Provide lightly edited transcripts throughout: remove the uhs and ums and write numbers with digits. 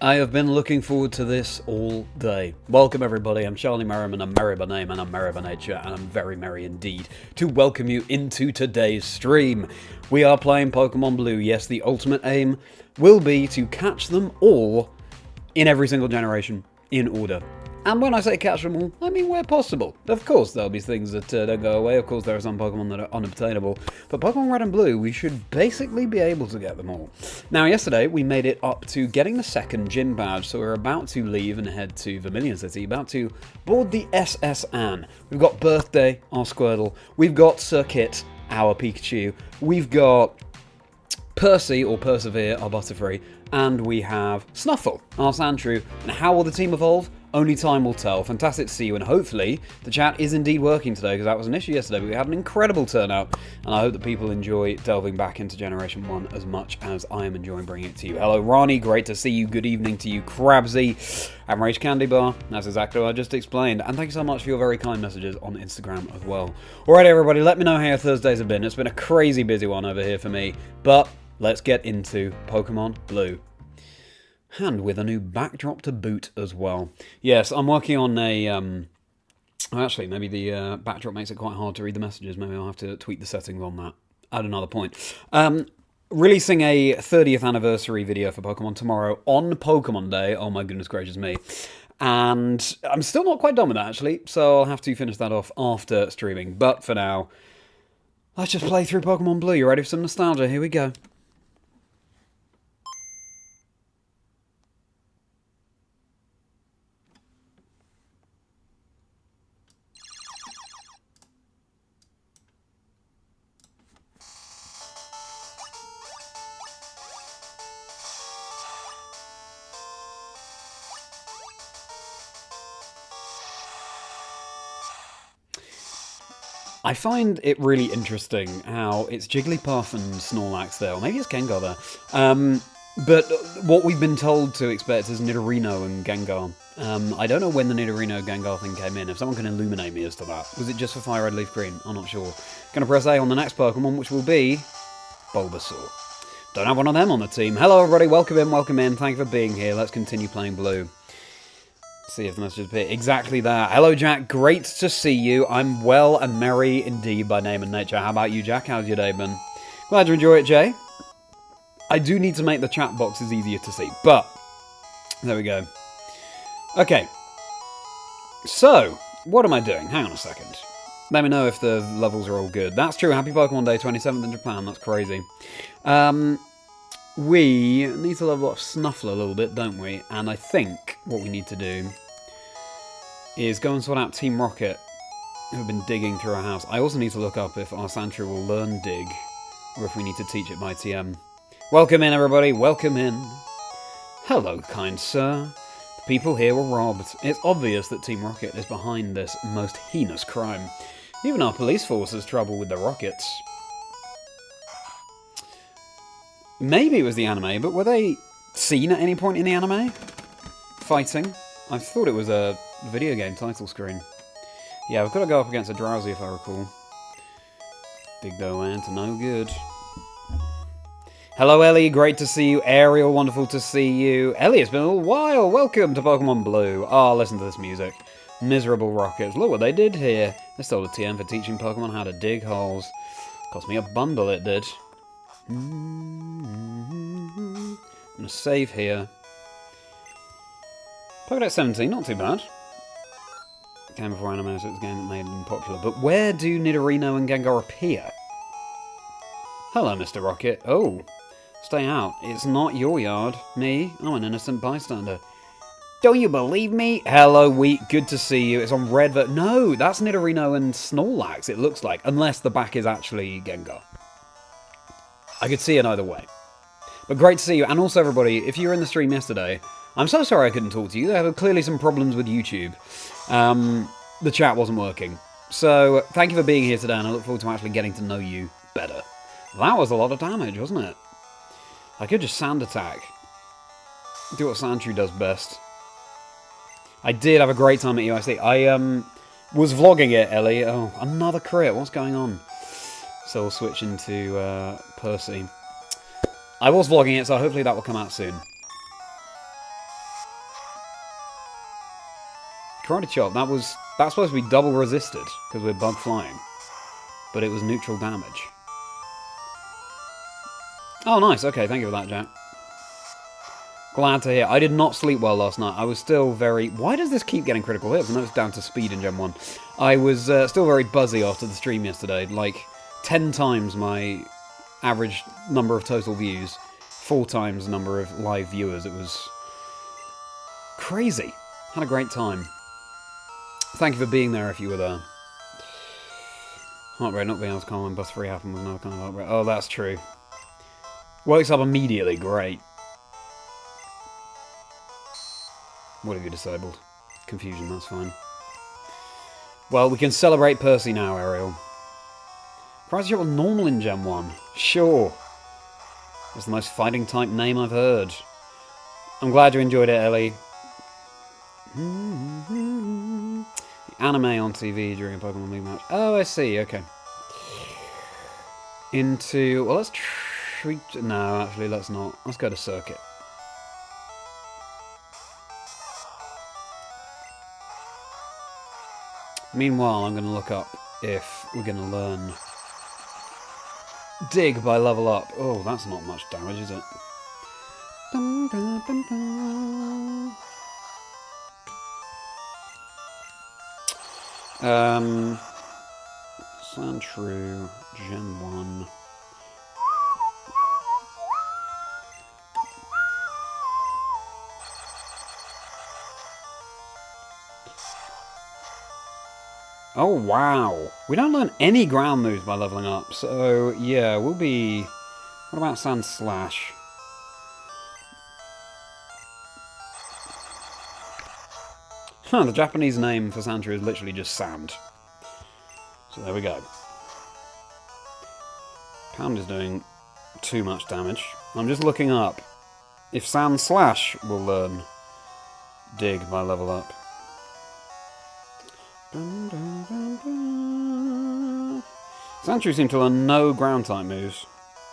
I have been looking forward to this all day. Welcome everybody, I'm Charlie Merriman, I'm merry by name and I'm merry by nature, and I'm very merry indeed to welcome you into today's stream. We are playing Pokémon Blue. Yes, the ultimate aim will be to catch them all in every single generation in order. And when I say catch them all, I mean where possible. Of course there'll be things that don't go away, of course there are some Pokemon that are unobtainable, but Pokemon Red and Blue, we should basically be able to get them all. Now yesterday we made it up to getting the second gym badge, so we're about to leave and head to Vermillion City, about to board the SS Anne. We've got Birthday, our Squirtle, we've got Circuit, our Pikachu, we've got Percy, or Persevere, our Butterfree, and we have Snuffle, our Sandshrew. And how will the team evolve? Only time will tell. Fantastic to see you, and hopefully the chat is indeed working today, because that was an issue yesterday, but we had an incredible turnout, and I hope that people enjoy delving back into Generation 1 as much as I am enjoying bringing it to you. Hello Ronnie, great to see you, good evening to you Crabsy, and Rage Candy Bar, that's exactly what I just explained, and thank you so much for your very kind messages on Instagram as well. Alright everybody, let me know how your Thursdays have been. It's been a crazy busy one over here for me, but let's get into Pokemon Blue. And with a new backdrop to boot as well. Yes, I'm working on a... actually, maybe the backdrop makes it quite hard to read the messages. Maybe I'll have to tweak the settings on that at another point. Releasing a 30th anniversary video for Pokemon tomorrow on Pokemon Day. Oh my goodness gracious me. And I'm still not quite done with that, actually. So I'll have to finish that off after streaming. But for now, let's just play through Pokemon Blue. You ready for some nostalgia? Here we go. I find it really interesting how it's Jigglypuff and Snorlax there, or maybe it's Gengar there. But what we've been told to expect is Nidorino and Gengar. I don't know when the Nidorino-Gengar thing came in. If someone can illuminate me as to that. Was it just for FireRed LeafGreen? I'm not sure. Gonna press A on the next Pokemon, which will be Bulbasaur. Don't have one of them on the team. Hello everybody, welcome in, welcome in. Thank you for being here. Let's continue playing Blue. See if the message appears. Exactly that. Hello Jack, great to see you. I'm well and merry indeed by name and nature. How about you Jack? How's your day been? Glad you enjoy it, Jay. I do need to make the chat boxes easier to see, but there we go. Okay. So, what am I doing? Hang on a second. Let me know if the levels are all good. That's true. Happy Pokemon Day, 27th in Japan. That's crazy. We need to level up Snuffle a little bit, don't we? And I think what we need to do is go and sort out Team Rocket, who have been digging through our house. I also need to look up if our Sandshrew will learn Dig, or if we need to teach it by TM. Welcome in, everybody. Welcome in. Hello, kind sir. The people here were robbed. It's obvious that Team Rocket is behind this most heinous crime. Even our police force has trouble with the rockets. Maybe it was the anime, but were they seen at any point in the anime? Fighting? I thought it was a video game title screen. Yeah, we've got to go up against a Drowsy if I recall. Big Doe to no good. Hello Ellie, great to see you. Ariel, wonderful to see you. Ellie, it's been a while. Welcome to Pokemon Blue. Oh, listen to this music. Miserable rockets. Look what they did here. They stole a TM for teaching Pokemon how to dig holes. Cost me a bundle, it did. I'm gonna save here. Pokédex 17, not too bad. Came before anime, so it's a game that made them popular. But where do Nidorino and Gengar appear? Hello, Mr. Rocket. Oh, stay out. It's not your yard. Me? I'm an innocent bystander. Don't you believe me? Hello, Wheat. Good to see you. It's on red. No, that's Nidorino and Snorlax, it looks like. Unless the back is actually Gengar. I could see it either way. But great to see you. And also, everybody, if you were in the stream yesterday, I'm so sorry I couldn't talk to you. There were clearly some problems with YouTube. The chat wasn't working. So, thank you for being here today, and I look forward to actually getting to know you better. That was a lot of damage, wasn't it? I could just Sand Attack. Do what Sandshrew does best. I did have a great time at UIC. I was vlogging it, Ellie. Oh, another crit. What's going on? So we'll switch into Percy. I was vlogging it, so hopefully that will come out soon. Karate Chop, that's supposed to be double resisted, because we're bug flying. But it was neutral damage. Oh, nice. Okay, thank you for that, Jack. Glad to hear. I did not sleep well last night. I was still very... Why does this keep getting critical hits? I know it's down to speed in Gen 1. I was still very buzzy after the stream yesterday. Like, 10 times my average number of total views. 4 times the number of live viewers. It was crazy. Had a great time. Thank you for being there if you were there. Heart rate not being able to calm when bus 3 happened was another kind of heart rate. Oh, that's true. Wakes up immediately, great. What have you disabled? Confusion, that's fine. Well, we can celebrate Percy now, Ariel. Karate Chop was normal in Gen 1. Sure. It's the most fighting type name I've heard. I'm glad you enjoyed it, Ellie. Anime on TV during a Pokemon League match. Oh, I see, okay. Well, let's treat... No, actually, let's not. Let's go to Circuit. Meanwhile, I'm going to look up if we're going to learn Dig by level up. Oh, that's not much damage, is it? Dun, dun, dun, dun. Sandshrew, Gen 1. Oh, wow. We don't learn any ground moves by leveling up, so, yeah, we'll be... What about Sand Slash? Huh, the Japanese name for Sandshrew is literally just Sand. So there we go. Pound is doing too much damage. I'm just looking up if Sand Slash will learn Dig by level up. Sandshrew seemed to learn no ground type moves,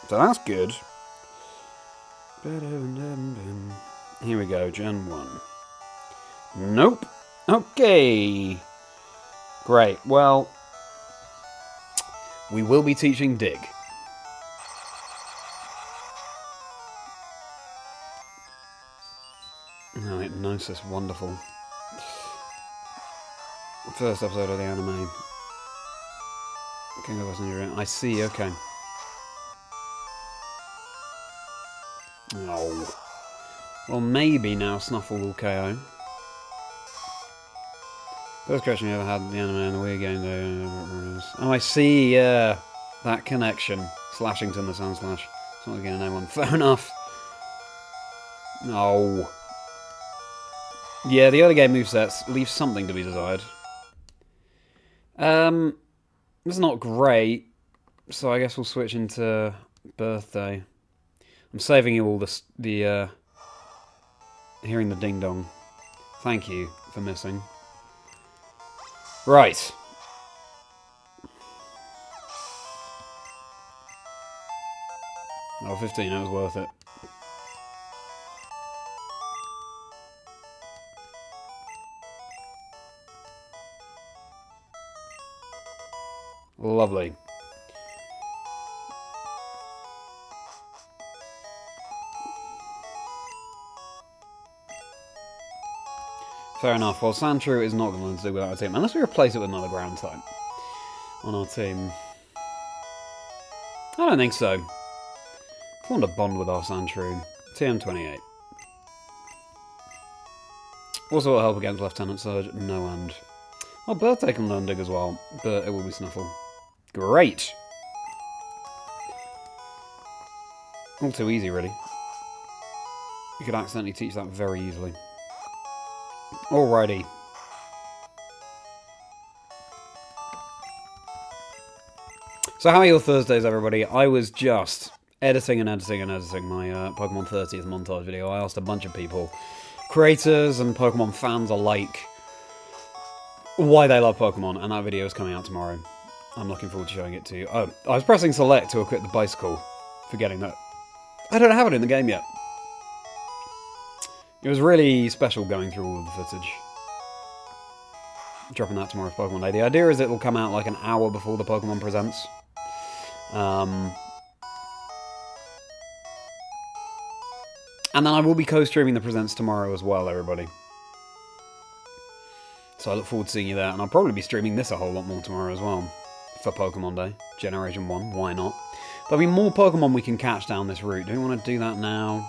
so that's good. Here we go, Gen 1. Nope. Okay. Great. Well, we will be teaching Dig. Oh, hypnosis, wonderful. First episode of the anime. King of Western. I see, okay. Oh. Well, maybe now Snuffle will KO. First question you ever had in the anime and the Wii game. Oh, I see, yeah. That connection. Slashington the Sand Slash. It's not going to name one. Fair enough. No. Yeah, the early game movesets leave something to be desired. It's not great, so I guess we'll switch into Birthday. I'm saving you all the hearing the ding dong. Thank you for missing. Right. Oh, 15, that was worth it. Lovely. Fair enough. Well, Sandshrew is not going to do without our team, unless we replace it with another ground type on our team. I don't think so. I formed a bond with our Sandshrew. TM28. Also will help against Lieutenant Surge. No and. Well, Birthday can learn Dig as well, but it will be Snuffle. Great! All too easy, really. You could accidentally teach that very easily. Alrighty. So how are your Thursdays, everybody? I was just editing my Pokemon 30th montage video. I asked a bunch of people, creators and Pokemon fans alike, why they love Pokemon, and that video is coming out tomorrow. I'm looking forward to showing it to you. Oh, I was pressing select to equip the bicycle, forgetting that I don't have it in the game yet. It was really special going through all of the footage. dropping that tomorrow for Pokemon Day. The idea is it will come out like an hour before the Pokemon Presents. And then I will be co-streaming the Presents tomorrow as well, everybody. So I look forward to seeing you there. And I'll probably be streaming this a whole lot more tomorrow as well. For Pokemon Day. Generation 1, why not? There'll be more Pokemon we can catch down this route. Do we want to do that now?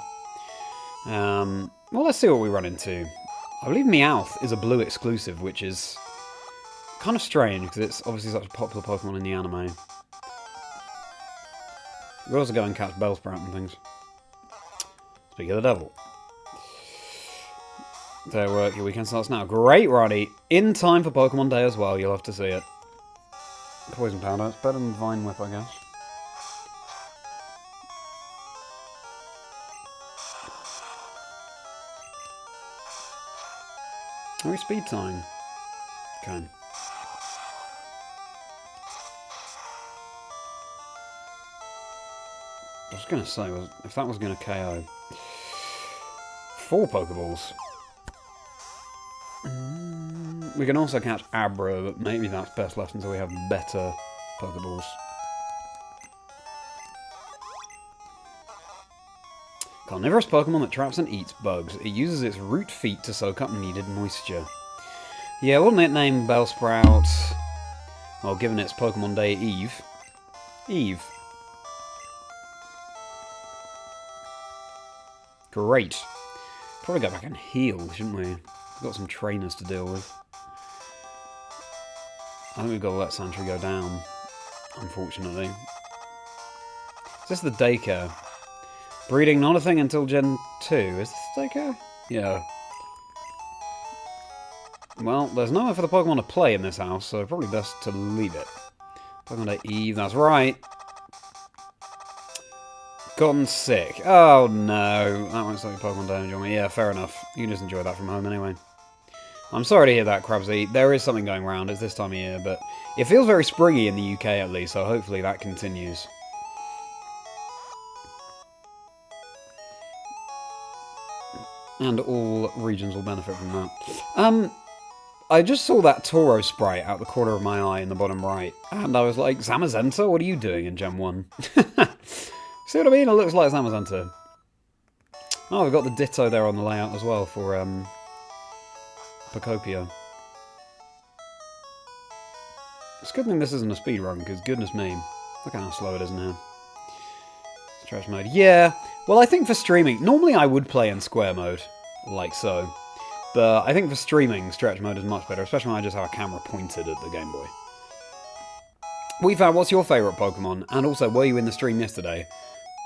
Well, let's see what we run into. I believe Meowth is a blue exclusive, which is kind of strange, because it's obviously such a popular Pokemon in the anime. We'll also go and catch Bellsprout and things. Speak of the devil. Their work, your weekend starts now. Great, Roddy. In time for Pokemon Day as well, you'll have to see it. Poison Powder, it's better than Vine Whip, I guess. Are we speed time? Okay. I was going to say, if that was going to KO. 4 Pokeballs. We can also catch Abra, but maybe that's best left until we have better Pokeballs. Carnivorous Pokemon that traps and eats bugs. It uses its root feet to soak up needed moisture. Yeah, wouldn't it name Bellsprout? Well, given its Pokemon Day Eve. Eve. Great. Probably go back and heal, shouldn't we? We've got some trainers to deal with. I think we've got to let Sentry go down, unfortunately. Is this the daycare? Breeding not a thing until Gen 2. Is this the daycare? Yeah. Well, there's nowhere for the Pokemon to play in this house, so probably best to leave it. Pokemon Day Eve, that's right. Gotten sick. Oh no. That won't stop your Pokemon Day enjoyment. Yeah, fair enough. You can just enjoy that from home anyway. I'm sorry to hear that, Krabsy. There is something going around. It's this time of year, but it feels very springy in the UK at least, so hopefully that continues. And all regions will benefit from that. I just saw that Toro sprite out the corner of my eye in the bottom right, and I was like, Zamazenta, what are you doing in Gen 1? See what I mean? It looks like Zamazenta. Oh, we've got the Ditto there on the layout as well for Pocopia. It's a good thing this isn't a speedrun, because goodness me, look how slow it is in here. Stretch mode. Yeah, well I think for streaming, normally I would play in square mode, like so. But I think for streaming, stretch mode is much better, especially when I just have a camera pointed at the Game Boy. WeFab, what's your favourite Pokemon? And also, were you in the stream yesterday?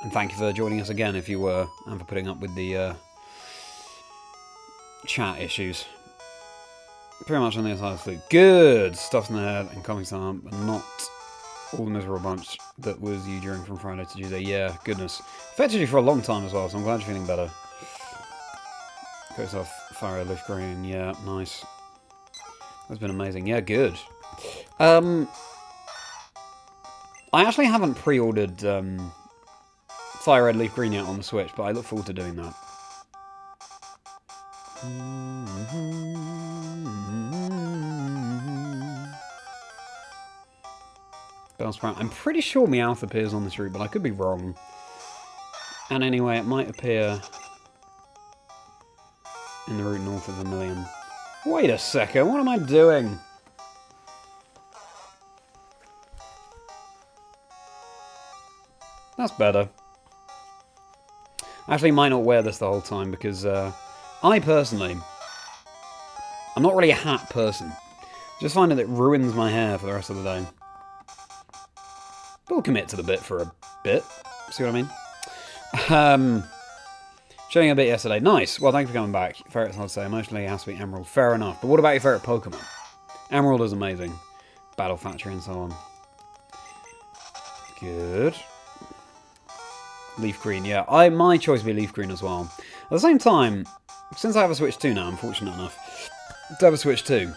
And thank you for joining us again if you were, and for putting up with the chat issues. Pretty much on the other side. Good! Stuff's in the head and coming some, but not all the miserable bunch that was you during from Friday to Tuesday. Yeah, goodness. Affected you for a long time as well, so I'm glad you're feeling better. Goes off FireRed LeafGreen. Yeah, nice. That's been amazing. Yeah, good. I actually haven't pre-ordered FireRed LeafGreen yet on the Switch, but I look forward to doing that. Bellsprout. I'm pretty sure Meowth appears on this route, but I could be wrong. And anyway, it might appear in the route north of Vermillion. Wait a second, what am I doing? That's better. Actually, might not wear this the whole time because I personally, I'm not really a hat person. Just find it ruins my hair for the rest of the day. But we'll commit to the bit for a bit. See what I mean? Showing a bit yesterday. Nice. Well, thanks for coming back. Ferret's hard to say. Emotionally, it has to be Emerald. Fair enough. But what about your favourite Pokemon? Emerald is amazing. Battle Factory and so on. Good. Leaf Green, yeah. My choice would be Leaf Green as well. At the same time, since I have a Switch 2 now, I'm fortunate enough to have a Switch 2.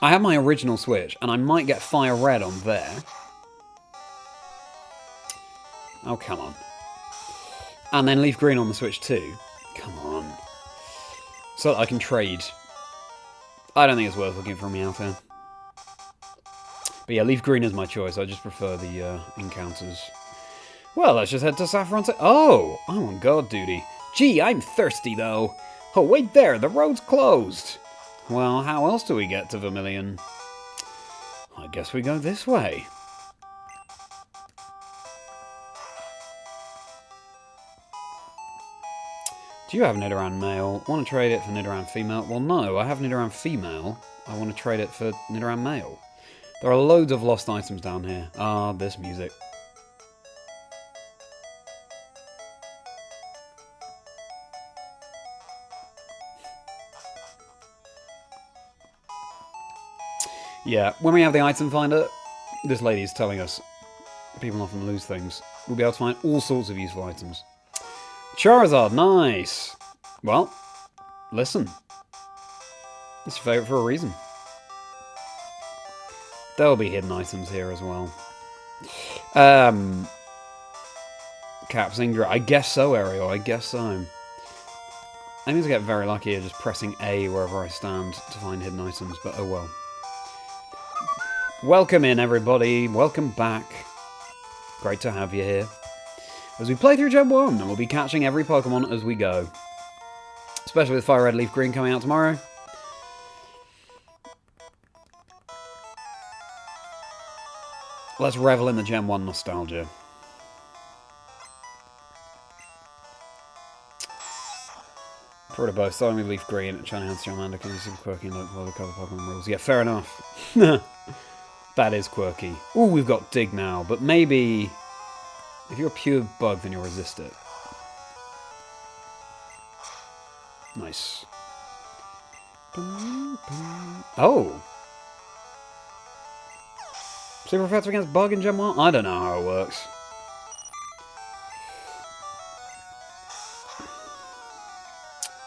I have my original Switch, and I might get FireRed on there. Oh, come on. And then leaf green on the Switch too. Come on. So that I can trade. I don't think it's worth looking for me out here. But yeah, leaf green is my choice. I just prefer the encounters. Well, let's just head to Saffron. Oh, I'm on guard duty. Gee, I'm thirsty though. Oh, wait there, the road's closed. Well, how else do we get to Vermillion? I guess we go this way. Do you have Nidoran male? Want to trade it for Nidoran female? Well, no, I have Nidoran female. I want to trade it for Nidoran male. There are loads of lost items down here. Ah, this music. Yeah, when we have the item finder, this lady's telling us people often lose things. We'll be able to find all sorts of useful items. Charizard, nice! Well, listen. It's your favourite for a reason. There'll be hidden items here as well. Chazingdra, I guess so, Ariel, I guess so. I need to get very lucky at just pressing A wherever I stand to find hidden items, but oh well. Welcome in, everybody. Welcome back. Great to have you here. As we play through Gen 1, and we'll be catching every Pokemon as we go. Especially with FireRed LeafGreen coming out tomorrow. Let's revel in the Gen 1 nostalgia. For both, starting with Leaf Green and Channing Hands Charmander because it's super quirky and don't follow the cover Pokemon rules. Yeah, fair enough. That is quirky. Ooh, we've got Dig now, but maybe if you're a pure bug, then you'll resist it. Nice. Oh! Super effective against bug in Gen 1? I don't know how it works.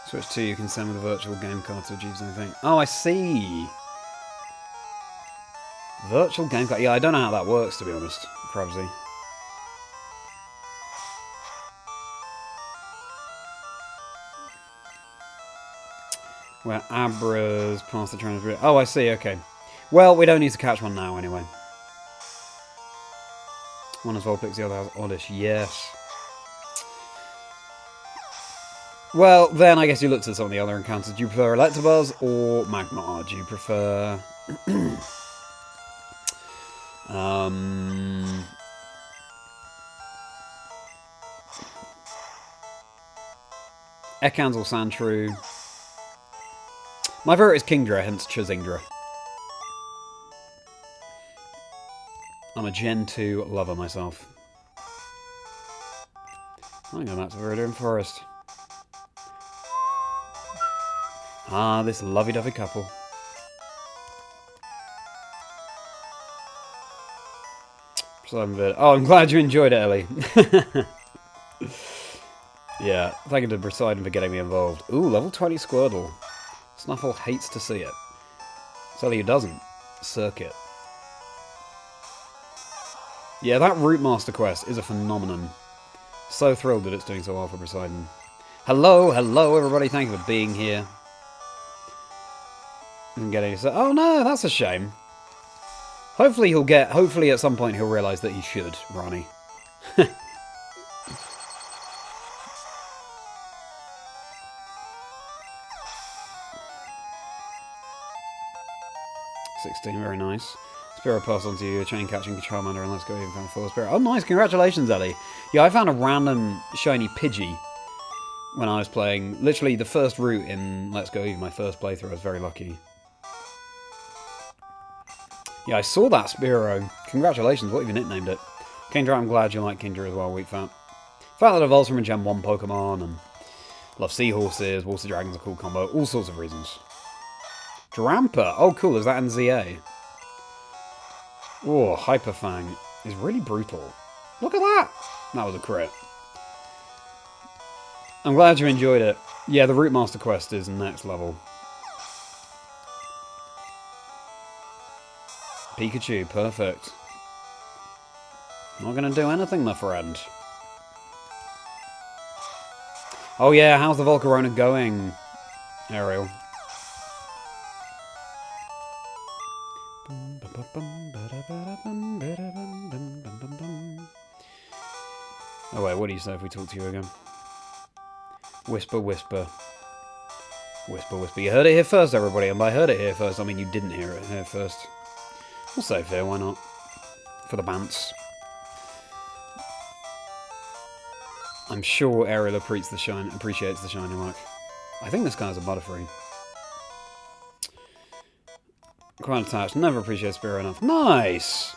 Switch 2, you can send with a virtual game card to achieve something. Oh, I see! Virtual game card. Yeah, I don't know how that works, to be honest. Crabsy. Where Abra's past the trainer. Oh, I see, okay. Well, we don't need to catch one now, anyway. One has Vulpix, the other has Oddish. Yes. Well, then I guess you looked at some of the other encounters. Do you prefer Electabuzz or Magmar? Do you prefer... Ekans or Sandshrew? My favourite is Kingdra, hence Chazingdra. I'm a Gen 2 lover myself. I'm going back to Viridian Forest. Ah, this lovey-dovey couple. Oh, I'm glad you enjoyed it, Ellie. Yeah, thank you to Poseidon for getting me involved. Ooh, level 20 Squirtle. Snuffle hates to see it. Sally who doesn't. Circuit. Yeah, that Route Master quest is a phenomenon. So thrilled that it's doing so well for Poseidon. Hello, hello everybody, thank you for being here. And getting oh no, that's a shame. Hopefully at some point he'll realise that he should, Ronnie. 16, very nice. Spirit pass on to you, chain catching Charmander, and let's go even found full Spirit. Oh nice, congratulations Ellie. Yeah, I found a random shiny Pidgey when I was playing. Literally the first route in Let's Go Eevee, my first playthrough. I was very lucky. Yeah, I saw that Spearow. Congratulations, what have you nicknamed it? Kingdra, I'm glad you like Kingdra as well, Wheatfat. Fact that evolves from a Gen 1 Pokemon, and love seahorses, water dragons, a cool combo, all sorts of reasons. Drampa, oh cool, is that in ZA? Oh, Hyperfang is really brutal. Look at that! That was a crit. I'm glad you enjoyed it. Yeah, the Route Master quest is next level. Pikachu, perfect. Not gonna do anything, my friend. Oh yeah, how's the Volcarona going, Ariel? Oh wait, what do you say if we talk to you again? Whisper, whisper. Whisper, whisper. You heard it here first, everybody, and by heard it here first, I mean you didn't hear it here first. We'll save here, why not? For the bants. I'm sure Ariel appreciates the shiny work. I think this guy's a Butterfree. Quite attached. Never appreciates Spear enough. Nice!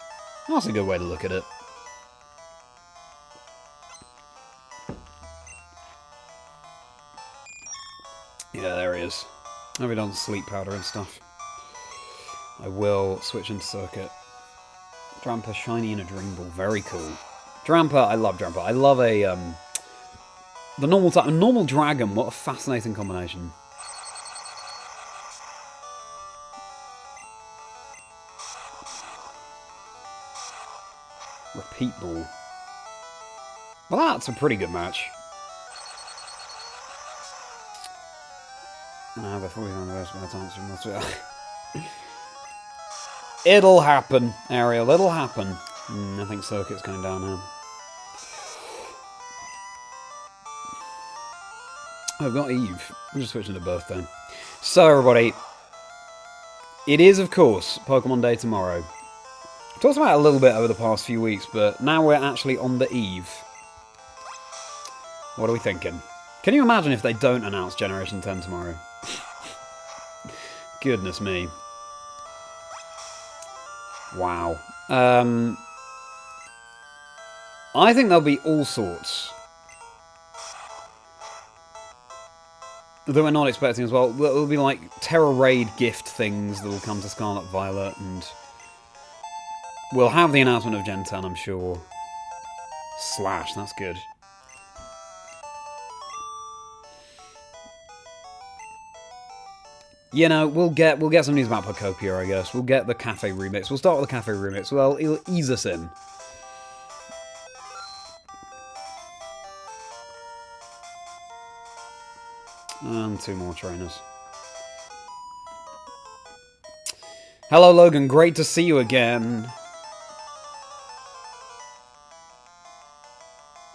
That's a good way to look at it. Yeah, there he is. I've been on sleep powder and stuff. I will switch into Circuit. Drampa, shiny in a Dream Ball. Very cool. Drampa, I love Drampa. I love a, the normal type, a normal dragon. What a fascinating combination. Repeat Ball. Well, that's a pretty good match. No, before we go on the rest of my time, it'll happen, Ariel. It'll happen. I think Circuit's going down now. I've got Eve. I'm just switching to birthday. So, everybody, it is, of course, Pokemon Day tomorrow. I've talked about it a little bit over the past few weeks, but now we're actually on the eve. What are we thinking? Can you imagine if they don't announce Generation 10 tomorrow? Goodness me. Wow. I think there'll be all sorts that we're not expecting as well. There'll be like Terra Raid gift things that will come to Scarlet Violet, and we'll have the announcement of Gen 10, I'm sure. Slash, that's good. You know, we'll get some news about Pocopia, I guess. We'll get the Cafe remix. We'll start with the Cafe remix. Well, it'll ease us in. And 2 more trainers. Hello, Logan. Great to see you again.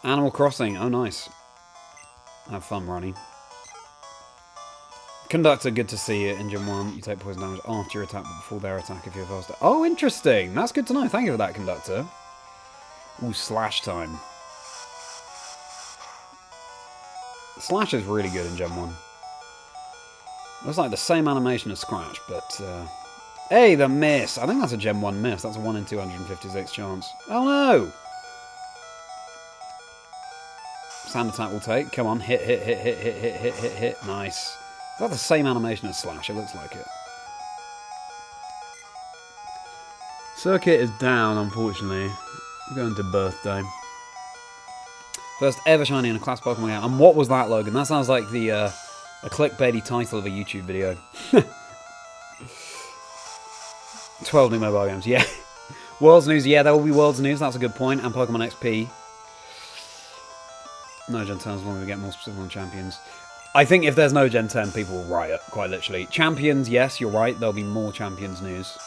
Animal Crossing. Oh, nice. Have fun, Ronnie. Conductor, good to see you. In Gym 1, you take poison damage after your attack, but before their attack if you're faster. Oh, interesting. That's good to know. Thank you for that, Conductor. Ooh, Slash time. Slash is really good in Gen 1. Looks like the same animation as Scratch, but... Hey, the miss! I think that's a Gen 1 miss. That's a 1 in 256 chance. Oh, no! Sand attack will take. Come on, hit, hit, hit, hit, hit, hit, hit, hit, hit. Nice. Is that the same animation as Slash? It looks like it. Circuit is down, unfortunately. I'm going to birthday. First ever shiny in a class Pokemon game. And what was that, Logan? That sounds like the a clickbaity title of a YouTube video. 12 new mobile games, yeah. World's News, yeah, there will be World's News, that's a good point. And Pokemon XP. No Gen 10 as long as we get more specific on Champions. I think if there's no Gen 10, people will riot, quite literally. Champions, yes, you're right. There'll be more Champions news.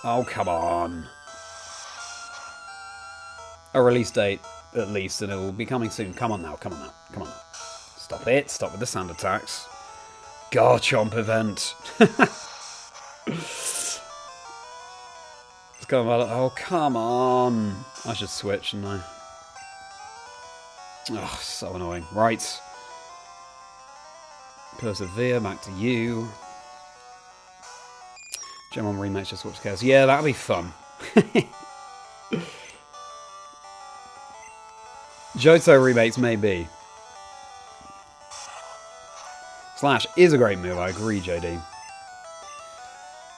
Oh, come on. A release date, at least, and it'll be coming soon. Come on now, come on now, come on now. Stop it. Stop with the sand attacks. Garchomp event. Let's go about it. Oh, come on. I should switch, shouldn't I? Oh, so annoying. Right. Persevere, back to you. Gen 1 remakes just switch chaos. Yeah, that'll be fun. Johto remakes, maybe. Slash is a great move, I agree, JD.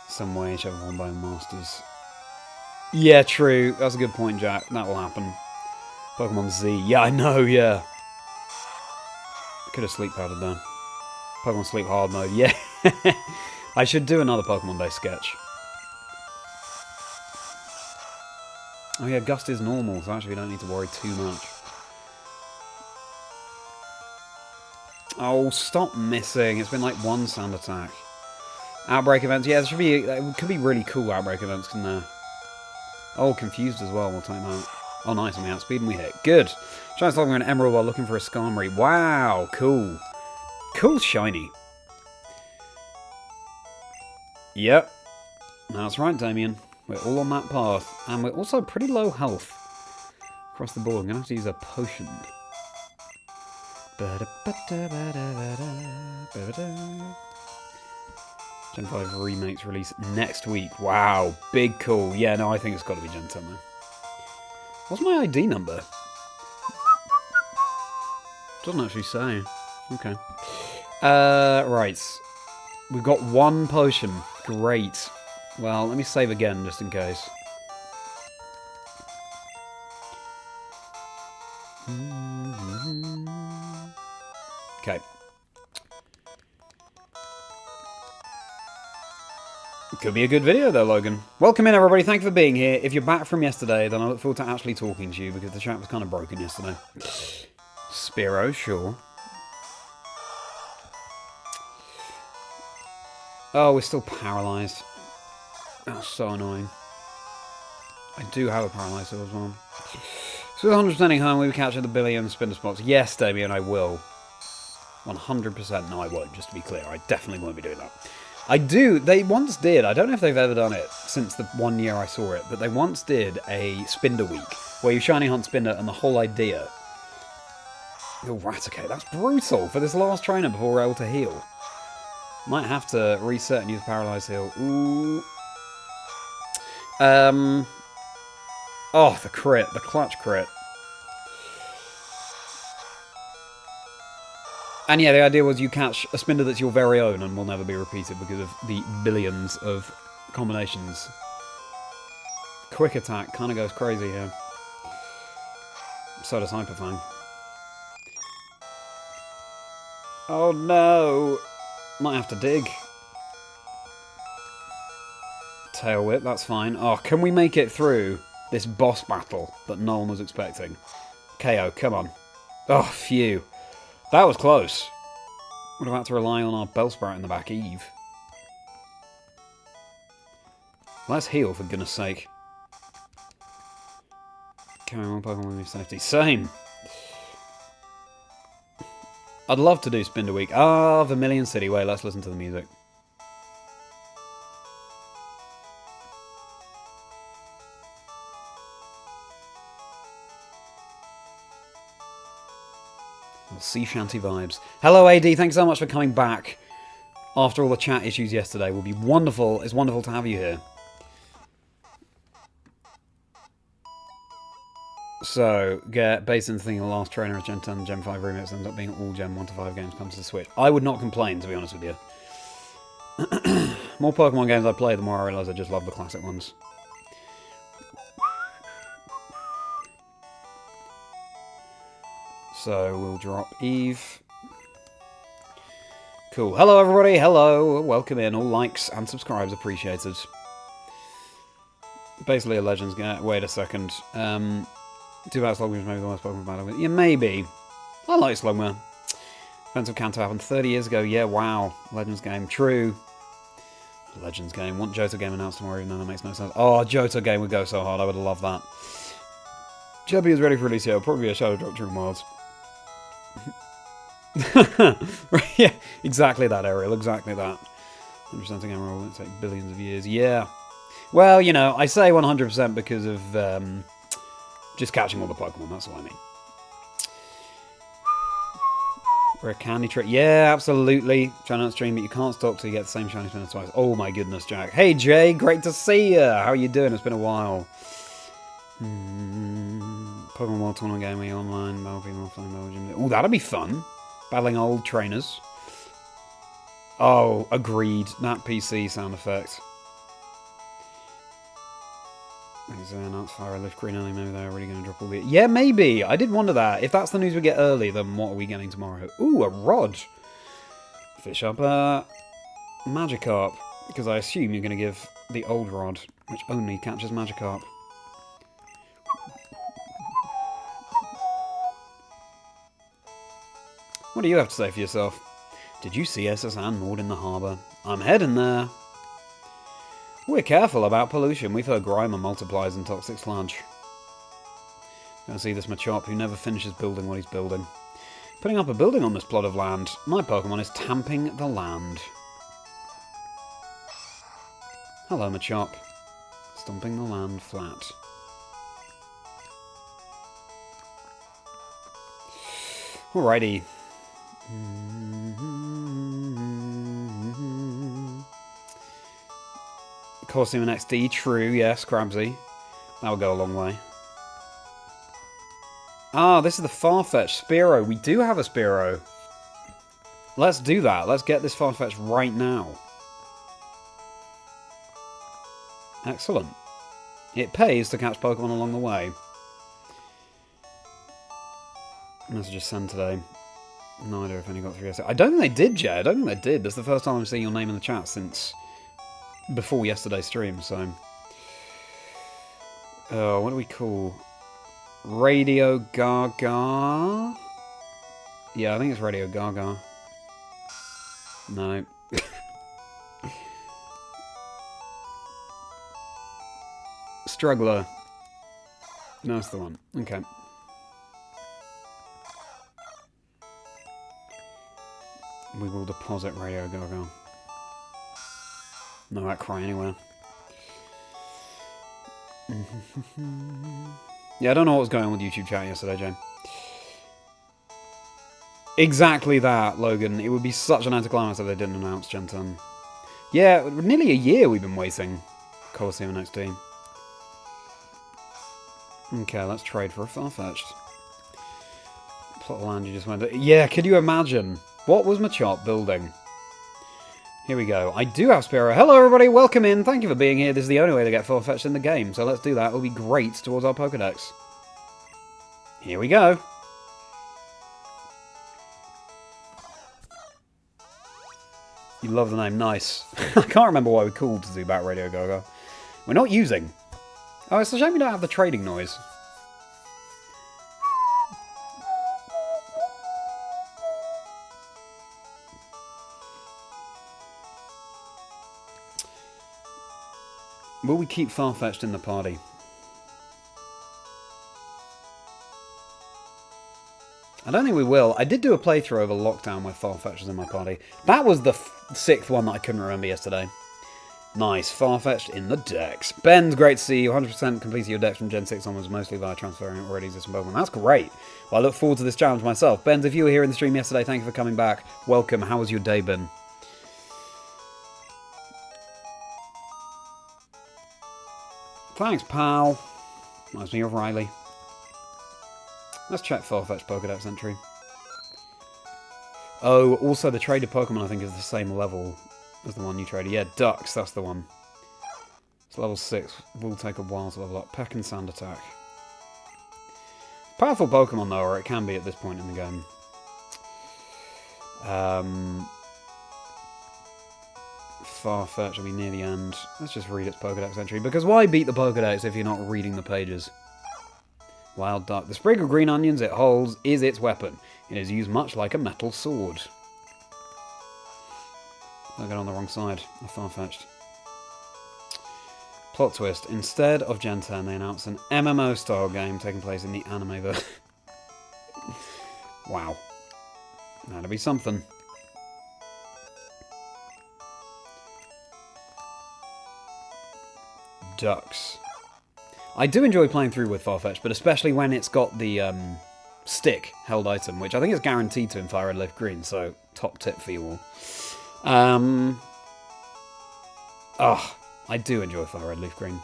Some way, whichever one by Masters. Yeah, true. That's a good point, Jack. That will happen. Pokemon Z. Yeah, I know, yeah. Could have sleep powdered there. Pokemon Sleep Hard mode, yeah. I should do another Pokemon Day sketch. Oh yeah, Gust is normal, so actually we don't need to worry too much. Oh, stop missing. It's been like one sound attack. Outbreak events. Yeah, there should be. It could be really cool outbreak events, couldn't there? Oh, confused as well. We'll take that. Oh, nice. And we outspeed and we hit. Good. Trying to solve an emerald while looking for a Skarmory. Wow, cool. Cool shiny. Yep. That's right, Damien. We're all on that path. And we're also pretty low health across the board. I'm going to have to use a potion. Gen 5 remakes release next week. Wow, big cool. Yeah, no, I think it's got to be Gen 10 though. What's my ID number? Doesn't actually say. Okay. Right. We've got one potion. Great. Well, let me save again just in case. Okay. Could be a good video though, Logan. Welcome in, everybody. Thank you for being here. If you're back from yesterday, then I look forward to actually talking to you because the chat was kind of broken yesterday. Spiro, sure. Oh, we're still paralyzed. That's so annoying. I do have a paralyzed as well. So 100%ing home, we will capture the billion spinner spots. Yes, Damien, I will. 100% no, I won't, just to be clear. I definitely won't be doing that. I do. They once did. I don't know if they've ever done it since the 1 year I saw it, but they once did a Spinder week where you shiny hunt Spinder, and the whole idea. Oh, Raticate. That's brutal for this last trainer before we're able to heal. Might have to reset and use Paralyzed Heal. Ooh. Oh, the crit. The clutch crit. And yeah, the idea was you catch a Spinder that's your very own and will never be repeated because of the billions of combinations. Quick attack kind of goes crazy here. So does Hyper Fang. Oh no! Might have to dig. Tail Whip, that's fine. Oh, can we make it through this boss battle that no one was expecting? KO, come on. Oh, phew. That was close. Would have had to rely on our Bellsprout in the back, Eve. Let's heal, for goodness sake. Carry on Pokemon with safety. Same. I'd love to do Spinder Week. Ah, Vermilion City. Wait, let's listen to the music. Sea shanty vibes. Hello, AD. Thanks so much for coming back after all the chat issues yesterday. Will be wonderful. It's wonderful to have you here. So, based on the thing, the last trainer of Gen 10 Gen 5 remix ends up being all Gen 1 to 5 games comes to the Switch. I would not complain, to be honest with you. More Pokemon games I play, the more I realise I just love the classic ones. So we'll drop Eve. Cool. Hello, everybody. Hello. Welcome in. All likes and subscribes appreciated. Basically a Legends game. Wait a second. 2 out Slugma is maybe the worst Pokemon battle. Yeah, maybe. I like Slugma. Offensive Kanto happened 30 years ago. Yeah, wow. Legends game. True. Legends game. Want Johto game announced tomorrow, even though that makes no sense. Oh, Johto game would go so hard. I would love that. Chubby is ready for release. Yeah, it'll probably be a Shadow Drop during Wilds. Yeah, exactly that, Ariel. Exactly that. 100% Emerald. It'll take billions of years. Yeah. Well, you know, I say 100% because of just catching all the Pokemon. That's what I mean. Rare candy trick. Yeah, absolutely. Try not to stream, but you can't stop till you get the same shiny spinner twice. Oh my goodness, Jack. Hey, Jay. Great to see you. How are you doing? It's been a while. Pokemon World Tournament game, we online, Battle People, offline, Battle Gym. Oh, that'd be fun. Battling old trainers. Oh, agreed. That PC sound effect. Thanks, that's FireRed LeafGreen early. Maybe they're already going to drop all the... Yeah, maybe. I did wonder that. If that's the news we get early, then what are we getting tomorrow? Ooh, a rod. Fish up. Magikarp. Because I assume you're going to give the old rod, which only catches Magikarp. What do you have to say for yourself? Did you see SS Anne moored in the harbour? I'm heading there. We're careful about pollution. We've heard Grimer multiplies in toxic sludge. Gonna see this Machop who never finishes building what he's building. Putting up a building on this plot of land. My Pokemon is tamping the land. Hello, Machop. Stomping the land flat. Alrighty. Costume and XD, true, yes, Crabsy. That would go a long way. Ah, this is the Farfetch'd Spearow. We do have a Spearow. Let's do that. Let's get this Farfetch'd right now. Excellent. It pays to catch Pokemon along the way. Messages sent today. No idea if any got through yesterday. I don't think they did, Jay. I don't think they did. That's the first time I'm seeing your name in the chat since before yesterday's stream, so... Oh, what do we call... Radio Gaga? Yeah, I think it's Radio Gaga. No. Struggler. No, that's the one. Okay. We will deposit Radio Gaga. No, that cry anywhere. Yeah, I don't know what was going on with YouTube chat yesterday, Jane. Exactly that, Logan. It would be such an anticlimax if they didn't announce Gen 10. Yeah, nearly a year we've been waiting. Colosseum and XD. Okay, let's trade for a Farfetch'd. Plot of land you just went to... Yeah, could you imagine? What was Machop building? Here we go. I do have Spearow. Hello, everybody. Welcome in. Thank you for being here. This is the only way to get Farfetch'd in the game, so let's do that. It'll be great towards our Pokedex. Here we go. You love the name. Nice. I can't remember why we called Zubat Radio Gaga. We're not using. Oh, it's a shame we don't have the trading noise. Will we keep Farfetch'd in the party? I don't think we will. I did do a playthrough over lockdown with Farfetch'd was in my party. That was the 6th one that I couldn't remember yesterday. Nice. Farfetch'd in the Dex. Ben's great to see you. 100% completed your Dex from Gen 6 onwards, mostly via transferring already existing Pokemon. That's great. Well, I look forward to this challenge myself. Ben's, if you were here in the stream yesterday, thank you for coming back. Welcome. How was your day, Ben? Thanks, pal. Nice to meet you, Riley. Let's check Farfetch'd Pokedex entry. Oh, also the traded Pokemon I think is the same level as the one you traded. Yeah, Ducks, that's the one. It's level 6. Will take a while to level up. Peck and Sand Attack. Powerful Pokemon though, or it can be at this point in the game. Farfetch'd will be near the end. Let's just read its Pokedex entry, because why beat the Pokedex if you're not reading the pages? Wild Duck. The sprig of green onions it holds is its weapon. It is used much like a metal sword. I got on the wrong side of Farfetch'd. Plot twist. Instead of Gen 10, they announced an MMO-style game taking place in the anime-verse. Wow. That'll be something. Ducks. I do enjoy playing through with Farfetch'd, but especially when it's got the stick held item, which I think is guaranteed to in FireRed LeafGreen, so top tip for you all. I do enjoy FireRed LeafGreen.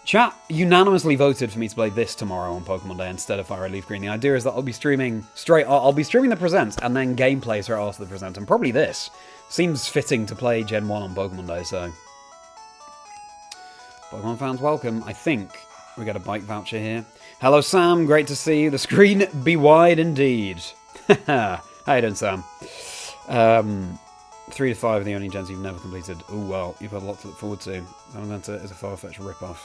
Chat unanimously voted for me to play this tomorrow on Pokemon Day instead of FireRed LeafGreen. The idea is that I'll be streaming I'll be streaming the presents and then gameplay straight after the present, and probably this. Seems fitting to play Gen 1 on Pokemon Day, so... Pokemon fans, welcome. I think we got a bike voucher here. Hello, Sam. Great to see you. The screen be wide indeed. How you doing, Sam? 3 to 5 are the only gens you've never completed. Oh, well, you've got a lot to look forward to. Is a Farfetch'd ripoff.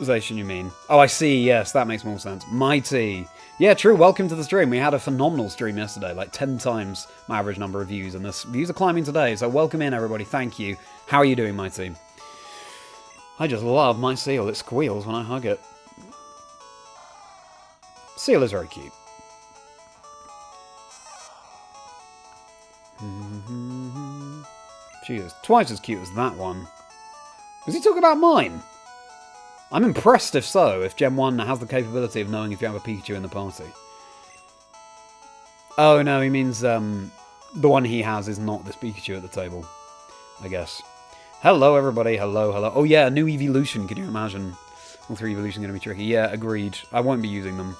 Zation, you mean? Oh, I see. Yes, that makes more sense. Mighty. Yeah, true. Welcome to the stream. We had a phenomenal stream yesterday, like 10 times my average number of views, and the views are climbing today, so welcome in, everybody. Thank you. How are you doing, Mighty? I just love my seal. It squeals when I hug it. Seal is very cute. She is twice as cute as that one. Was he talking about mine? I'm impressed if so, if Gen 1 has the capability of knowing if you have a Pikachu in the party. Oh no, he means the one he has is not this Pikachu at the table, I guess. Hello everybody, hello, hello. Oh yeah, a new evolution, can you imagine? All 3 evolutions are going to be tricky. Yeah, agreed. I won't be using them.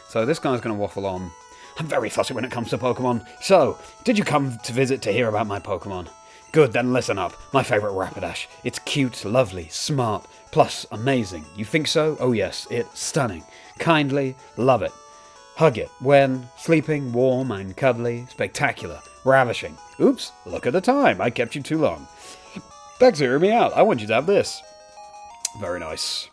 So this guy's going to waffle on. I'm very fussy when it comes to Pokemon. So, did you come to visit to hear about my Pokemon? Good, then listen up. My favourite Rapidash. It's cute, lovely, smart, plus amazing. You think so? Oh yes, it's stunning. Kindly, love it. Hug it when sleeping, warm and cuddly, spectacular, ravishing. Oops, look at the time. I kept you too long. Thanks for hearing me out. I want you to have this. Very nice.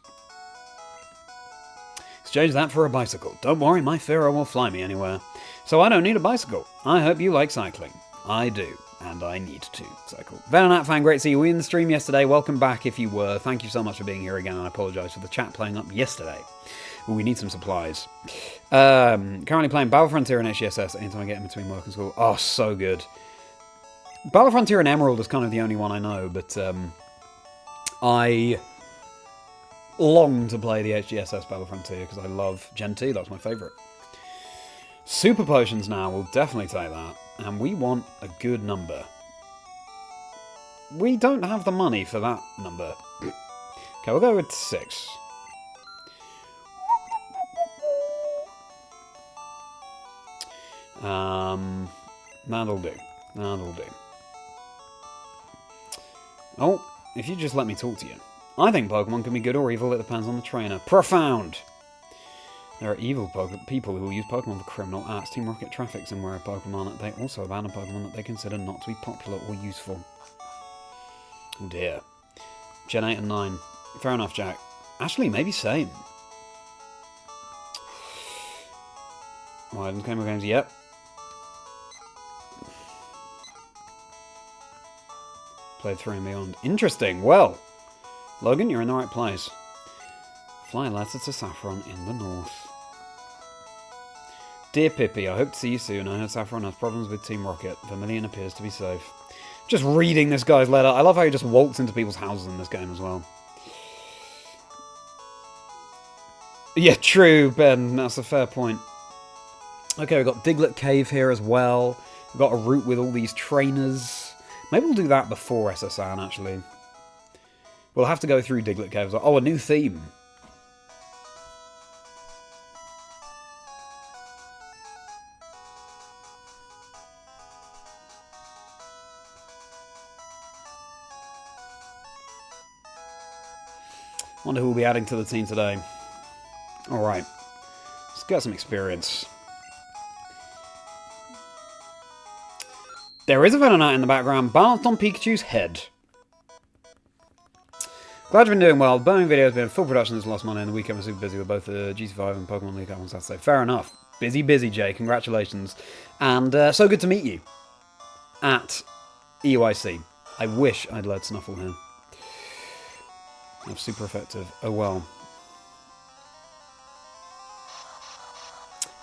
Exchange that for a bicycle. Don't worry, my Pharaoh will fly me anywhere. So I don't need a bicycle. I hope you like cycling. I do. And I need to cycle. Venonat fan, great to see you in the stream yesterday. Welcome back if you were. Thank you so much for being here again, and I apologise for the chat playing up yesterday. Ooh, we need some supplies. Currently playing Battle Frontier and HGSS anytime I get in between work and school. Oh, so good. Battle Frontier and Emerald is kind of the only one I know, but I long to play the HGSS Battle Frontier because I love Gen 2. That's my favourite. Super Potions now, we'll definitely take that. And we want a good number. We don't have the money for that number. Okay, we'll go with 6. That'll do. That'll do. Oh, if you just let me talk to you. I think Pokemon can be good or evil, it depends on the trainer. Profound! There are evil people who will use Pokemon for criminal acts. Team Rocket traffics and where a Pokemon they also abandon Pokemon that they consider not to be popular or useful. Oh dear. Gen 8 and 9. Fair enough, Jack. Actually, maybe same. Widen Chemical Games, yep. Played 3 and beyond. Interesting. Well, Logan, you're in the right place. Fly letter to Saffron in the north. Dear Pippi, I hope to see you soon. I heard Saffron has problems with Team Rocket. Vermillion appears to be safe. Just reading this guy's letter. I love how he just waltz into people's houses in this game as well. Yeah, true, Ben. That's a fair point. Okay, we've got Diglett Cave here as well. We've got a route with all these trainers. Maybe we'll do that before SSN, actually. We'll have to go through Diglett Cave as well. Oh, a new theme. Wonder who will be adding to the team today. Alright. Let's get some experience. There is a Venonat in the background, balanced on Pikachu's head. Glad you've been doing well. The Burning video has been in full production this last Monday, and the weekend was super busy with both the GC5 and Pokemon League on Saturday. Fair enough. Busy, busy, Jay. Congratulations. And so good to meet you at EUIC. I wish I'd led Snuffle here. That's super effective. Oh well.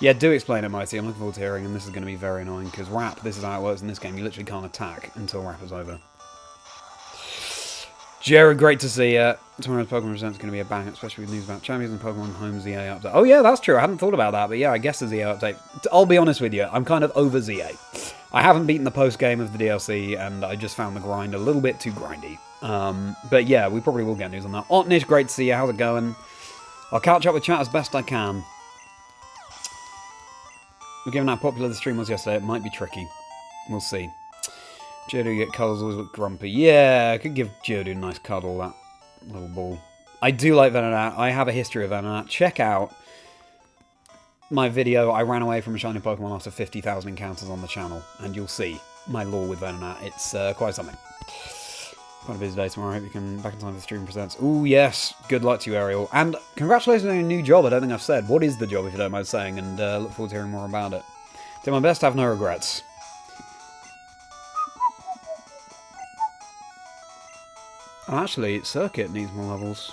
Yeah, do explain it, Mighty. I'm looking forward to hearing, and this is going to be very annoying, because Wrap, this is how it works in this game. You literally can't attack until Wrap is over. Jared, great to see you. Tomorrow's Pokemon Presents going to be a bang, especially with news about champions and Pokemon Home ZA update. Oh yeah, that's true. I hadn't thought about that, but yeah, I guess the ZA update. I'll be honest with you, I'm kind of over ZA. I haven't beaten the post-game of the DLC, and I just found the grind a little bit too grindy. But yeah, we probably will get news on that. Otnish, great to see you. How's it going? I'll catch up with chat as best I can. Given how popular the stream was yesterday, it might be tricky. We'll see. Geodude get cuddles always look grumpy. Yeah, I could give Geodude a nice cuddle, that little ball. I do like Venonat. I have a history of Venonat. Check out my video. I ran away from a shiny Pokemon after 50,000 encounters on the channel, and you'll see my lore with Venonat. It's quite something. Quite a busy day tomorrow. I hope you can back in time for the stream presents. Ooh, yes. Good luck to you, Ariel. And congratulations on your new job. I don't think I've said. What is the job, if you don't mind saying? And look forward to hearing more about it. Do my best, have no regrets. Oh, actually, Circuit needs more levels.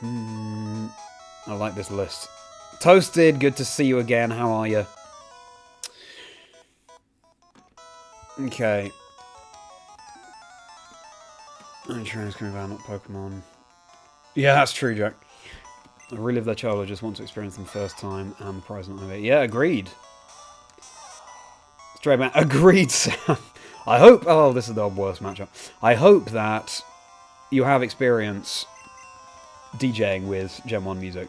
I like this list. Toasted, good to see you again. How are you? Okay. Insurance coming about, not Pokemon. Yeah, that's true, Jack. I relive their childhood, just want to experience them first time, and the prize not over. Yeah, agreed. Straight man, agreed, Sam. I hope. Oh, this is the worst matchup. I hope that you have experience DJing with Gen 1 music.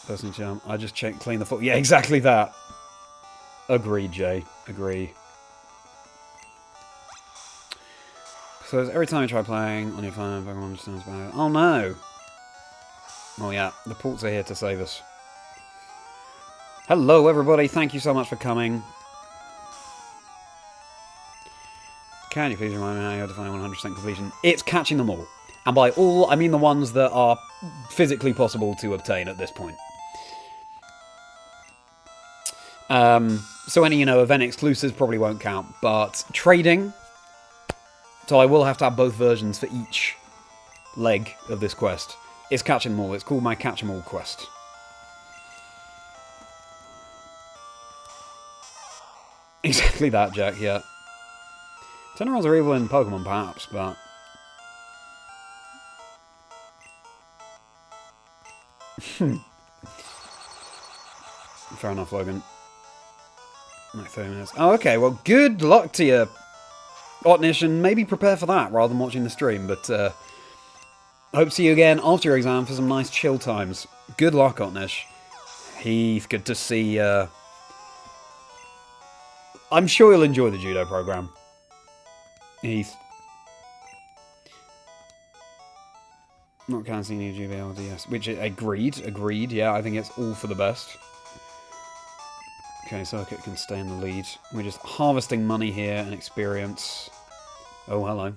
Personally, charm. I just clean the foot. Yeah, exactly that. Agreed, Jay. Agree. So every time you try playing on your phone, Pokemon understands about it. Oh no! Oh yeah, the ports are here to save us. Hello everybody, thank you so much for coming. Can you please remind me how you define 100% completion? It's catching them all. And by all, I mean the ones that are physically possible to obtain at this point. So any, event exclusives probably won't count, but trading... So I will have to have both versions for each leg of this quest. It's catch 'em all. It's called my catch 'em all quest. Exactly that, Jack, yeah. Tenorals are evil in Pokemon, perhaps, but... Fair enough, Logan. Like 30 minutes. Oh, okay, well, good luck to you, Otnish, and maybe prepare for that rather than watching the stream, but hope to see you again after your exam for some nice chill times. Good luck, Otnish. Heath, good to see I'm sure you'll enjoy the judo program. Heath. Not cancelling your GBLDS, which agreed, yeah, I think it's all for the best. Okay, Circuit can stay in the lead. We're just harvesting money here and experience. Oh, hello.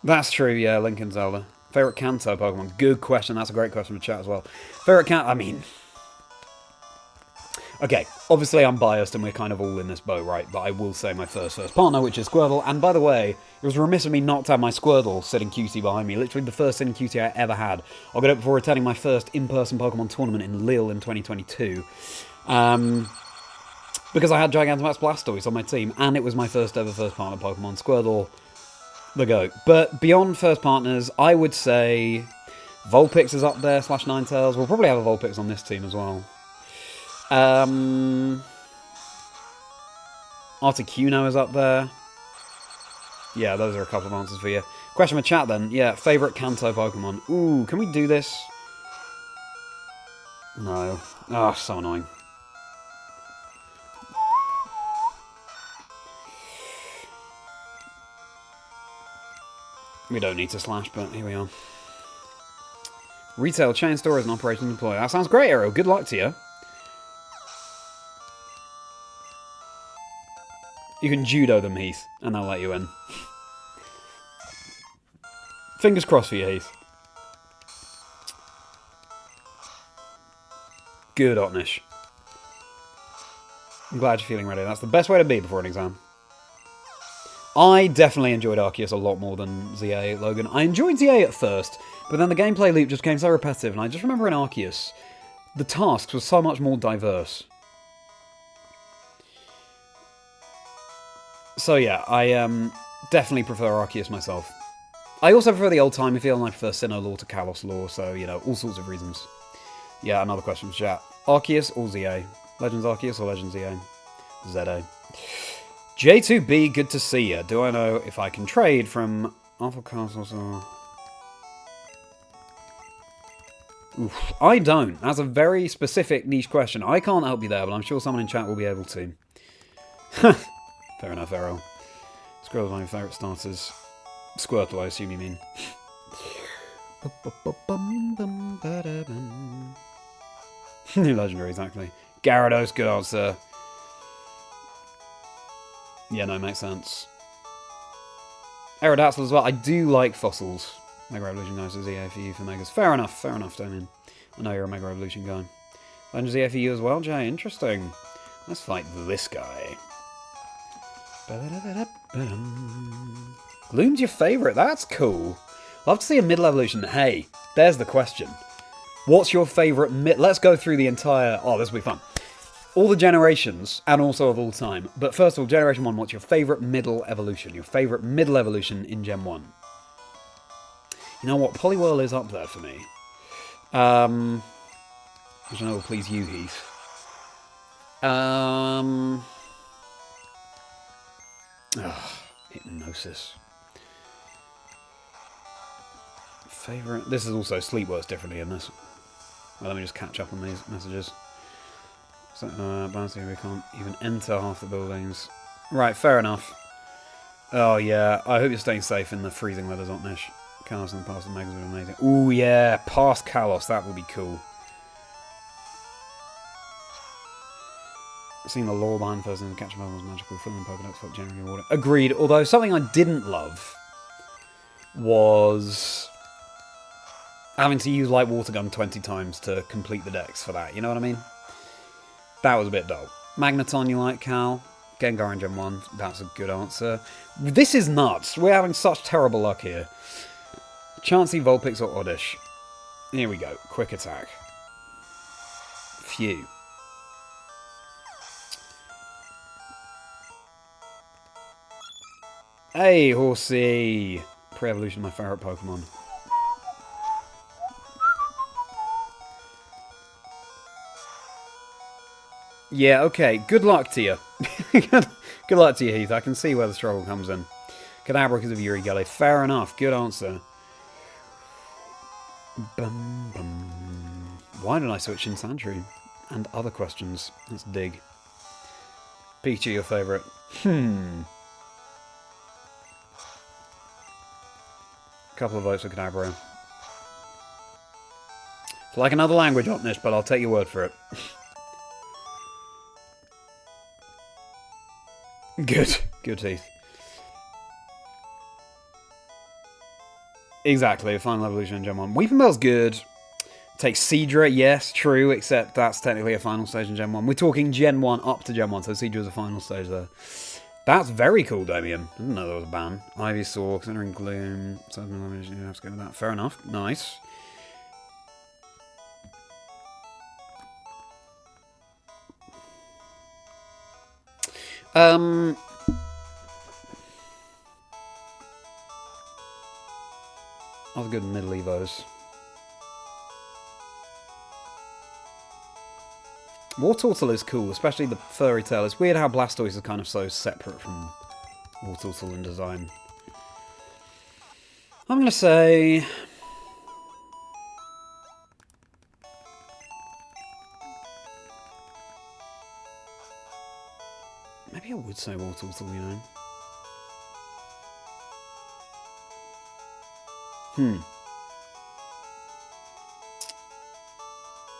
That's true, yeah, Link and Zelda. Favourite Kanto Pokemon? Good question, that's a great question for chat as well. Favourite Kanto, I mean... Okay, obviously I'm biased and we're kind of all in this boat, right? But I will say my first partner, which is Squirtle. And by the way, it was remiss of me not to have my Squirtle sitting QT behind me. Literally the first sitting QT I ever had. I got it before attending my first in-person Pokemon tournament in Lille in 2022. Because I had Gigantamax Blastoise on my team, and it was my first ever first partner Pokemon. Squirtle, the GOAT. But beyond first partners, I would say Vulpix is up there, / Ninetales. We'll probably have a Vulpix on this team as well. Articuno is up there. Yeah, those are a couple of answers for you. Question for chat then. Yeah, favourite Kanto Pokemon. Ooh, can we do this? No. Oh, so annoying. We don't need to slash, but here we are. Retail chain store is an operation deploy. That sounds great, Ariel. Good luck to you. You can judo them, Heath, and they'll let you in. Fingers crossed for you, Heath. Good, Otnish. I'm glad you're feeling ready. That's the best way to be before an exam. I definitely enjoyed Arceus a lot more than ZA, Logan. I enjoyed ZA at first, but then the gameplay loop just became so repetitive, and I just remember in Arceus, the tasks were so much more diverse. So yeah, I definitely prefer Arceus myself. I also prefer the old-timey feel, and I prefer Sinnoh lore to Kalos lore, so, all sorts of reasons. Yeah, another question for chat. Arceus or ZA? Legends Arceus or Legends ZA? ZA. J2B, good to see you. Do I know if I can trade from Alpha Castles or... Oof, I don't. That's a very specific niche question. I can't help you there, but I'm sure someone in chat will be able to. Fair enough, Errol. Squirtle's one of my favourite starters. Squirtle, I assume you mean. New legendary, exactly. Gyarados, good answer. Yeah, no, makes sense. Aerodactyl as well. I do like fossils. Mega Evolution goes to ZA for you for Megas. Fair enough, Damien. I know you're a Mega Evolution guy. Legend ZA for you as well, Jay. Interesting. Let's fight this guy. Gloom's your favourite. That's cool. Love to see a middle evolution. Hey, there's the question. What's your favourite mid... Let's go through the entire... Oh, this will be fun. All the generations, and also of all time. But first of all, Generation 1, what's your favourite middle evolution? Your favourite middle evolution in Gen 1? You know what? Poliwhirl is up there for me. Which I know will please you, Heath. Hypnosis. Favourite... This is also Sleep works differently in this. Well, let me just catch up on these messages. So, bouncing, we can't even enter half the buildings. Right, fair enough. Oh, yeah. I hope you're staying safe in the freezing weather, Zotnish. Kalos and past the Megas would be amazing. Ooh, yeah. Past Kalos. That would be cool. Seeing the lore behind the first and catch Pokemon was magical. Filling Pokedex felt generally rewarding. Agreed. Although, something I didn't love was having to use Light Water Gun 20 times to complete the dex for that. You know what I mean? That was a bit dull. Magneton, you like, Cal? Gengar in Gen 1, that's a good answer. This is nuts. We're having such terrible luck here. Chansey, Vulpix, or Oddish? Here we go. Quick attack. Phew. Hey, Horsey! Pre-evolution, my favourite Pokemon. Yeah, okay. Good luck to you. Good luck to you, Heath. I can see where the struggle comes in. Kadabra because of Yuri Galley. Fair enough. Good answer. Bum, bum. Why did I switch in Sandshrew? And other questions. Let's dig. Pikachu, your favourite? Couple of votes for Kadabra. It's like another language, Opnish, but I'll take your word for it. Good. Good, Heath. Exactly, final evolution in Gen 1. Weeping Bell's good. Take Seadra, yes, true, except that's technically a final stage in Gen 1. We're talking Gen 1 up to Gen 1, so Seadra's a final stage there. That's very cool, Damien. I didn't know there was a ban. Ivysaur, considering Gloom. You have to go with that. Fair enough. Nice. Other good middle evos. Wartortle is cool, especially the furry tail. It's weird how Blastoise is kind of so separate from Wartortle in design. I'm going to say... Maybe I would say Wartortle, you know.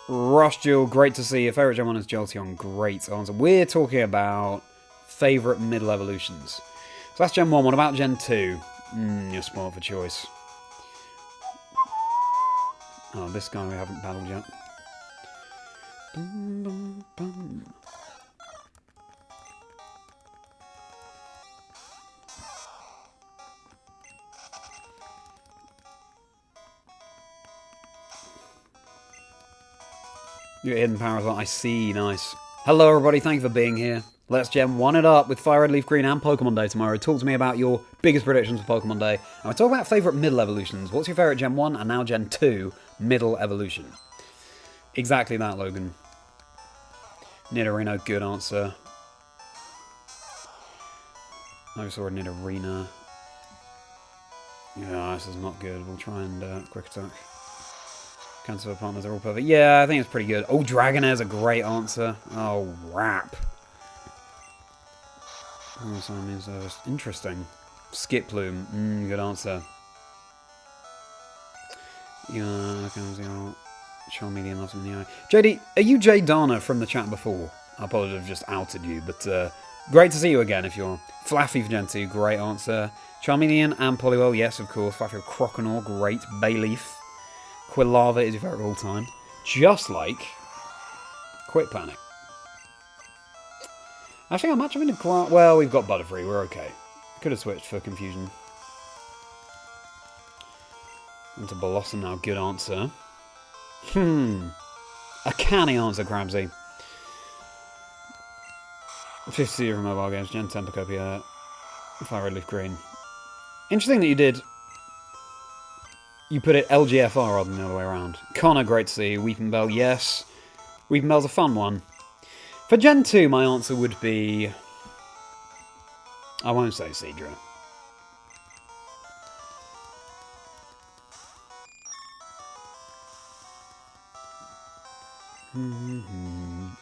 Rushduel, great to see. Your favourite Gen 1 is Jolteon. Great answer. We're talking about favourite middle evolutions. So that's Gen 1. What about Gen 2? You're spoiled for choice. Oh, this guy we haven't battled yet. Bum, bum, bum. Your hidden powers, I see, nice. Hello everybody, thank you for being here. Let's Gen 1 it up with FireRed LeafGreen and Pokémon Day tomorrow. Talk to me about your biggest predictions for Pokémon Day. And we'll talk about favourite middle evolutions. What's your favourite Gen 1 and now Gen 2 middle evolution? Exactly that, Logan. Nidorino, good answer. I saw a Nidorina. Yeah, this is not good. We'll try and quick attack. Cancer partners are all perfect. Yeah, I think it's pretty good. Oh, Dragonaire's a great answer. Oh, rap. Oh, so that means interesting. Skiploom. Good answer. Yeah, Charmeleon loves me in the eye. JD, are you Jay Dana from the chat before? I probably have just outed you, but great to see you again if you're Flaffy for Gen 2, great answer. Charmeleon and Poliwell, yes, of course. Flaffy Croconaw, great. Bayleaf. Quilava is your favourite of all time. Just like Quick Panic. Actually, I'm actually going to... Well, we've got Butterfree, we're okay. Could have switched for Confusion. Into Blossom now, good answer. A canny answer, Crabsy. 50 from mobile games, Gen 10 Pocopia, FireRed LeafGreen. Interesting that you did... You put it LGFR rather than the other way around. Connor, great to see you. Weeping Bell, yes. Weeping Bell's a fun one. For Gen 2, my answer would be... I won't say Seadra.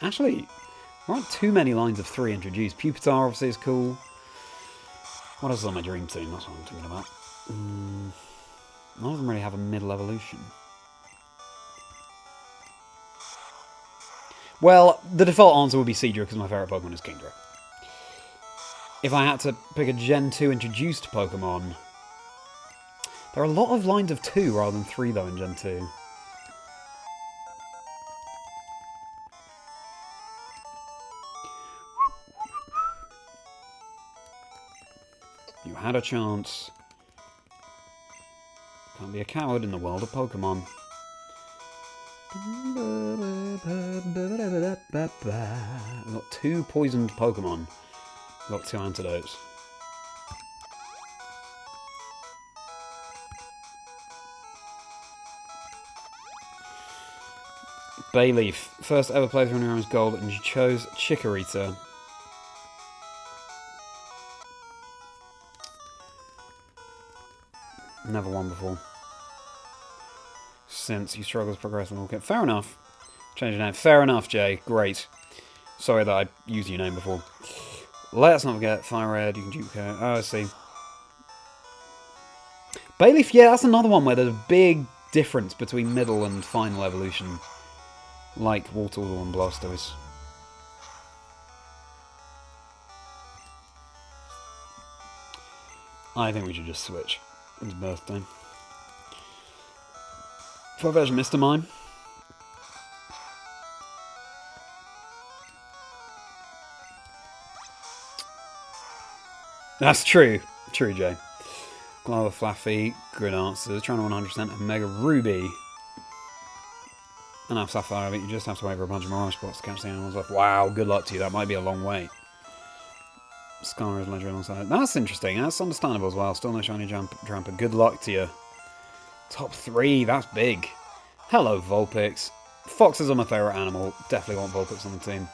Actually, there aren't too many lines of 3 introduced. Pupitar obviously is cool. What else is on my dream team? That's what I'm thinking about. None of them really have a middle evolution. Well, the default answer would be Seadra because my favourite Pokemon is Kingdra. If I had to pick a Gen 2 introduced Pokemon... There are a lot of lines of 2 rather than 3 though in Gen 2. You had a chance. Can't be a coward in the world of Pokemon. We've got 2 poisoned Pokemon. We've got 2 antidotes. Bayleaf. First ever playthrough on Heroes Gold and you chose Chikorita. Never won before. Since you struggle to progress and all get. Fair enough. Change your name. Fair enough, Jay. Great. Sorry that I used your name before. Let's not forget FireRed. You can duplicate. Oh, I see. Bayleaf, yeah, that's another one where there's a big difference between middle and final evolution. Like Voltorb and Blastoise. I think we should just switch. It's birthday. Farfetch'd Mr. Mime. That's true. True, Jay. Glava Flaffy. Good answers. Trying to 100% Omega Ruby. And Sapphire, but you just have to wait for a bunch of Mirage spots to catch the animals off. Wow, good luck to you. That might be a long wait. Scar is legendary alongside. That's interesting. That's understandable as well. Still no shiny Tramper. Good luck to you. Top 3. That's big. Hello, Vulpix. Foxes are my favourite animal. Definitely want Vulpix on the team.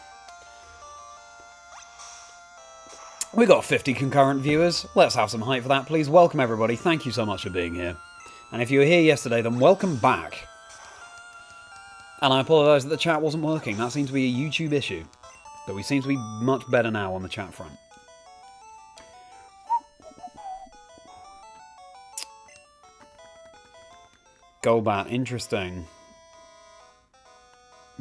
We got 50 concurrent viewers. Let's have some hype for that, please. Welcome, everybody. Thank you so much for being here. And if you were here yesterday, then welcome back. And I apologise that the chat wasn't working. That seems to be a YouTube issue. But we seem to be much better now on the chat front. Golbat, interesting.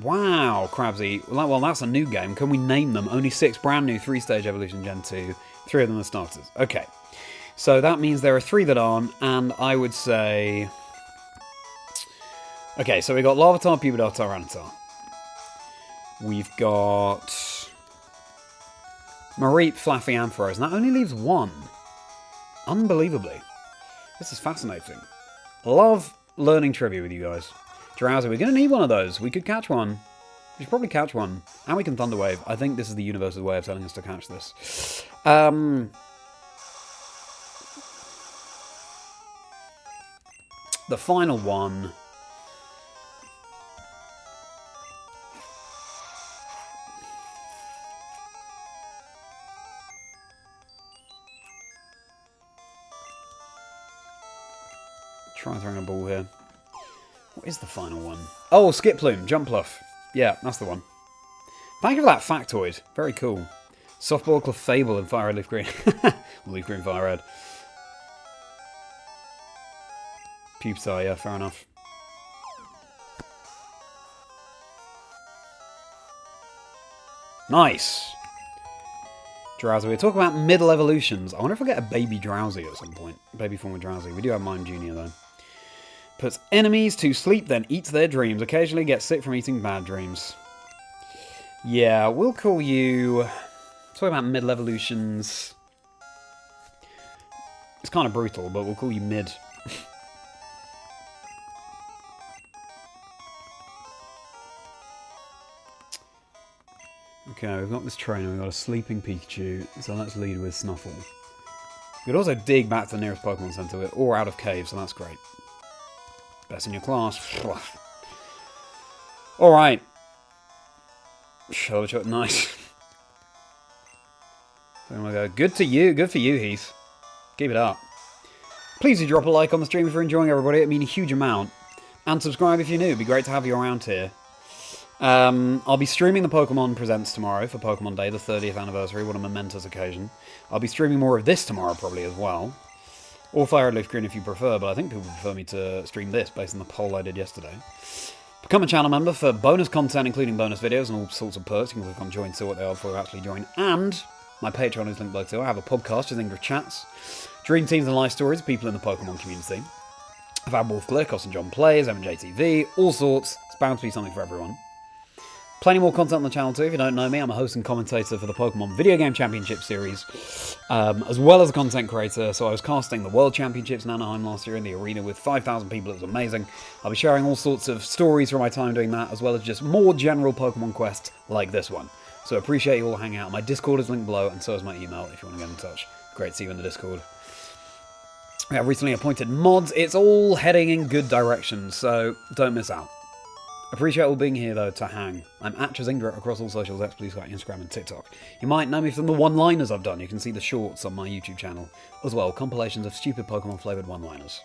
Wow, Crabsy. Well, that's a new game. Can we name them? Only 6 brand new 3-stage evolution Gen 2. 3 of them are starters. Okay. So that means there are 3 that aren't, and I would say... Okay, so we've got Larvitar, Pupitar, Tyranitar. We've got... Mareep, Flaffy, Ampharos, and that only leaves 1. Unbelievably. This is fascinating. Love learning trivia with you guys. Drowsy, we're going to need one of those. We could catch one. We should probably catch one. And we can Thunder Wave. I think this is the universe's way of telling us to catch this. The final one... Try throwing a ball here. What is the final one? Oh, Skiploom, Jumpluff. Yeah, that's the one. Thank you for that factoid. Very cool. Softball, Clefable, and FireRed LeafGreen. LeafGreen, FireRed. Pupitar, yeah, fair enough. Nice. Drowsy. We're talking about middle evolutions. I wonder if we'll get a baby Drowsy at some point. Baby form of Drowsy. We do have Mime Junior though. Puts enemies to sleep, then eats their dreams. Occasionally gets sick from eating bad dreams. Yeah, we'll call you... Talking about middle evolutions. It's kind of brutal, but we'll call you mid. Okay, we've got this trainer, we've got a sleeping Pikachu, so let's lead with Snuffle. We could also dig back to the nearest Pokemon Center, or out of cave, so that's great. Best in your class. Alright. Nice. Good to you, good for you, Heath. Keep it up. Please do drop a like on the stream if you're enjoying, everybody. It means a huge amount. And subscribe if you're new. It'd be great to have you around here. I'll be streaming the Pokemon Presents tomorrow for Pokemon Day, the 30th anniversary. What a momentous occasion. I'll be streaming more of this tomorrow, probably, as well. Or FireRed LeafGreen if you prefer, but I think people prefer me to stream this based on the poll I did yesterday. Become a channel member for bonus content, including bonus videos and all sorts of perks. You can click on join, see what they are before you actually join. And my Patreon is linked below too. I have a podcast, Chazingdra Chats. Dream teams and life stories of people in the Pokemon community. I've had Wolf Glick, Austin John Plays, MJTV, all sorts. It's bound to be something for everyone. Plenty more content on the channel too. If you don't know me, I'm a host and commentator for the Pokemon Video Game Championship Series, as well as a content creator. So I was casting the World Championships in Anaheim last year in the arena with 5,000 people. It was amazing. I'll be sharing all sorts of stories from my time doing that, as well as just more general Pokemon quests like this one. So appreciate you all hanging out. My Discord is linked below, and so is my email if you want to get in touch. Great to see you in the Discord. We have recently appointed mods. It's all heading in good directions, so don't miss out. Appreciate all being here, though, to hang. I'm at Chazingdra across all socials, Blue Sky, Instagram, and TikTok. You might know me from the one-liners I've done. You can see the shorts on my YouTube channel, as well, compilations of stupid Pokemon-flavoured one-liners.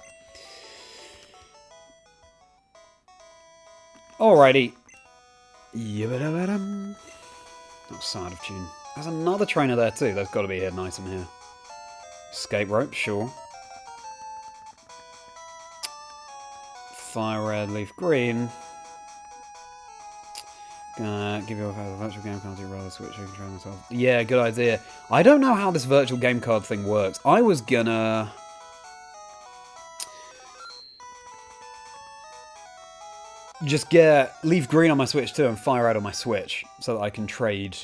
Alrighty. That was sad of tune. There's another trainer there, too. There's got to be a hidden item here. Escape rope, sure. FireRed LeafGreen. Give you a virtual game card to rather switch and control myself. Yeah, good idea. I don't know how this virtual game card thing works. I was gonna... just get LeafGreen on my Switch too and FireRed on my Switch so that I can trade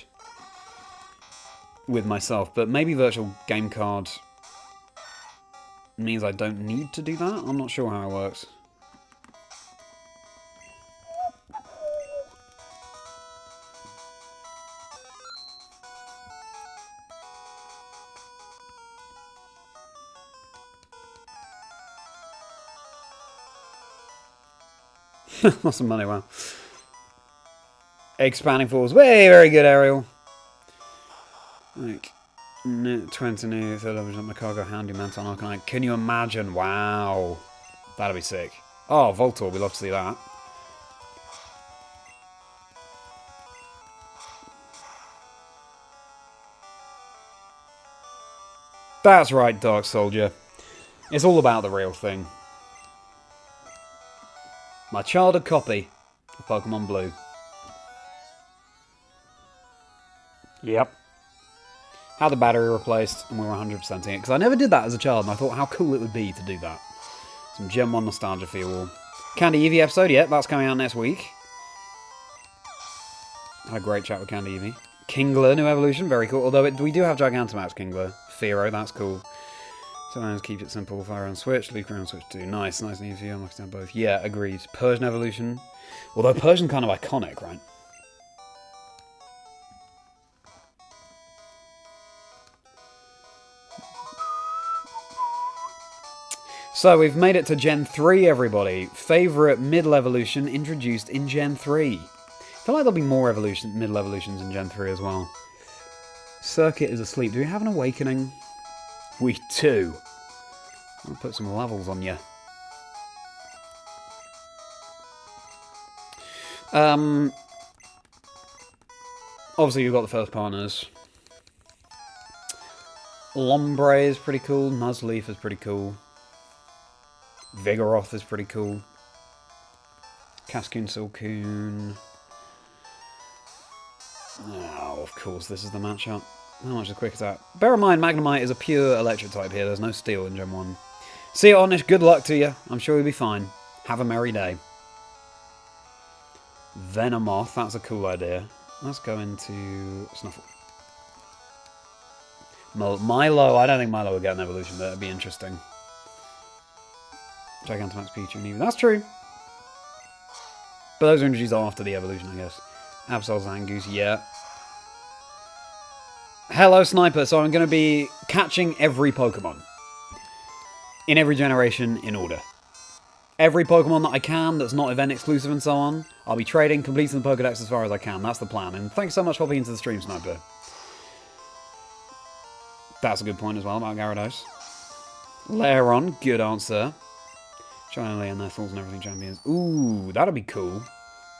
with myself. But maybe virtual game card means I don't need to do that? I'm not sure how it works. Lost some money, wow. Expanding force. Way, very good, Ariel. Like, 20 new, third level, my cargo handyman on Arcanine. Can you imagine? Wow. That'd be sick. Oh, Voltorb, we'd love to see that. That's right, Dark Soldier. It's all about the real thing. My childhood copy of Pokémon Blue. Yep. Had the battery replaced, and we were 100%ing it. Because I never did that as a child, and I thought how cool it would be to do that. Some Gen 1 nostalgia for you all. Candy Eevee episode, yeah, that's coming out next week. Had a great chat with Candy Eevee. Kingler, new evolution, very cool. Although we do have Gigantamax Kingler. Fearow, that's cool. Sometimes keep it simple. Fire on Switch, LeafGreen on Switch too. Nice and easy. I'm looking down both. Yeah, agreed. Persian evolution. Although Persian's kind of iconic, right? So we've made it to Gen 3, everybody. Favourite middle evolution introduced in Gen 3. I feel like there'll be more middle evolutions in Gen 3 as well. Circuit is asleep. Do we have an awakening? We do. I'll put some levels on you. Obviously, you've got the first partners. Lombre is pretty cool. Nuzleaf is pretty cool. Vigoroth is pretty cool. Cascoon, Silcoon. Oh, of course, this is the matchup. How much is a quick attack? Bear in mind, Magnemite is a pure electric type here. There's no steel in Gen 1. See you, Ornish. Good luck to you. I'm sure you'll be fine. Have a merry day. Venomoth. That's a cool idea. Let's go into Snuffle. Milo. I don't think Milo will get an evolution, but it'd be interesting. Gigantamax, Pichu, and Eevee. That's true. But those are introduced after the evolution, I guess. Absol, Zangoose, yeah. Hello, Sniper. So I'm going to be catching every Pokemon. In every generation, in order. Every Pokemon that I can that's not event exclusive and so on, I'll be trading, completing the Pokedex as far as I can. That's the plan. And thanks so much for hopping into the stream, Sniper. That's a good point as well about Gyarados. Lairon, good answer. Trying to lay in their thoughts and everything champions. Ooh, that'd be cool.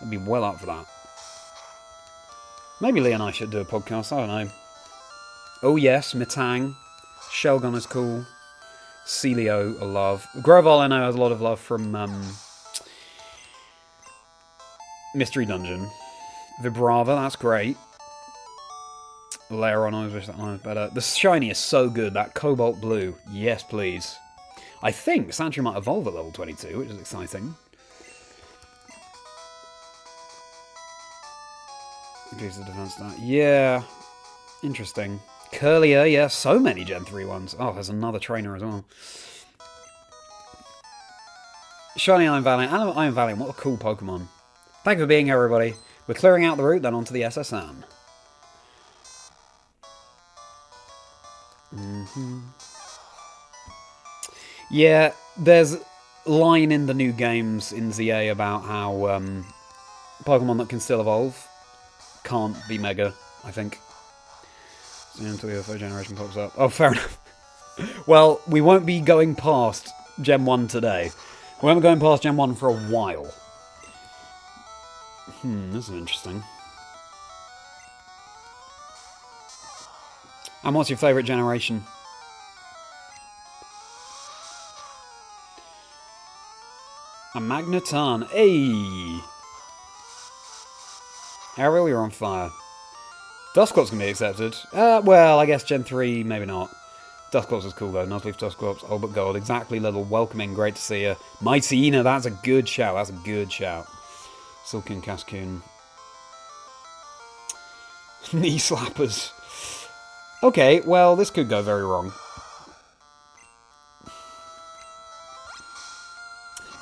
I'd be well up for that. Maybe Lee and I should do a podcast, I don't know. Oh yes, Metang. Shelgon is cool. Celio, a love. Grovol, I know, has a lot of love from Mystery Dungeon. Vibrava, that's great. Lairon, I always wish that line was better. The shiny is so good, that Cobalt Blue. Yes, please. I think Sandshrew might evolve at level 22, which is exciting. Increase the defense stat. Yeah. Interesting. Curlier, yeah, so many Gen 3 ones. Oh, there's another trainer as well. Shiny Iron Valiant. Iron Valiant, what a cool Pokemon. Thank you for being here, everybody. We're clearing out the route, then onto the SSN. Yeah, there's a line in the new games in ZA about how Pokemon that can still evolve can't be Mega, I think. So until the third generation pops up. Oh, fair enough. Well, we won't be going past Gen 1 today. We won't be going past Gen 1 for a while. This is interesting. And what's your favourite generation? A Magneton. Hey! Ariel, you're on fire. Dusclops can be accepted. Well, I guess Gen 3, maybe not. Dusclops is cool though. Nuzleaf, Dusclops, All But Gold. Exactly, little. Welcoming, great to see you. Mightyena, that's a good shout. That's a good shout. Silken Cascoon. Knee slappers. Okay, well, this could go very wrong.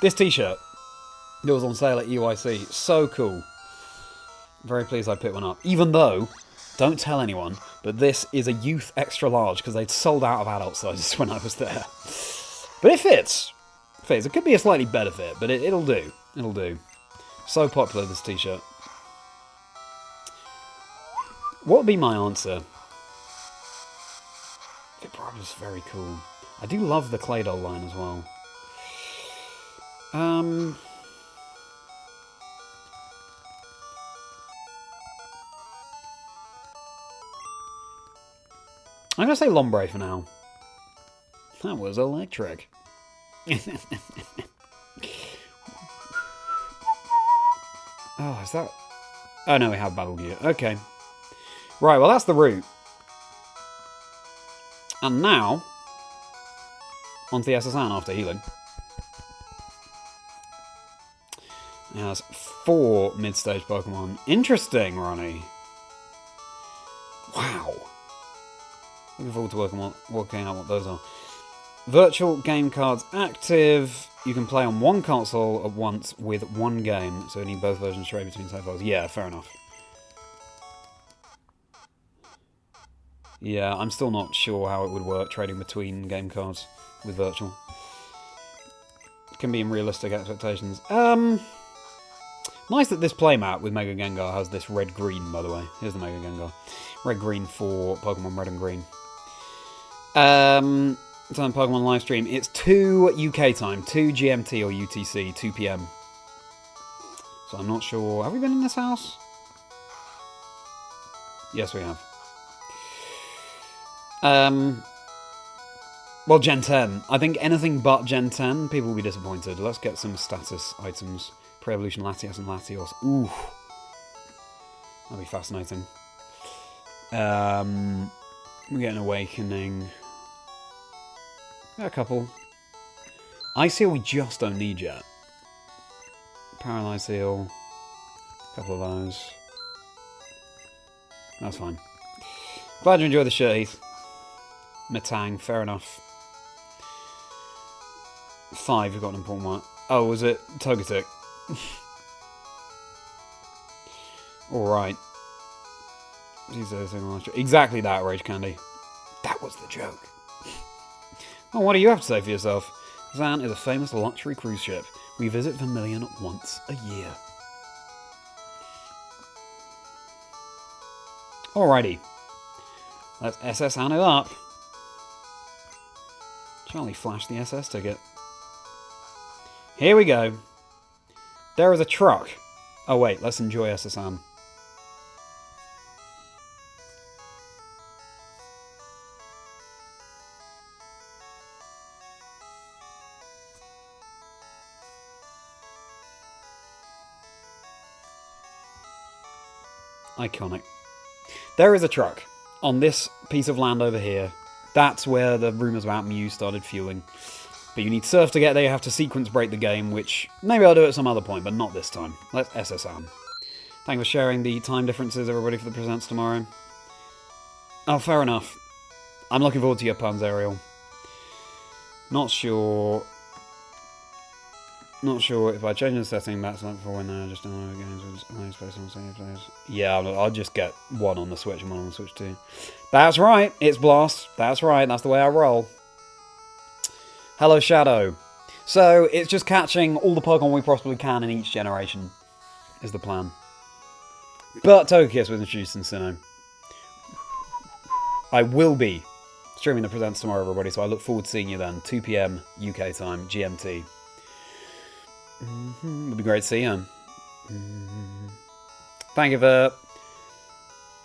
This t-shirt that was on sale at UIC. So cool. Very pleased I picked one up. Even though, don't tell anyone, but this is a youth extra large because they'd sold out of adult sizes when I was there. But it fits. It could be a slightly better fit, but it'll do. It'll do. So popular, this t-shirt. What would be my answer? Vibrava's very cool. I do love the Claydol line as well. I'm going to say Lombre for now. That was electric. Oh, is that... Oh, no, we have Battle Gear. Okay. Right, well, that's the route. And now, onto the SSN after healing. It has 4 mid-stage Pokemon. Interesting, Ronnie. Wow. Looking forward to working out what those are. Virtual game cards active. You can play on one console at once with one game, so you need both versions straight between save files. Yeah, fair enough. Yeah, I'm still not sure how it would work trading between game cards with virtual. It can be unrealistic expectations. Nice that this playmat with Mega Gengar has this red-green, by the way. Here's the Mega Gengar. Red-green for Pokemon Red and Green. It's on Pokemon livestream. It's 2 UK time, 2 GMT or UTC, 2 PM. So I'm not sure. Have we been in this house? Yes, we have. Well, Gen 10. I think anything but Gen 10, people will be disappointed. Let's get some status items. Pre-evolution Latias and Latios. Ooh. That'll be fascinating. We get an awakening. Got a couple. Ice Seal we just don't need yet. Paralyzed Seal. A couple of those. That's fine. Glad you enjoyed the shirt, Heath. Metang, fair enough. 5, you've got an important one. Oh, was it Togetic? Alright. Exactly that, Rage Candy. That was the joke. Oh, what do you have to say for yourself? Zan is a famous luxury cruise ship. We visit Vermillion once a year. Alrighty. Let's SS Anne it up. Charlie flashed the SS ticket. Here we go. There is a truck. Oh wait, let's enjoy SS Anne. Iconic. There is a truck on this piece of land over here. That's where the rumours about Mew started fueling. But you need Surf to get there, you have to sequence break the game, which maybe I'll do at some other point, but not this time. Let's SS Anne. Thanks for sharing the time differences, everybody, for the presents tomorrow. Oh, fair enough. I'm looking forward to your puns, Ariel. Not sure if I change the setting back to like before when I just download games with no space on save players. Yeah, I'll just get one on the Switch and one on the Switch too. That's right, it's Blast. That's right, that's the way I roll. Hello, Shadow. So, it's just catching all the Pokemon we possibly can in each generation, is the plan. But Togekiss was introduced in Sinnoh. I will be streaming the presents tomorrow, everybody, so I look forward to seeing you then. 2 PM UK time, GMT. It'd be great to see you. Thank you for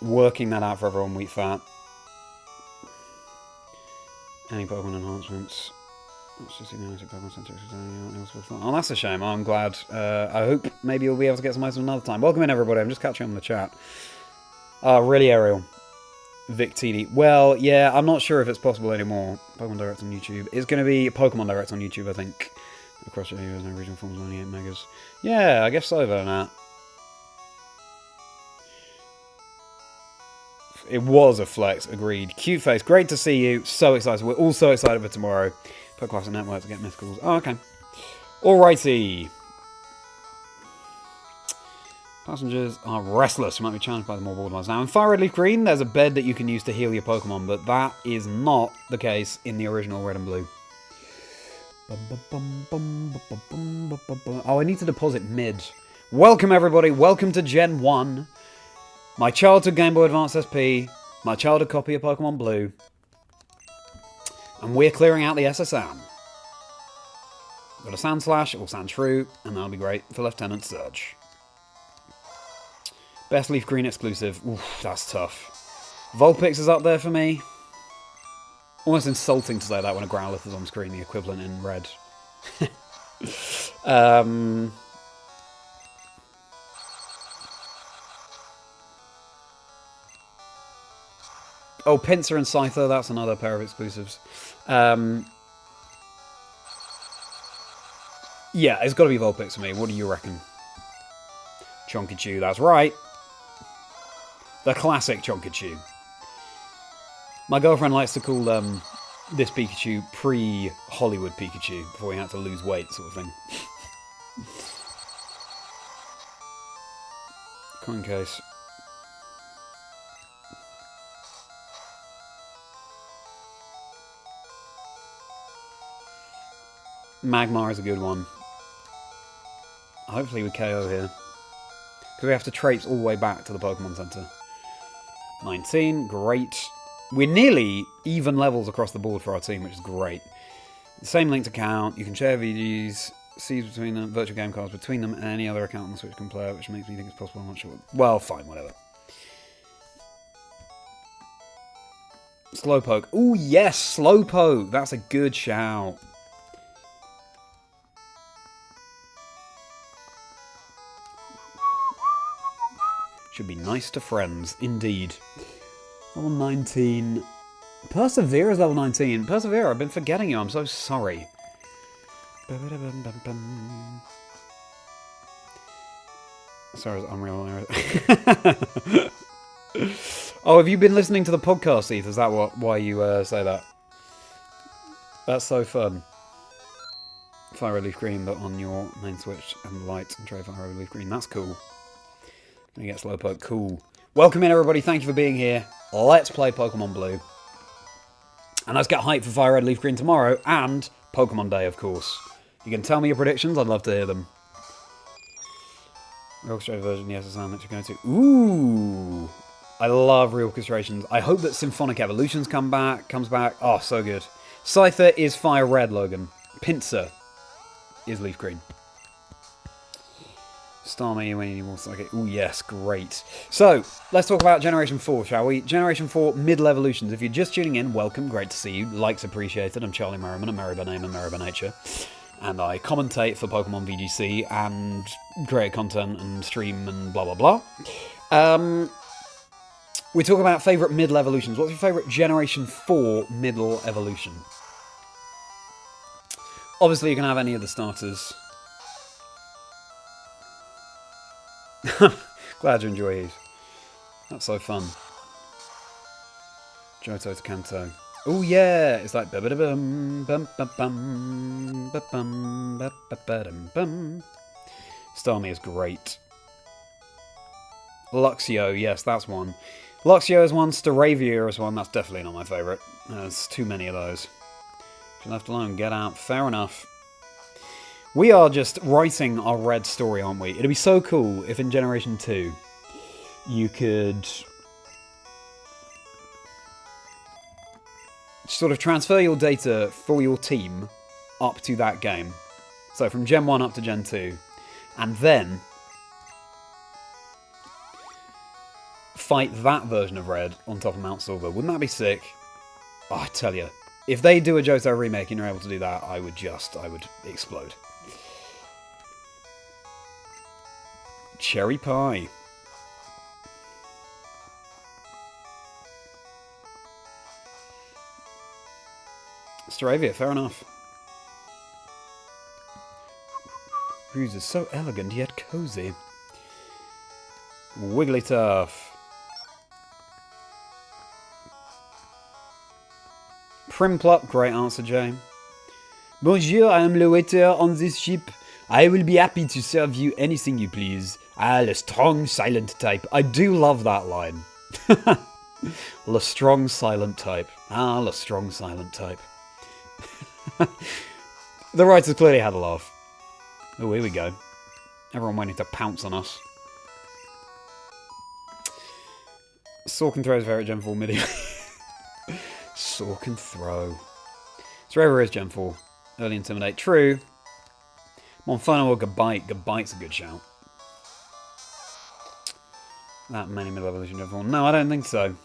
working that out for everyone, Wheat Fat. Any Pokemon enhancements? Oh, that's a shame. I'm glad. I hope maybe you'll be able to get some items another time. Welcome in, everybody. I'm just catching up on the chat. Oh, really, Ariel? Vic TD. Well, yeah, I'm not sure if it's possible anymore. Pokemon Direct on YouTube. It's going to be Pokemon Direct on YouTube, I think. Across your areas, no regional forms, only 8 megas. Yeah, I guess so, Bernat. It was a flex, agreed. Cute face, great to see you. So excited. We're all so excited for tomorrow. Put Classic Network to get mythicals. Oh, okay. Alrighty. Passengers are restless. You might be challenged by the more bored ones. Now, in FireRed LeafGreen, there's a bed that you can use to heal your Pokemon, but that is not the case in the original Red and Blue. Oh, I need to deposit mid. Welcome, everybody. Welcome to Gen 1. My childhood Game Boy Advance SP. My childhood copy of Pokemon Blue. And we're clearing out the SSM. Got a Sand Slash, it will sound true, and that'll be great for Lieutenant Surge. Best Leaf Green exclusive. Oof, that's tough. Vulpix is up there for me. Almost insulting to say that when a Growlithe is on screen, the equivalent in red. Oh, Pinsir and Scyther, that's another pair of exclusives. Yeah, it's got to be Vulpix for me. What do you reckon? Chonkachu, that's right. The classic Chonkachu. My girlfriend likes to call this Pikachu pre-Hollywood Pikachu, before he had to lose weight, sort of thing. Coin case. Magmar is a good one. Hopefully we KO here. Because we have to traipse all the way back to the Pokemon Center. 19, great. We're nearly even levels across the board for our team, which is great. The same linked account, you can share VGs, seeds between them, virtual game cards between them, and any other account on the Switch can play it, which makes me think it's possible. I'm not sure. Well, fine, whatever. Slowpoke. Ooh, yes, Slowpoke. That's a good shout. Should be nice to friends, indeed. Level 19. Persevere is level 19. Persevere, I've been forgetting you. I'm so sorry. Sorry, Unreal. Oh, have you been listening to the podcast, Heath? Is that why you say that? That's so fun. FireRed LeafGreen, but on your main switch and light and try FireRed LeafGreen. That's cool. Gonna get Slowpoke. Cool. Welcome in, everybody. Thank you for being here. Let's play Pokémon Blue. And let's get hyped for FireRed LeafGreen tomorrow and Pokémon Day, of course. You can tell me your predictions. I'd love to hear them. Reorganizing version, yes, I that you're going to. Ooh! I love reorchestrations. I hope that Symphonic Evolutions comes back. Oh, so good. Scyther is Fire Red, Logan. Pinsir is Leaf Green. Starmie when you want to. Ooh, yes, great. So, let's talk about Generation 4, shall we? Generation 4 Middle Evolutions. If you're just tuning in, welcome. Great to see you. Likes appreciated. I'm Charlie Merriman, a Merry by name and Merry by nature. And I commentate for Pokemon VGC and create content and stream and blah, blah, blah. We talk about favourite middle evolutions. What's your favourite Generation 4 middle evolution? Obviously, you can have any of the starters. Glad you enjoy these. That's so fun. Johto to Kanto. Oh yeah, it's like bum bum bum bum bum bum bum. Starmie is great. Luxio, yes, that's one. Luxio is one. Staravia is one. That's definitely not my favourite. There's too many of those. If you're left alone, get out. Fair enough. We are just writing our red story, aren't we? It'd be so cool if in Generation 2 you could sort of transfer your data for your team up to that game. So from Gen 1 up to Gen 2. And then fight that version of Red on top of Mount Silver. Wouldn't that be sick? Oh, I tell you. If they do a Johto remake and you're able to do that, I would explode. Cherry Pie. Staravia, fair enough. Ruse is so elegant yet cozy. Wigglytuff. Primplup, great answer, Jay. Bonjour, I am the waiter on this ship. I will be happy to serve you anything you please. The strong silent type. I do love that line. The strong silent type. The strong silent type. The writers clearly had a laugh. Oh, here we go. Everyone waiting to pounce on us. Sork and Throw is very Gen 4 midi. Sork and Throw. Revel is Gen 4. Early Intimidate. True. Monferno or Gabite. Gabite's a good shout. That many middle evolution Gen 4. No, I don't think so.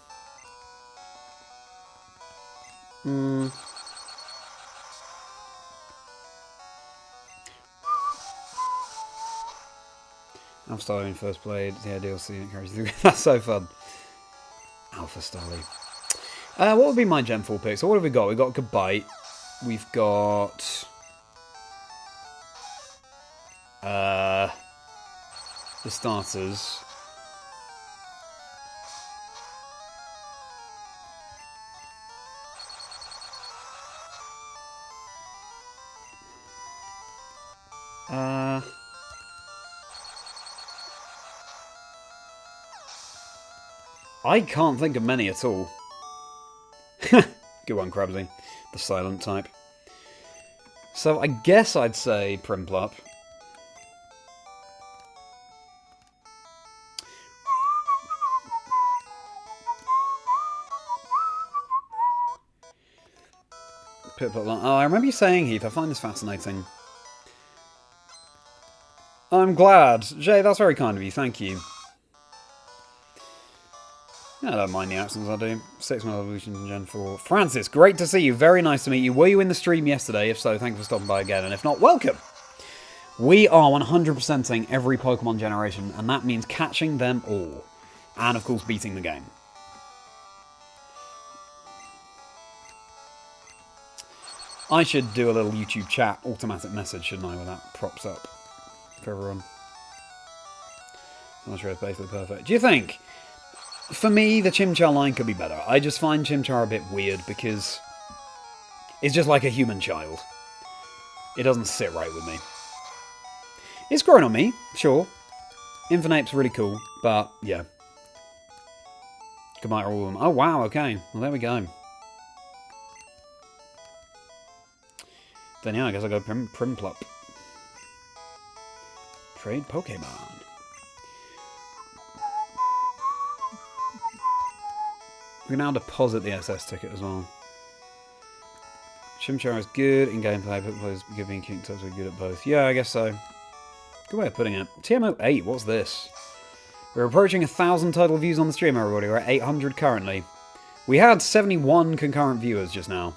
Alpha Starly in first played. Yeah, DLC encourages you. That's so fun. Alpha Starly. What would be my Gen 4 pick? So what have we got? We've got Gabite. We've got the starters. I can't think of many at all. Good one, Crabsy. The silent type. So I guess I'd say Primplup. Piplup. Oh, I remember you saying, Heath. I find this fascinating. I'm glad. Jay, that's very kind of you. Thank you. Yeah, I don't mind the accents, I do. 6 more evolutions in Gen 4. Francis, great to see you. Very nice to meet you. Were you in the stream yesterday? If so, thank you for stopping by again. And if not, welcome. We are 100%ing every Pokemon generation, and that means catching them all. And, of course, beating the game. I should do a little YouTube chat automatic message, shouldn't I, when that props up for everyone. I'm not sure it's basically perfect. Do you think, for me, the Chimchar line could be better? I just find Chimchar a bit weird because it's just like a human child. It doesn't sit right with me. It's growing on me, sure. Infernape's really cool, but yeah. Combine all of them. Oh wow, okay. Well, there we go. Then yeah, I guess I'll go Primplop. Trade Pokemon. We can now deposit the SS ticket as well. Chimchar is good in gameplay, but plays good being cute, so good at both. Yeah, I guess so. Good way of putting it. TMO 8, what's this? We're approaching 1,000 total views on the stream, everybody. We're at 800 currently. We had 71 concurrent viewers just now.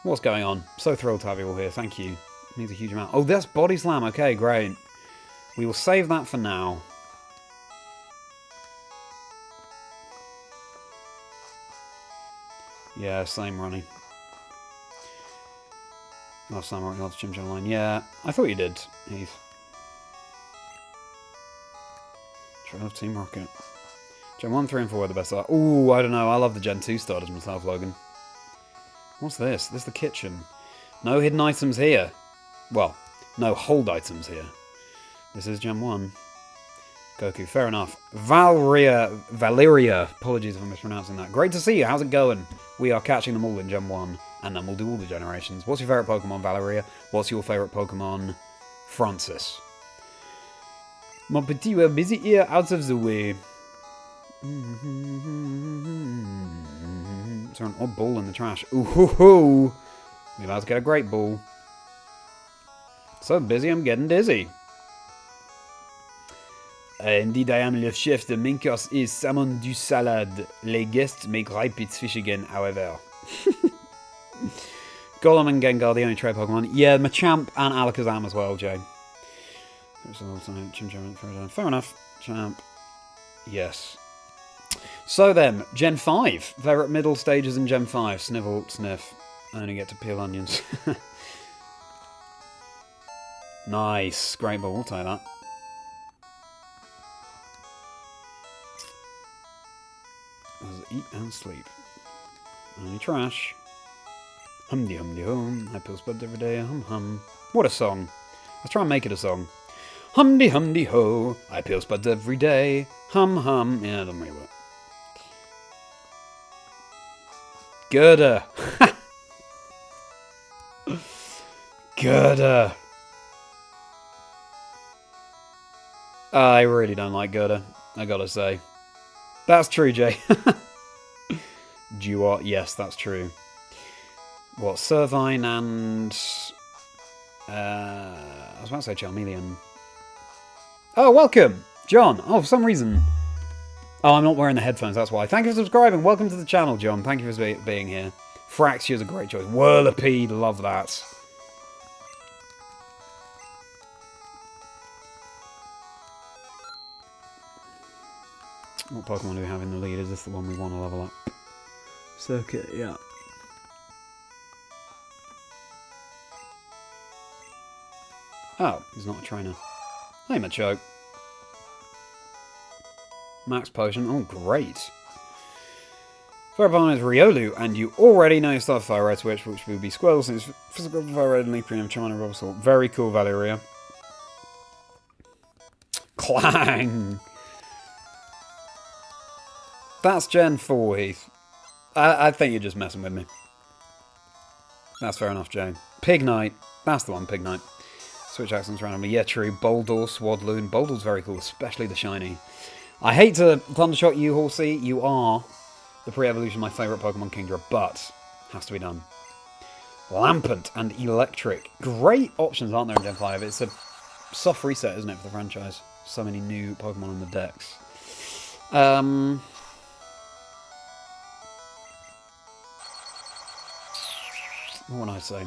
What's going on? So thrilled to have you all here. Thank you. It means a huge amount. Oh, that's Body Slam. Okay, great. We will save that for now. Yeah, same, Ronnie. Last time I went to Chimchar line. Yeah, I thought you did, Heath. Trail of Team Rocket. Gen 1, 3, and 4 were the best. Ooh, I don't know. I love the Gen 2 starters myself, Logan. What's this? This is the kitchen. No hidden items here. Well, no hold items here. This is Gen 1. Goku, fair enough. Valeria. Apologies if I'm mispronouncing that. Great to see you. How's it going? We are catching them all in Gen 1. And then we'll do all the generations. What's your favourite Pokemon, Valeria? What's your favourite Pokemon, Francis? Mon petit, we're busy here, out of the way. Is there an odd ball in the trash? Ooh hoo hoo! We're about to get a great ball. So busy, I'm getting dizzy. Indeed, I am le chef. The main course is salmon du salade. Les guests may gripe its fish again, however. Golem and Gengar, the only trade Pokemon. Yeah, Machamp and Alakazam as well, Jay. Fair enough. Champ. Yes. So then, Gen 5. Favourite middle stages in Gen 5. Snivel, Sniff. I only get to peel onions. Nice. Great ball, we'll take that. Eat and sleep. Only trash. Humdy humdy hum. I peel spuds every day. Hum hum. What a song. Let's try and make it a song. Humdy humdy ho. I peel spuds every day. Hum hum. Yeah, it doesn't really work. Gooder. Gooder. I really don't like Gooder, I gotta say. That's true, Jay. Duart, yes, that's true. What, Servine and... I was about to say Charmeleon. Oh, welcome! John! Oh, for some reason... Oh, I'm not wearing the headphones, that's why. Thank you for subscribing. Welcome to the channel, John. Thank you for being here. Fraxia is a great choice. Whirlipede, love that. What Pokemon do we have in the lead? Is this the one we want to level up? Circuit, yeah. Oh, he's not a trainer. Hey, Machoke. Max Potion. Oh, great. Favorite Pokemon is Riolu, and you already know you start FireRed Switch, which will be Squirtle since physical FireRed LeafGreen, Charmander, Revel. Very cool, Valeria. Clang! That's Gen 4, Heath. I think you're just messing with me. That's fair enough, Jane. Pignite. That's the one, Pignite. Switch accents randomly. Yeah, true. Boldor, Swadloon. Boldor's very cool, especially the shiny. I hate to thundershot you, Horsey. You are the pre-evolution of my favourite Pokemon Kingdra, but has to be done. Lampent and Electric. Great options, aren't there, in Gen 5? It's a soft reset, isn't it, for the franchise? So many new Pokemon in the decks. What would I say?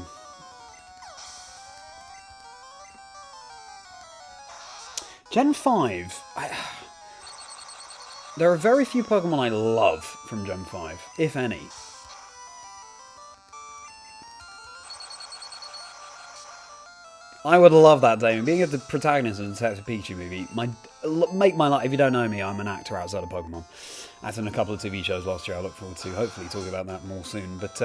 Gen 5. There are very few Pokemon I love from Gen 5, if any. I would love that, Damien. Being the protagonist of a Detective Pikachu movie, make my life. If you don't know me, I'm an actor outside of Pokemon. As in a couple of TV shows last year. I look forward to hopefully talking about that more soon. But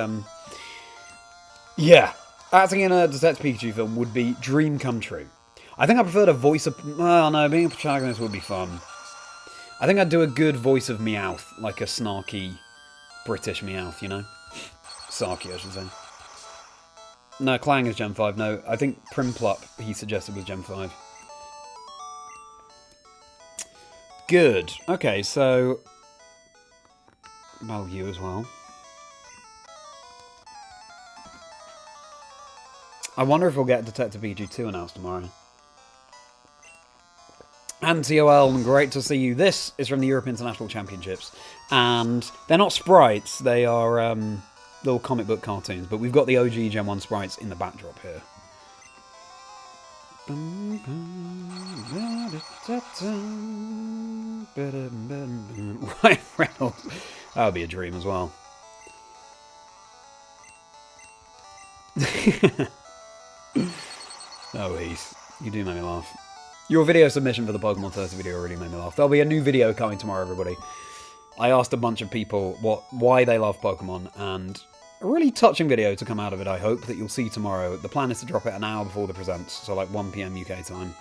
yeah, acting in a Detective Pikachu film would be dream come true. I think I prefer to voice a... Well, no, being a protagonist would be fun. I think I'd do a good voice of Meowth, like a snarky British Meowth, you know? Sarky, I should say. No, Clang is Gen 5. No, I think Primplup, he suggested, was Gen 5. Good. Okay, so... Value as well. I wonder if we'll get Detective Pikachu 2 announced tomorrow. And TOL, great to see you. This is from the Europe International Championships. And they're not sprites, they are little comic book cartoons. But we've got the OG Gen 1 sprites in the backdrop here. Right, Revel. That would be a dream as well. Oh, Heath. You do make me laugh. Your video submission for the Pokemon 30 video really made me laugh. There'll be a new video coming tomorrow, everybody. I asked a bunch of people why they love Pokemon, and a really touching video to come out of it, I hope, that you'll see tomorrow. The plan is to drop it an hour before the presents, so like 1 PM UK time.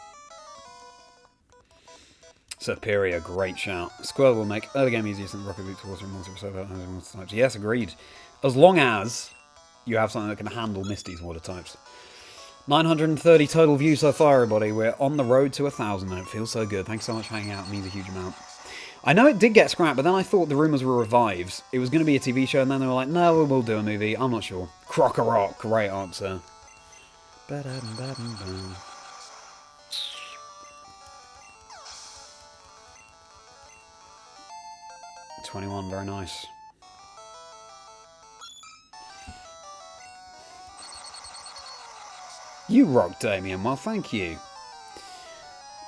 Superior, great shout. Squirrel will make early game easier than Rocket Boots, Water, and Water, Reservoir, and Water types. Yes, agreed. As long as you have something that can handle Misty's water types. 930 total views so far, everybody. We're on the road to 1,000, and it feels so good. Thanks so much for hanging out. It means a huge amount. I know it did get scrapped, but then I thought the rumours were revives. It was going to be a TV show, and then they were like, no, we'll do a movie. I'm not sure. Croc-a-rock. Great answer. 21, very nice. You rock, Damien. Well, thank you.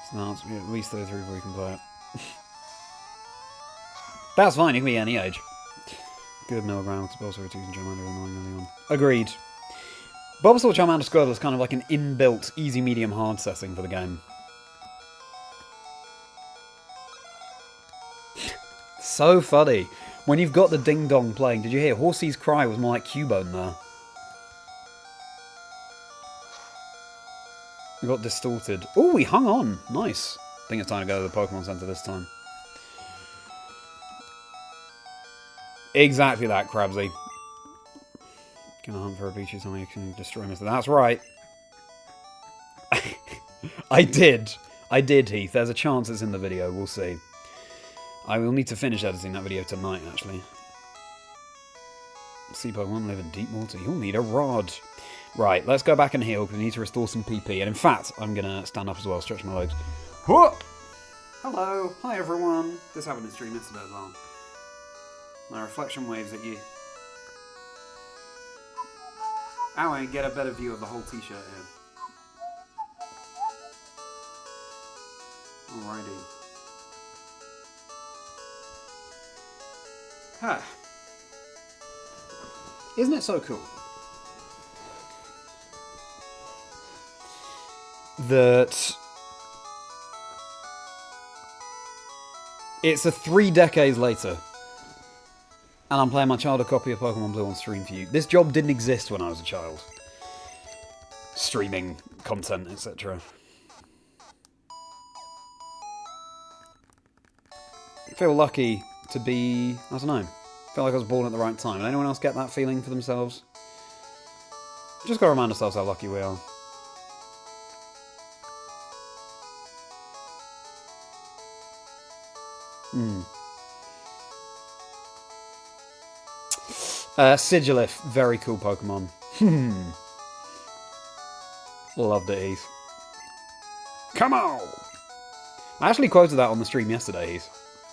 It's not at least 33 before you can play it. That's fine, you can be any age. Good milligram, Bulbasaur, 2 and Charmander, and 9 million. Agreed. Bulbasaur, Charmander, Squirtle is kind of like an inbuilt easy, medium, hard setting for the game. So funny. When you've got the ding dong playing, did you hear? Horsey's cry was more like Cubone there. We got distorted. Oh, we hung on. Nice. I think it's time to go to the Pokemon Center this time. Exactly that, Crabsy. Gonna hunt for a Pichu, something you can destroy Mr. That's right. I did, Heath. There's a chance it's in the video. We'll see. I will need to finish editing that video tonight, actually. Sea Pokemon live in deep water. You'll need a rod. Right, let's go back and heal, because we need to restore some PP. And in fact, I'm going to stand up as well, stretch my legs. Whoa! Hello. Hi, everyone. This happened in stream yesterday as well. My reflection waves at you. Ow, I get a better view of the whole t-shirt here. Alrighty. Huh. Isn't it so cool that it's 3 decades later and I'm playing my childhood copy of Pokémon Blue on stream for you. This job didn't exist when I was a child. Streaming content, etc. I feel lucky to be, I don't know, I feel like I was born at the right time. Did anyone else get that feeling for themselves? Just gotta remind ourselves how lucky we are. Sigilif, very cool Pokemon. Loved it, Heath. Come on! I actually quoted that on the stream yesterday, Heath.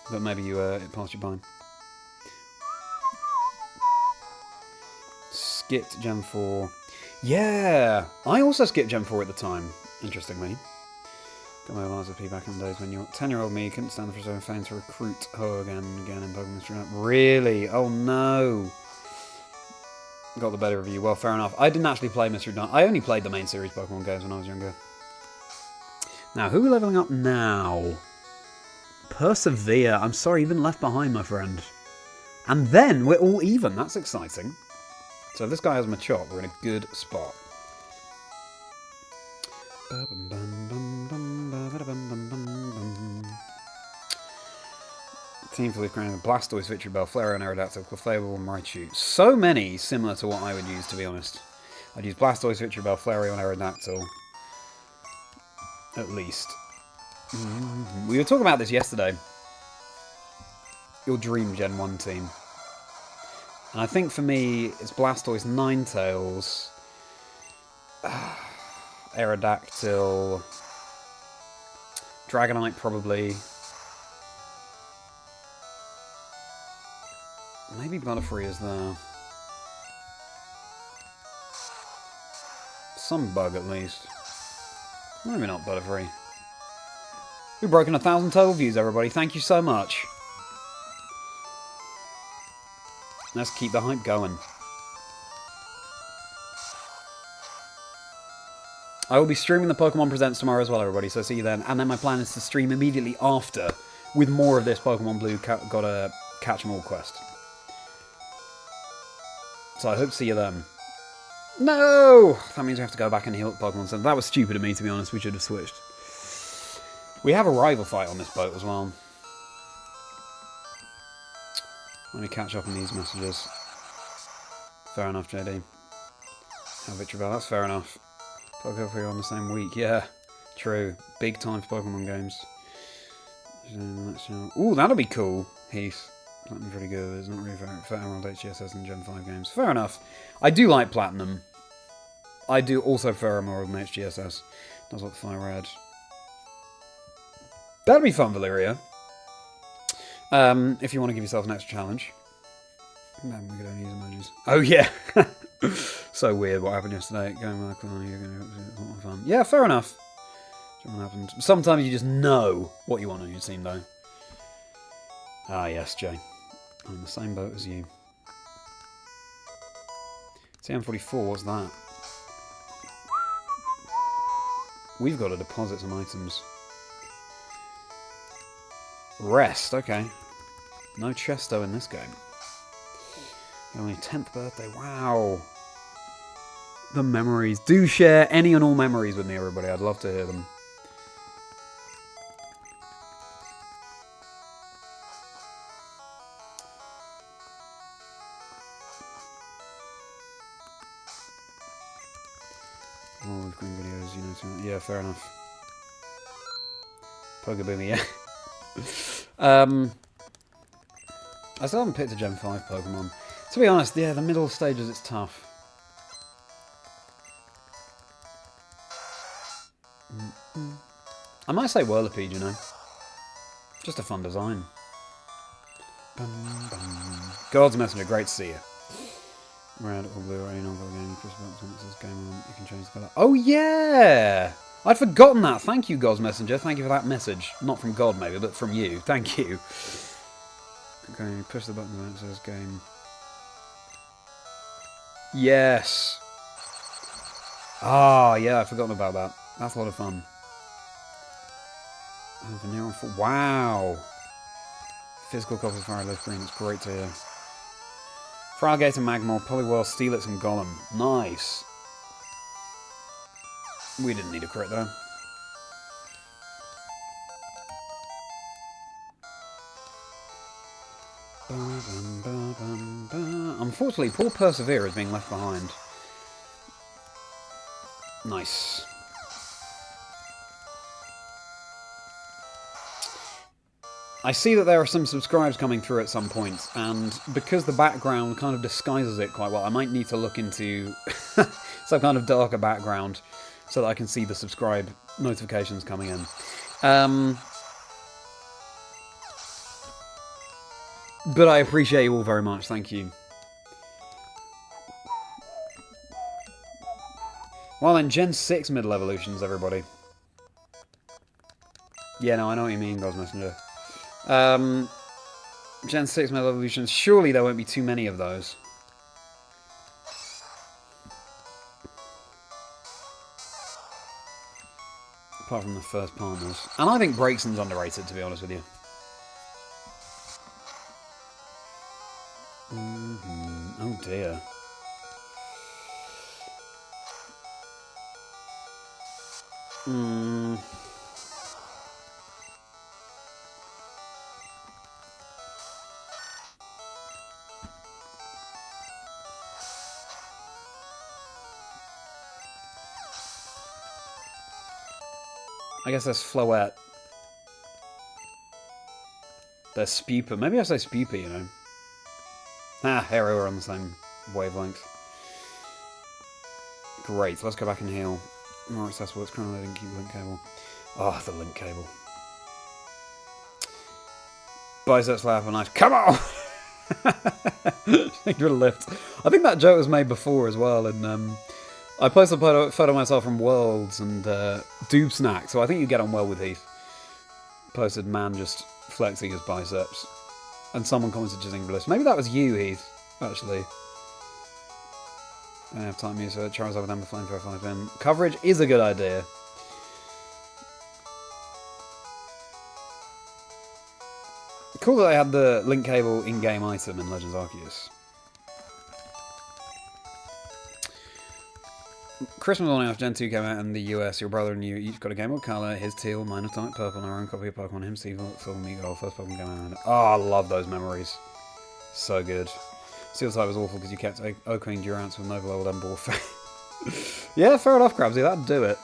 But maybe you it passed you by. Skipped Gen 4. Yeah! I also skipped Gen 4 at the time, interestingly. Got my Eliza P back in the days when your 10-year-old me couldn't stand for his own fame to recruit Ho again and again in Pokemon Stream. Really? Oh no! got the better of you. Well, fair enough. I didn't actually play Mystery Dungeon. I only played the main series Pokemon games when I was younger. Now, who are we leveling up now? Persevere. I'm sorry, you've been left behind, my friend. And then we're all even. That's exciting. So if this guy has Machop, we're in a good spot. Team for LeafGreen, Blastoise, Victory Bell, Flareon, Aerodactyl, Clefable, and Raichu. So many similar to what I would use, to be honest. I'd use Blastoise, Victory Bell, Flareon, Aerodactyl. At least. We were talking about this yesterday. Your dream Gen 1 team. And I think for me, it's Blastoise, Ninetales, Aerodactyl, Dragonite probably. Maybe Butterfree is there. Some bug at least. Maybe not Butterfree. We've broken 1,000 total views, everybody. Thank you so much. Let's keep the hype going. I will be streaming the Pokemon Presents tomorrow as well, everybody, so see you then. And then my plan is to stream immediately after with more of this Pokemon Blue Gotta Catch 'em All quest. So I hope to see you then. No! That means we have to go back and heal up Pokemon Center. That was stupid of me, to be honest. We should have switched. We have a rival fight on this boat as well. Let me catch up on these messages. Fair enough, JD. Have Victory Bell, that's fair enough. Pokemon on the same week, yeah. True. Big time for Pokemon games. Ooh, that'll be cool, Heath. Platinum's really good, it's not really for Emerald HGSS and Gen 5 games. Fair enough. I do like Platinum. I do also prefer Emerald and HGSS. Does look FireRed. That'll be fun, Valeria. If you want to give yourself an extra challenge. Then we could only use emojis. Oh, yeah. So weird what happened yesterday. Going with you're going to have a lot of fun. Yeah, fair enough. What happened? Sometimes you just know what you want on your team, though. Ah, yes, Jay. I'm in the same boat as you. TM44, what's that? We've got to deposit some items. Rest, okay. No Chesto in this game. Only 10th birthday, wow. The memories. Do share any and all memories with me, everybody. I'd love to hear them. All with green videos, you know. Yeah, fair enough. Pokeboomy, yeah. I still haven't picked a Gen 5 Pokemon. To be honest, yeah, the middle stages, it's tough. I might say Whirlipede, you know. Just a fun design. God's Messenger, great to see you. Red or blue or any number again, you press the button when it says game on, you can change the colour. Oh yeah! I'd forgotten that. Thank you, God's Messenger. Thank you for that message. Not from God, maybe, but from you. Thank you. Okay, push the button when it says game. Yes! Ah, yeah, I'd forgotten about that. That's a lot of fun. Wow! Physical copies of FireRed LeafGreen. It's great to hear. Fralgator, Magmar, Poliwhirl, Steelix, and Golem. Nice. We didn't need a crit, though. Unfortunately, poor Persevere is being left behind. Nice. I see that there are some subscribes coming through at some point, and because the background kind of disguises it quite well, I might need to look into some kind of darker background so that I can see the subscribe notifications coming in. But I appreciate you all very much, thank you. Well then, Gen 6 middle evolutions, everybody. Yeah, no, I know what you mean, God's Messenger. Gen 6 middle evolutions, surely there won't be too many of those. Apart from the first partners. And I think Breakson's underrated, to be honest with you. Oh dear. I guess there's Floette. There's Spupa. Maybe I say Spupa, you know. Ah, Hero are on the same wavelength. Great, so let's go back and heal. More accessible, it's currently loading, keep link cable. Oh, the link cable. Biceps slap a knife. Come on! Give it a lift. I think that joke was made before as well, and I posted a photo of myself from Worlds and Doob Snack, so I think you get on well with Heath. Posted man just flexing his biceps. And someone commented Chazingdra. Maybe that was you, Heath, actually. I don't have time to use Charizard with Ember Flame for a 5-pin. Coverage is a good idea. Cool that they had the link cable in-game item in Legends Arceus. Christmas morning after Gen 2 came out in the US, your brother and you each got a Game Boy Color, his teal, mine atomic purple, and our own copy of Pokemon, him, Steve, Phil, me, gold, first Pokemon game out. Oh, I love those memories. So good. Steel type was awful because you kept Oaking Durance with Nova leveled and Ball. Yeah, fair enough, Krabsy, that'd do it.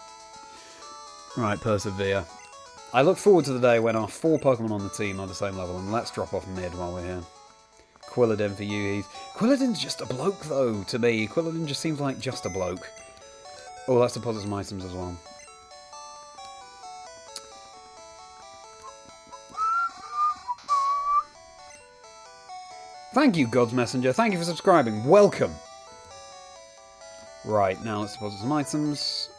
Right, persevere. I look forward to the day when our 4 Pokemon on the team are the same level, and let's drop off mid while we're here. Quilladin for you, Heath. Quilladin's just a bloke, though, to me. Quilladin just seems like just a bloke. Oh, let's deposit some items as well. Thank you, God's Messenger. Thank you for subscribing. Welcome. Right, now let's deposit some items.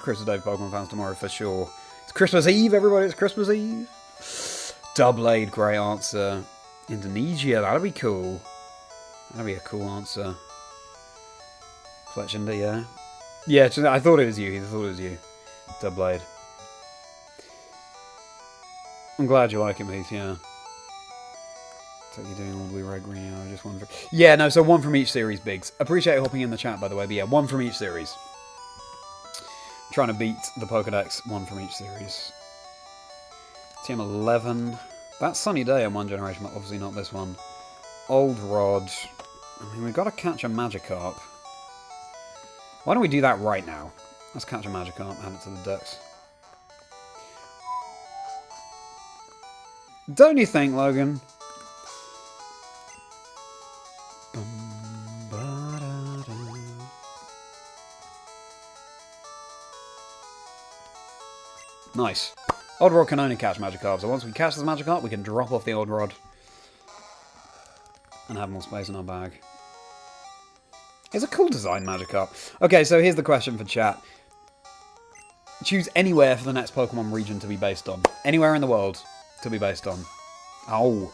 Christmas Day for Pokemon fans tomorrow for sure. It's Christmas Eve, everybody. It's Christmas Eve. Doublade, great answer. Indonesia, that'd be cool. That'd be a cool answer. Fletchender, yeah. Yeah, I thought it was you. I thought it was you. Doublade. I'm glad you like it, Heath, yeah. So you're doing all blue, red, green, yellow, just one for... Yeah, no, so one from each series, Biggs. Appreciate you hopping in the chat, by the way, but yeah, one from each series. Trying to beat the Pokedex, one from each series. Team 11. That's Sunny Day in one generation, but obviously not this one. Old Rod. I mean, we've got to catch a Magikarp. Why don't we do that right now? Let's catch a Magikarp, add it to the decks. Don't you think, Logan? Nice. Old Rod can only catch Magikarp, so once we catch this Magikarp, we can drop off the Old Rod and have more space in our bag. It's a cool design, Magikarp. Okay, so here's the question for chat. Choose anywhere for the next Pokemon region to be based on. Anywhere in the world to be based on. Oh.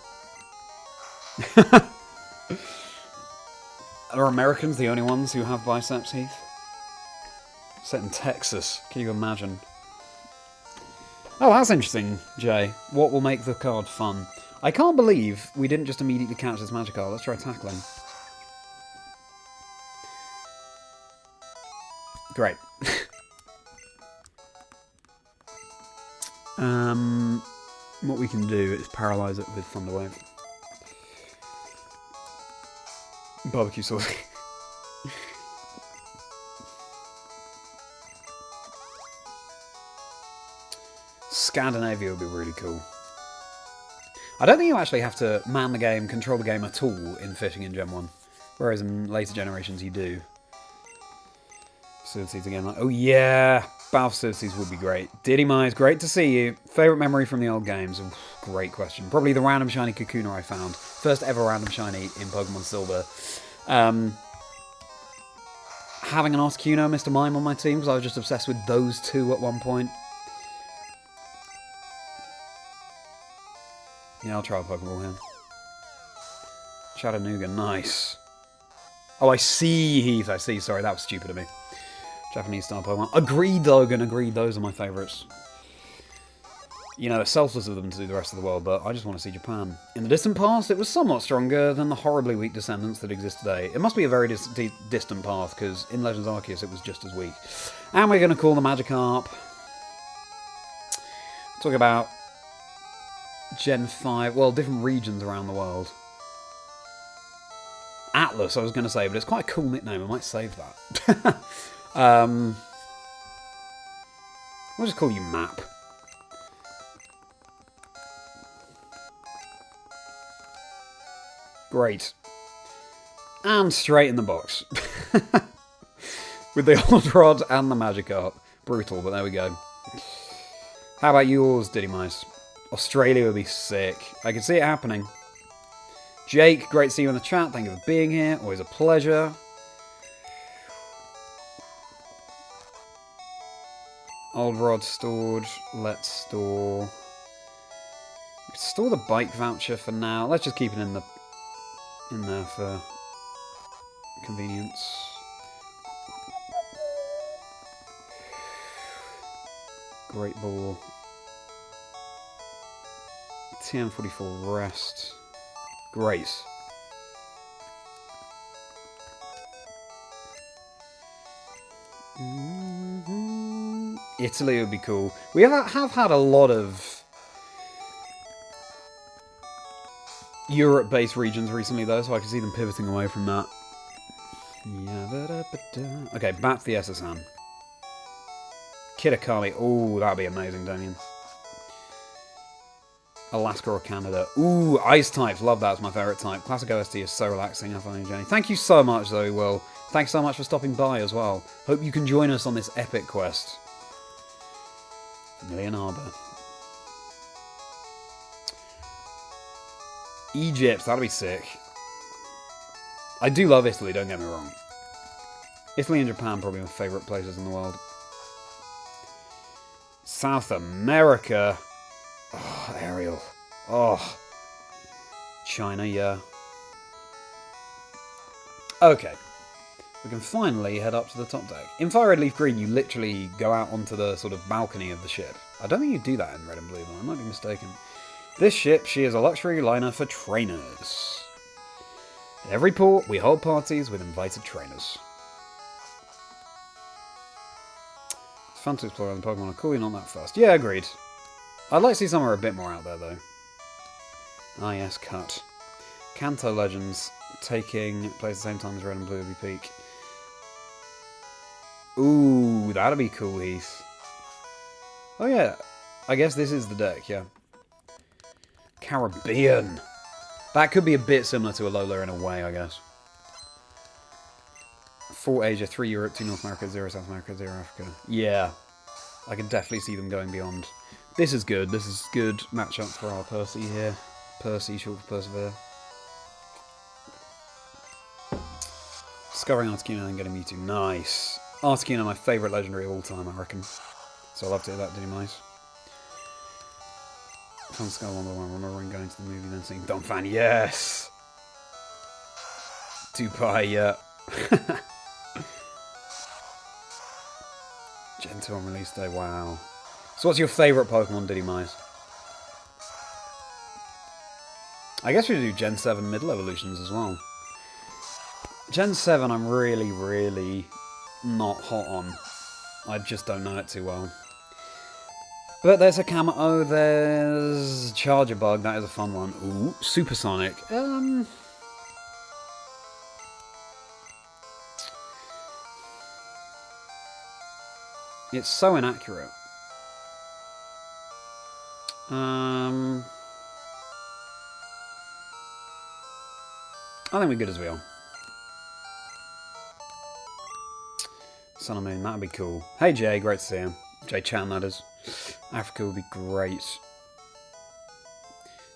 Are Americans the only ones who have biceps, Heath? Set in Texas. Can you imagine? Oh, that's interesting, Jay. What will make the card fun? I can't believe we didn't just immediately catch this Magikarp. Let's try tackling. Great. What we can do is paralyze it with Thunder Wave. Barbecue sauce. Scandinavia would be really cool. I don't think you actually have to man the game, control the game at all in fishing in Gen 1. Whereas in later generations you do. Facilities again, like, oh yeah! Battle facilities would be great. Diddy Mize, great to see you. Favourite memory from the old games? Oof, great question. Probably the random shiny Kakuna I found. First ever random shiny in Pokemon Silver. Having an Articuno and Mr. Mime on my team, because I was just obsessed with those two at one point. Yeah, I'll try a Pokeball here. Chattanooga, nice. Oh, I see, Heath, I see. Sorry, that was stupid of me. Japanese style Pokemon. Agreed, Logan, agreed. Those are my favourites. You know, it's selfless of them to do the rest of the world, but I just want to see Japan. In the distant past, it was somewhat stronger than the horribly weak descendants that exist today. It must be a very distant path, because in Legends Arceus it was just as weak. And we're going to call the Magikarp. Talk about Gen 5, well, different regions around the world. Atlas, I was going to say, but it's quite a cool nickname. I might save that. I'll just call you Map. Great. And straight in the box. With the Old Rod and the Magikarp. Brutal, but there we go. How about yours, Diddy Mice? Australia would be sick. I can see it happening. Jake, great to see you in the chat. Thank you for being here. Always a pleasure. Old Rod stored. Let's store. Store the bike voucher for now. Let's just keep it in there for convenience. Great Ball. TM44 rest. Great. Italy would be cool. We have had a lot of Europe-based regions recently, though, so I can see them pivoting away from that. Okay, back to the SSN. Kitakami. Oh, that'd be amazing, Damien. Alaska or Canada. Ooh, ice types. Love that. It's my favourite type. Classic OST is so relaxing. I find Jenny. Thank you so much, Zoe Will. Thanks so much for stopping by as well. Hope you can join us on this epic quest. Vermilion Harbour. Egypt. That'll be sick. I do love Italy, don't get me wrong. Italy and Japan probably my favourite places in the world. South America. Oh, Ariel. Oh. China, yeah. Okay. We can finally head up to the top deck. In FireRed LeafGreen, you literally go out onto the sort of balcony of the ship. I don't think you do that in Red and Blue, though. I might be mistaken. This ship, she is a luxury liner for trainers. At every port, we hold parties with invited trainers. It's fun to explore on the Pokemon. Cool, you're not that fast. Yeah, agreed. I'd like to see somewhere a bit more out there, though. Ah, yes, cut. Kanto Legends taking place at the same time as Red and Blue would be peak. Ooh, that'd be cool, Heath. Oh, yeah. I guess this is the deck, yeah. Caribbean. That could be a bit similar to Alola in a way, I guess. 4 Asia, 3 Europe, 2 North America, 0 South America, 0 Africa. Yeah. I can definitely see them going beyond. This is good. This is good matchup for our Percy here. Percy, short for Persevere. Discovering Articuno and getting Mewtwo. Nice. Articuno, my favourite legendary of all time, I reckon. So I love to hear that, Diddy Mice. Fun Skull on the one, remembering going to the movie, then seeing Don Fan. Yes! Dubai, yeah. Gen 2 on release day, wow. So what's your favourite Pokemon, Diddy Mice? I guess we do Gen 7 middle evolutions as well. Gen 7 I'm really, really not hot on. I just don't know it too well. But there's a Camo, there's Charger Bug, that is a fun one. Ooh, Supersonic. It's so inaccurate. I think we're good as we are. Sun and Moon, that'd be cool. Hey Jay, great to see him. Jay Chan, that is. Africa would be great.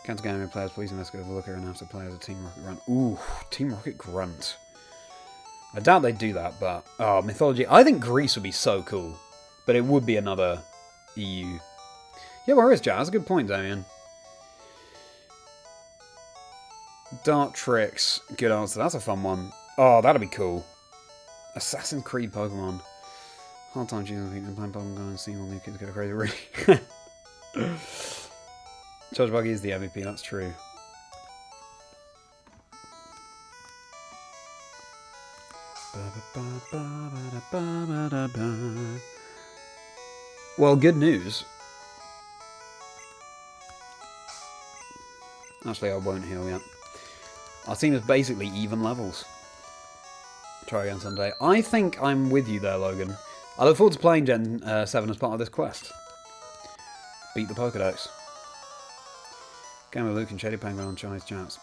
Counter gaming players, please investigate the looker and have to play as a Team Rocket Grunt. Ooh, Team Rocket Grunt. I doubt they'd do that, but... Oh, Mythology. I think Greece would be so cool. But it would be another EU. Yeah, where is Jazz? That's a good point, Damien. Dark Tricks. Good answer. That's a fun one. Oh, that'd be cool. Assassin's Creed Pokemon. Hard time choosing people playing Pokemon Go and seeing all new kids go crazy, really. Charge Buggy is the MVP, that's true. Well, good news. Actually, I won't heal yet. Our team is basically even levels. Try again someday. I think I'm with you there, Logan. I look forward to playing Gen 7 as part of this quest. Beat the Pokedex. Game with Luke and Shady Penguin on Chinese chats.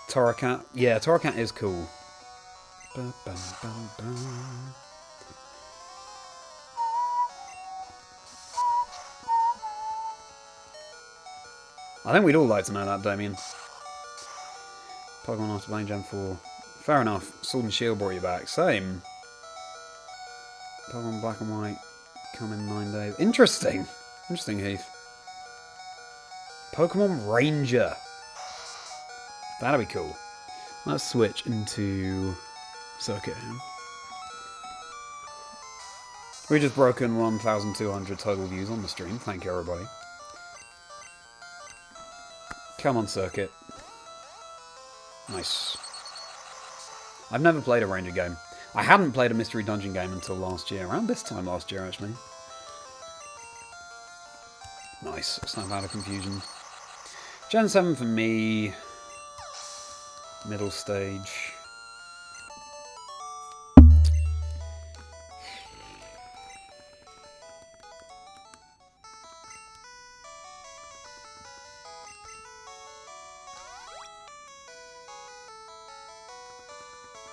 Torracat. Yeah, Torracat is cool. I think we'd all like to know that, Damien. Pokemon after playing Gen 4. Fair enough. Sword and Shield brought you back. Same. Pokemon Black and White come in 9 days. Interesting. Interesting, Heath. Pokemon Ranger. That'd be cool. Let's switch into Circuit here. We've just broken 1,200 total views on the stream. Thank you, everybody. Come on, Circuit. Nice. I've never played a Ranger game. I hadn't played a Mystery Dungeon game until last year. Around this time last year, actually. Nice. Snap out of confusion. Gen 7 for me. Middle stage.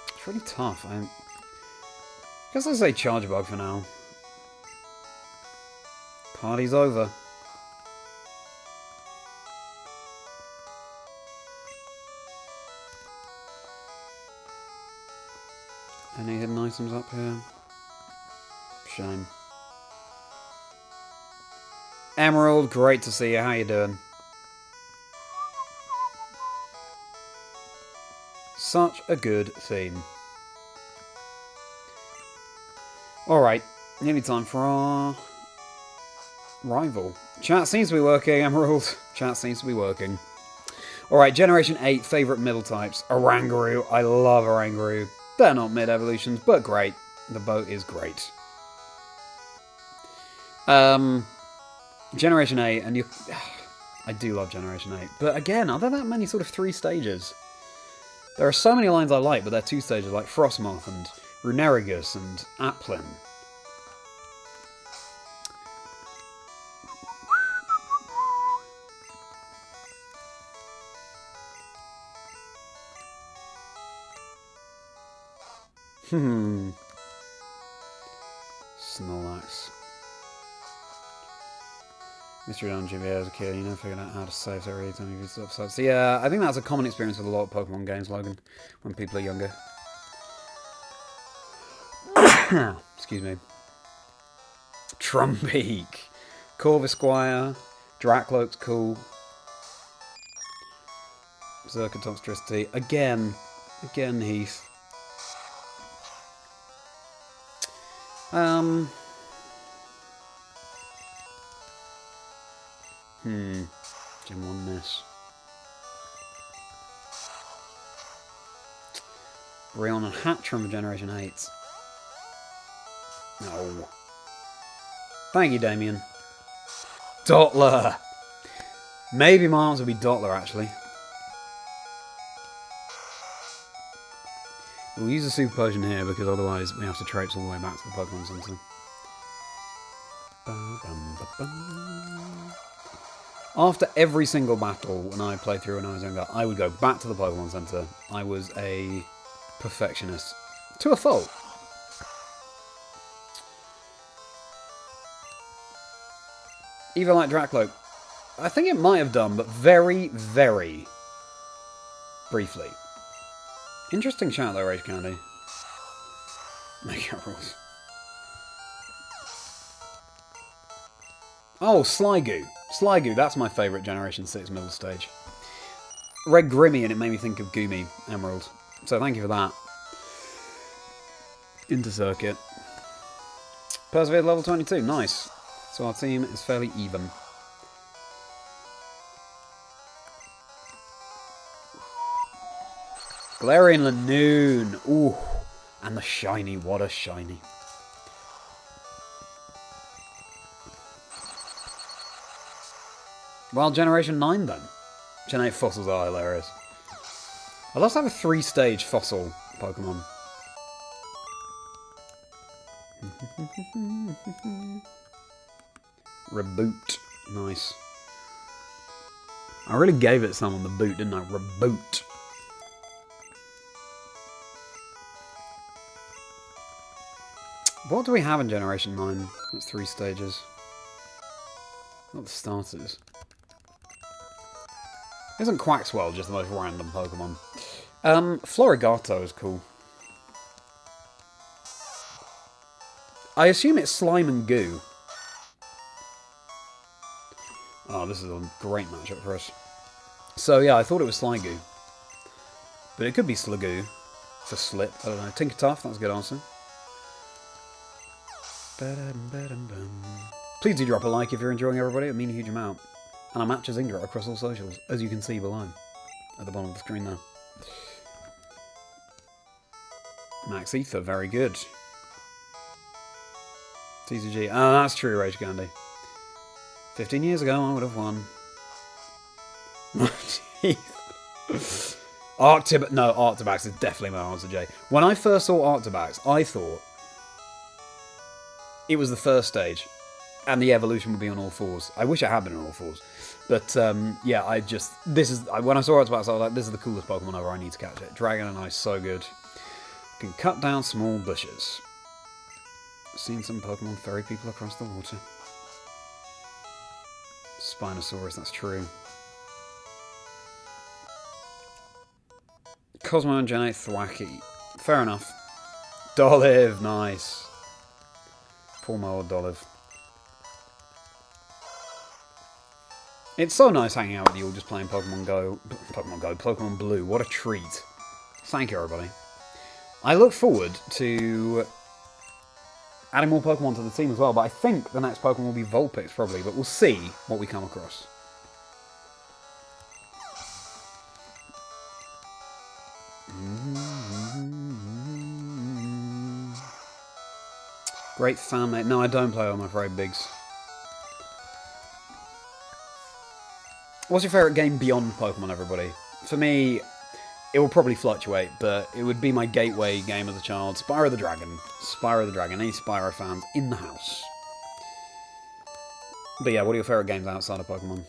It's really tough. I guess I'll say Charge Bug for now. Party's over. Any hidden items up here? Shame. Emerald, great to see you. How you doing? Such a good theme. Alright, nearly time for our rival. Chat seems to be working, Emerald. Chat seems to be working. Alright, Generation 8, favourite middle types. Oranguru, I love Oranguru. They're not mid-evolutions, but great. The boat is great. Generation 8, and you... I do love Generation 8. But again, are there that many sort of 3 stages? There are so many lines I like, but they're 2 stages, like Frostmoth and Runerigus and Applin. Snorlax. Mystery Dungeon, yeah, as a kid, you never figured out how to save so every time you visit upside. So yeah, I think that's a common experience with a lot of Pokemon games, Logan, when people are younger. Excuse me. Trumbeak. Corvisquire. Dracloak's cool. Zerkatoxtricity. Again, Heath. Gen 1 miss. Brayon and Hatchram for Generation 8. No. Thank you, Damien. Dottler! Maybe my answer would be Dottler, actually. We'll use a Super Potion here, because otherwise we have to traipse all the way back to the Pokemon Center. After every single battle when I played through when I was younger, I would go back to the Pokemon Center. I was a perfectionist. To a fault. Even like Dracloak. I think it might have done, but very, very briefly. Interesting chat though, Rage Candy. Mega rules. Oh, Sliggoo. Sliggoo, that's my favourite Generation 6 middle stage. Red Grimmy and it made me think of Goomy Emerald. So thank you for that. Into circuit. Persevered level 22, nice. So our team is fairly even. Galarian Lanoon. Ooh. And the shiny, what a shiny. Well, Generation 9 then. Gen 8 fossils are hilarious. I'd love to have a 3-stage fossil Pokemon. Reboot. Nice. I really gave it some on the boot, didn't I? Reboot. What do we have in Generation 9? That's 3 stages. Not the starters. Isn't Quaxwell just the most random Pokemon? Florigato is cool. I assume it's Slime and Goo. Oh, this is a great matchup for us. So yeah, I thought it was Sliggoo. But it could be Sliggoo for Slip. I don't know. Tinkertuff, that's a good answer. Please do drop a like if you're enjoying, everybody. It would mean a huge amount. And I'm at Chazingdra across all socials, as you can see below. At the bottom of the screen there. Max Ether, very good. TCG. Oh, that's true, Rage Candy. 15 years ago, I would have won. Arctibax is definitely my answer, Jay. When I first saw Arctibax, I thought it was the first stage, and the evolution would be on all fours. I wish it had been on all fours. But, yeah, when I saw Arctibax, I was like, this is the coolest Pokemon ever, I need to catch it. Dragon and Ice, so good. Can cut down small bushes. Seen some Pokemon ferry people across the water. Spinosaurus, that's true. Cosmo and Gen 8 Thwacky. Fair enough. Dolive, nice. Poor my old Dolive. It's so nice hanging out with you all just playing Pokemon Blue. What a treat. Thank you, everybody. I look forward to adding more Pokemon to the team as well, but I think the next Pokemon will be Vulpix, probably, but we'll see what we come across. Great fan mate. No, I don't play, I'm afraid, Biggs. What's your favourite game beyond Pokemon, everybody? For me, it will probably fluctuate, but it would be my gateway game as a child. Spyro the Dragon. Spyro the Dragon. Any Spyro fans in the house? But yeah, what are your favourite games outside of Pokemon?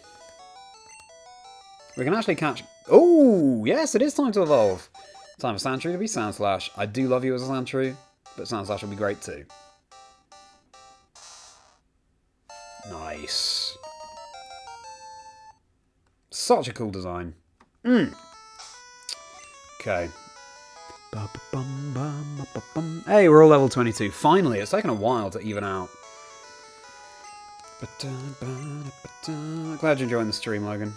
We can actually catch... Oh, yes, it is time to evolve. Time for Sandshrew to be Sandslash. I do love you as a Sandshrew, but Sandslash will be great too. Nice. Such a cool design. Okay. Hey, we're all level 22. Finally, it's taken a while to even out. Glad you're enjoying the stream, Logan.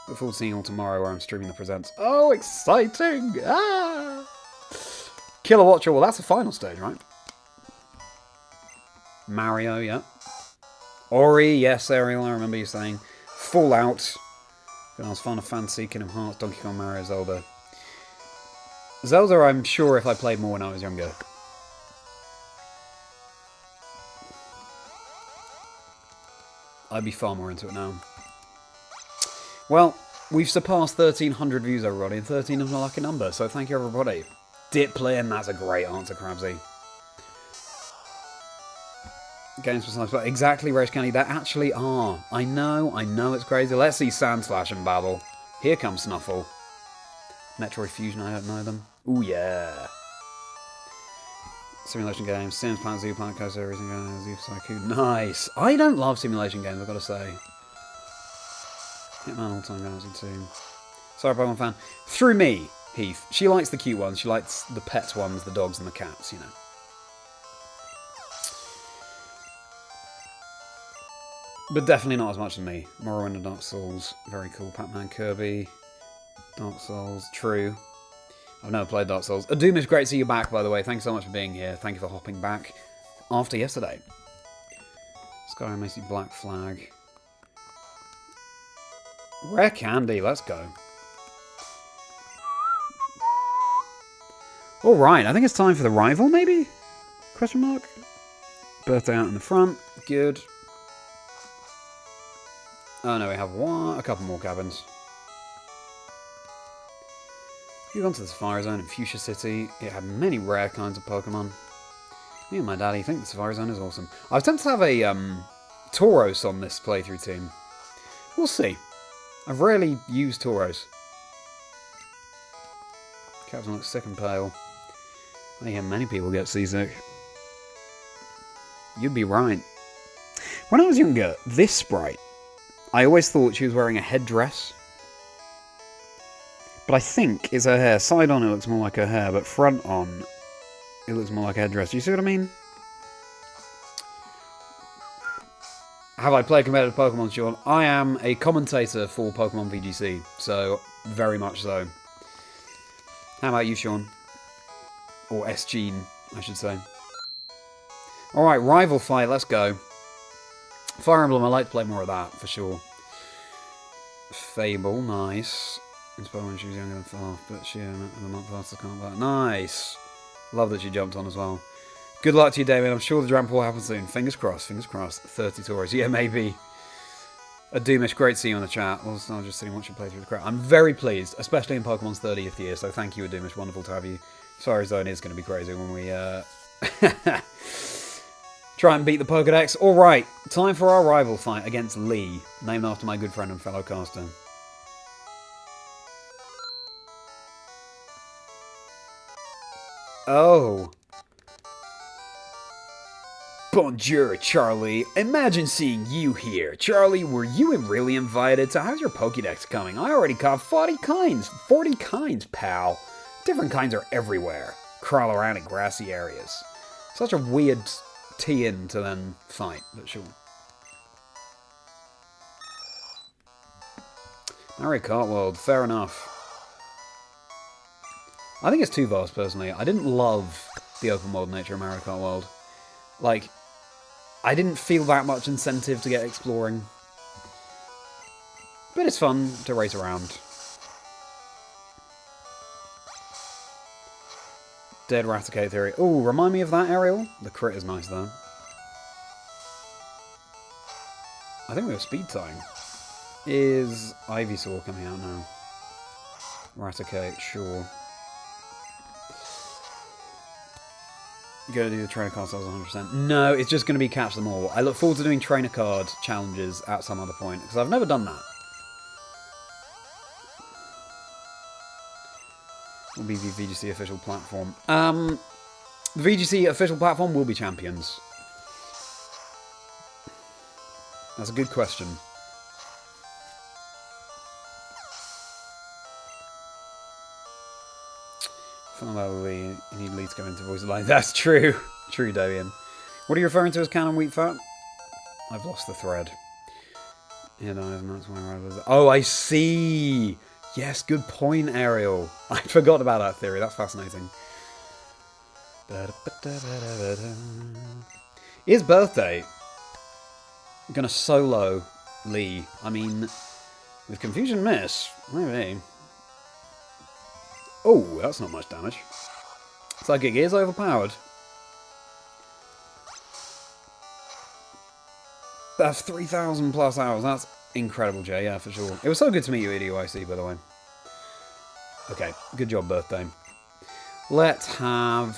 Look forward to seeing you all tomorrow where I'm streaming the presents. Oh, exciting! Ah! Killer Watcher, well, that's the final stage, right? Mario, yeah. Ori, yes, Ariel, I remember you saying. Fallout. I was fond of Fantasy, Kingdom Hearts, Donkey Kong, Mario, Zelda. Zelda, I'm sure if I played more when I was younger. I'd be far more into it now. Well, we've surpassed 1,300 views, everybody, and 13 is a lucky number, so thank you, everybody. Diplin, that's a great answer, Crabsy. Games for Snipe. Exactly, Rage Candy, there actually are. I know it's crazy. Let's see Sandslash and battle. Here comes Snuffle. Metroid Fusion, I don't know them. Ooh, yeah. Simulation games, Sims, Planet Zoo, Planet Coaster, everything going Zoo Psycho. Nice. I don't love simulation games, I've got to say. Hitman All-Time Galaxy 2. Sorry, Pokemon fan. Through me, Heath. She likes the cute ones. She likes the pet ones, the dogs and the cats, you know. But definitely not as much as me. Morrowind and Dark Souls, very cool. Pac-Man, Kirby, Dark Souls, true. I've never played Dark Souls. Doomish, great to see you back, by the way. Thanks so much for being here. Thank you for hopping back after yesterday. Skyrim, I see Black Flag. Rare candy, let's go. Alright, I think it's time for the rival, maybe? Question mark? Birthday out in the front. Good. Oh no, we have a couple more cabins. We've gone to the Safari Zone in Fuchsia City. It had many rare kinds of Pokemon. Me and my daddy think the Safari Zone is awesome. I was tempted to have a Tauros on this playthrough team. We'll see. I've rarely used Tauros. Captain looks sick and pale. I hear many people get seasick. You'd be right. When I was younger, this sprite, I always thought she was wearing a headdress. But I think it's her hair. Side on it looks more like her hair, but front on it looks more like a headdress. Do you see what I mean? Have I played competitive Pokemon, Sean? I am a commentator for Pokemon VGC, so very much so. How about you, Sean? Or S-Gene, I should say. Alright, rival fight, let's go. Fire Emblem, I like to play more of that, for sure. Fable, nice. Inspired when she was younger than Farf, but she and the month faster combat. Nice! Love that she jumped on as well. Good luck to you, David. I'm sure the Dramp will happen soon. Fingers crossed, fingers crossed. 30 Tauros. Yeah, maybe. Doomish, great to see you on the chat. Well, I was just sitting watching play through the crowd. I'm very pleased, especially in Pokemon's 30th year, so thank you, Doomish. Wonderful to have you. Sorry, Zone is going to be crazy when we try and beat the Pokedex. Alright, time for our rival fight against Lee, named after my good friend and fellow caster. Oh. Bonjour, Charlie. Imagine seeing you here. Charlie, were you really invited? So how's your Pokédex coming? I already caught 40 kinds. 40 kinds, pal. Different kinds are everywhere. Crawl around in grassy areas. Such a weird tee-in to then fight, but sure. Mario Kart World, fair enough. I think it's too vast, personally. I didn't love the open world nature of Mario Kart World. Like, I didn't feel that much incentive to get exploring. But it's fun to race around. Dead Raticate theory. Oh, remind me of that, Ariel? The crit is nice, though. I think we have speed tying. Is Ivysaur coming out now? Raticate, sure. You're going to do the trainer card sales 100%. No, it's just going to be catch them all. I look forward to doing trainer card challenges at some other point, because I've never done that. Will be the VGC official platform. The VGC official platform will be champions. That's a good question. Finally, you need Lee to go into voice line. That's true. True, Davian. What are you referring to as canon wheat fat? I've lost the thread. Yeah, no, that's why I was. Oh, I see. Yes, good point, Ariel. I forgot about that theory. That's fascinating. His birthday. I'm gonna solo Lee. I mean, with Confusion Miss, maybe. Oh, that's not much damage. Psychic is overpowered. That's 3,000 plus hours. That's incredible, Jay. Yeah, for sure. It was so good to meet you, EDYC, by the way. Okay, good job, birthday. Let's have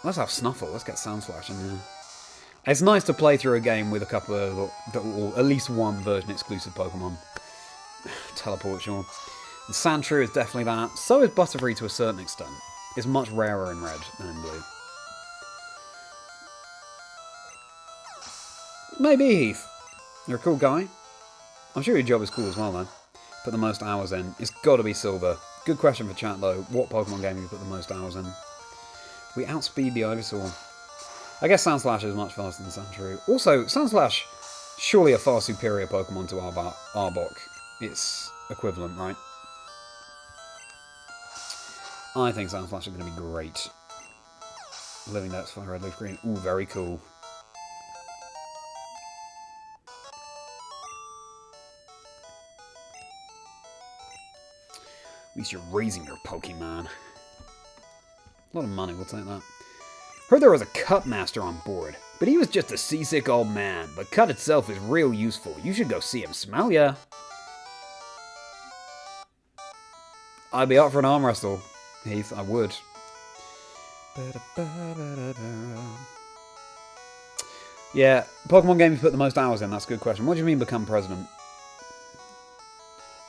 Snuffle. Let's get Sound Flash in there. It's nice to play through a game with a couple of, or at least one version exclusive Pokemon. Teleport, sure. And Sandshrew is definitely that. So is Butterfree to a certain extent. It's much rarer in red than in blue. Maybe Heath. You're a cool guy. I'm sure your job is cool as well, though. Put the most hours in. It's got to be Silver. Good question for chat, though. What Pokemon game do you put the most hours in? We outspeed the Ivysaur. I guess Sandslash is much faster than Sandshrew. Also, Sandslash Surely a far superior Pokemon to Arbok. It's equivalent, right? I think Sandslash is going to be great. Living Death's FireRed LeafGreen. Ooh, very cool. At least you're raising your Pokemon. A lot of money, we'll take that. Heard there was a Cut Master on board, but he was just a seasick old man. But Cut itself is real useful. You should go see him. Smell ya? I'd be up for an arm wrestle, Heath. I would. Yeah, Pokemon game you put the most hours in. That's a good question. What do you mean become president?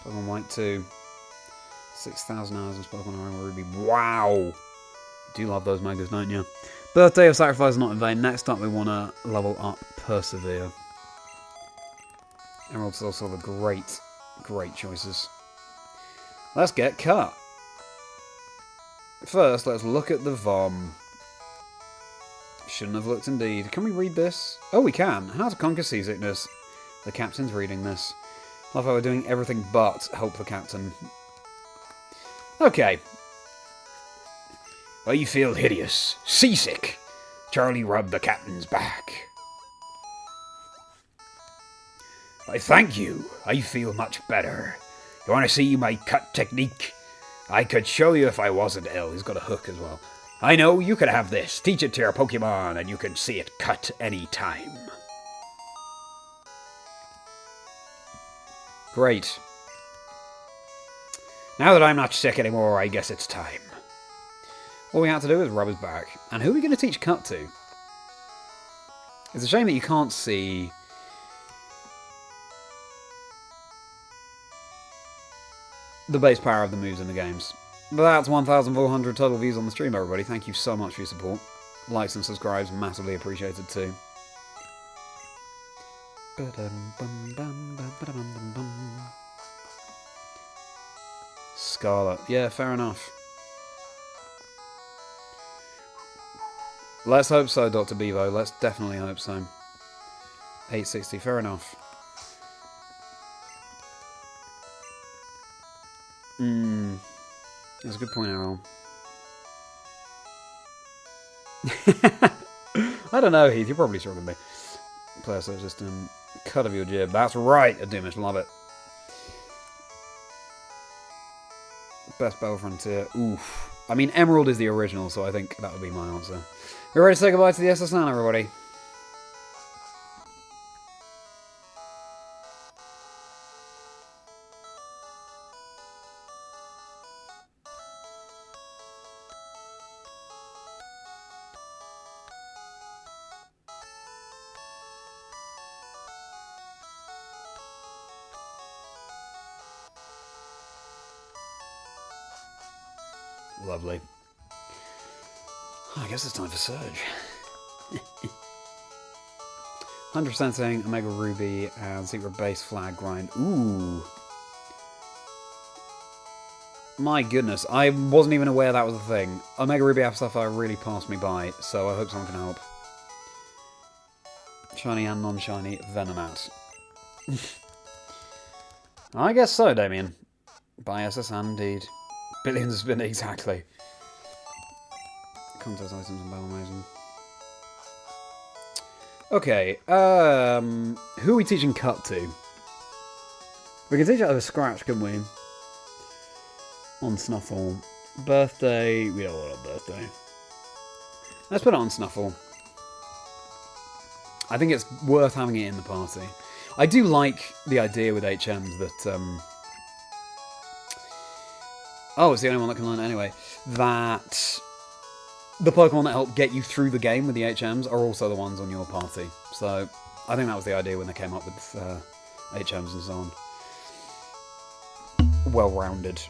Pokemon White 2. 6,000 hours in Pokemon Iron Ruby. Wow! You do love those megas, don't you? Birthday of Sacrifice is not in vain. Next up, we want to level up Persevere. Emerald's also the great choices. Let's get cut. First, let's look at the VOM. Shouldn't have looked indeed. Can we read this? Oh, we can. How to conquer seasickness. The captain's reading this. Love how we're doing everything but help the captain. Okay. Well, you feel hideous. Seasick. Charlie rubbed the captain's back. I thank you. I feel much better. You want to see my cut technique? I could show you if I wasn't ill. He's got a hook as well. I know, you could have this. Teach it to your Pokemon and you can see it cut any time. Great. Now that I'm not sick anymore, I guess it's time. All we have to do is rub his back. And who are we going to teach Cut to? It's a shame that you can't see the base power of the moves in the games. But that's 1,400 total views on the stream, everybody. Thank you so much for your support. Likes and subscribes, massively appreciated too. Scarlet. Yeah, fair enough. Let's hope so, Dr. Bevo. Let's definitely hope so. 860, fair enough. That's a good point, Errol. I don't know, Heath. You're probably stronger than me. Player search system. Cut of your jib. That's right, Adumish. Love it. Best Battle Frontier. Oof. I mean, Emerald is the original, so I think that would be my answer. You ready to say goodbye to the SSN, everybody? Lovely. I guess it's time for Surge. 100% saying Omega Ruby and Secret Base Flag grind. Ooh. My goodness, I wasn't even aware that was a thing. Omega Ruby Alpha Sapphire really passed me by, so I hope someone can help. Shiny and non-shiny Venomouse. I guess so, Damien. By SSN, indeed. Billions of spin, exactly. Contest items and battle amazing. Okay, who are we teaching Cut to? We can teach it over Scratch, couldn't we? On Snuffle. Birthday, we don't want a birthday. Let's put it on Snuffle. I think it's worth having it in the party. I do like the idea with HMs that, oh, it's the only one that can learn it anyway. That the Pokemon that help get you through the game with the HMs are also the ones on your party. So I think that was the idea when they came up with HMs and so on. Well-rounded.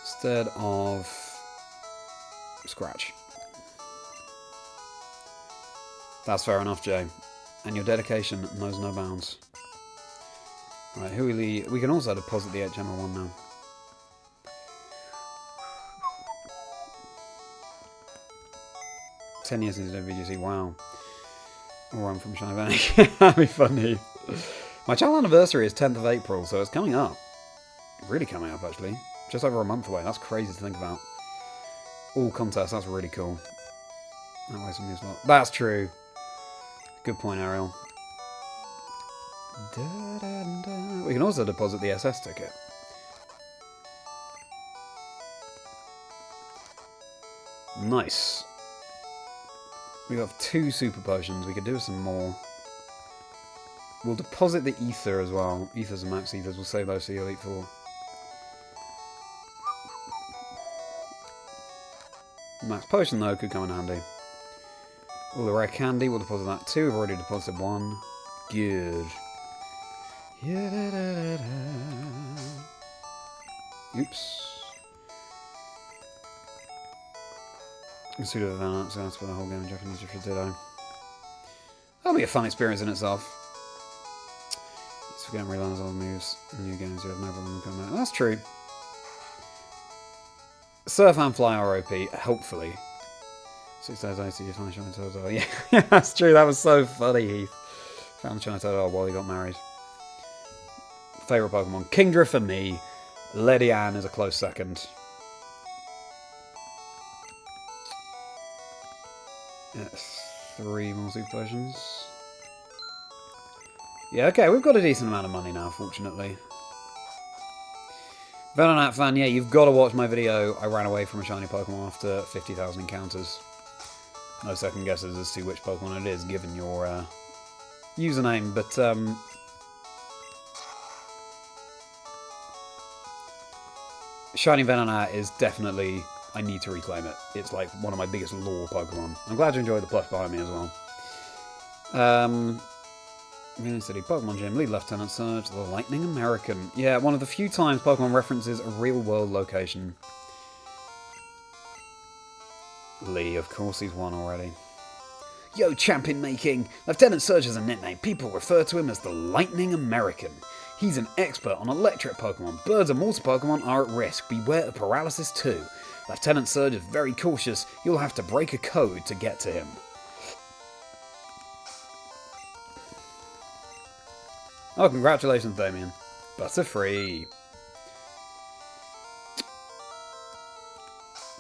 Instead of Scratch. That's fair enough, Jay. And your dedication knows no bounds. Right, we can also deposit the HM1 now. 10 years since the VGC, wow. Or I'm from Shiny Valley. That'd be funny. My channel anniversary is 10th of April, so it's coming up. Really coming up, actually. Just over a month away. That's crazy to think about. All contests, that's really cool. That way something is not. That's true. Good point, Ariel. We can also deposit the SS ticket. Nice. We have 2 super potions. We could do some more. We'll deposit the ether as well. Ethers and max ethers. We'll save those for the Elite Four. Max potion though could come in handy. All the rare candy. We'll deposit that too. We've already deposited 1. Good. Oops. Pseudo Van so that's for the whole game in Japanese if you did. That'll be a fun experience in itself. So we can realize all the moves in new games, you have no problem coming out. That's true. Surf and Fly are OP, hopefully. 6 days later, you find Shiny Turtle. Yeah, that's true. That was so funny, Heath. Found Shiny Turtle while he got married. Favourite Pokemon? Kingdra for me. Ledian is a close second. Yes, 3 more super potions. Yeah, okay, we've got a decent amount of money now, fortunately. Venonat fan, yeah, you've got to watch my video. I ran away from a shiny Pokemon after 50,000 encounters. No second guesses as to which Pokemon it is, given your username, but Shiny Venonat is definitely... I need to reclaim it. It's like one of my biggest lore Pokemon. I'm glad you enjoyed the plush behind me as well. Union City Pokemon Gym, Lead Lieutenant Surge, the Lightning American. Yeah, one of the few times Pokemon references a real-world location. Lee, of course he's won already. Yo, champion making! Lieutenant Surge is a nickname. People refer to him as the Lightning American. He's an expert on electric Pokemon. Birds and water Pokemon are at risk. Beware of paralysis too. Lieutenant Surge is very cautious. You'll have to break a code to get to him. Oh, congratulations, Damien. Butterfree.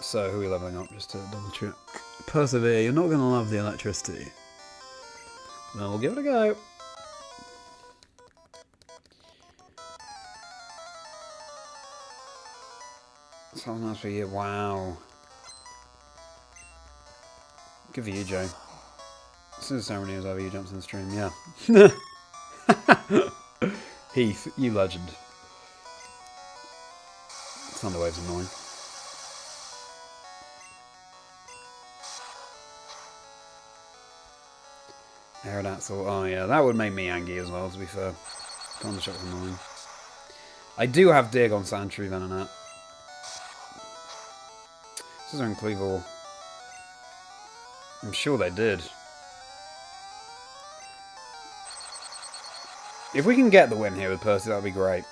So, who are we leveling up, just to double check? Persevere, you're not going to love the electricity. Well, we'll give it a go. Sounds nice for you. Wow. Good for you, Joe. As soon as the ceremony was over, you jumped in the stream. Yeah. Heath, you legend. Thunderwave's annoying. Aerodactyl. Oh yeah, that would make me angry as well, to be fair. Thundershock's annoying. I do have Dig on Sandshrew Venonat. Scissor and Cleavor. I'm sure they did. If we can get the win here with Percy, that would be great.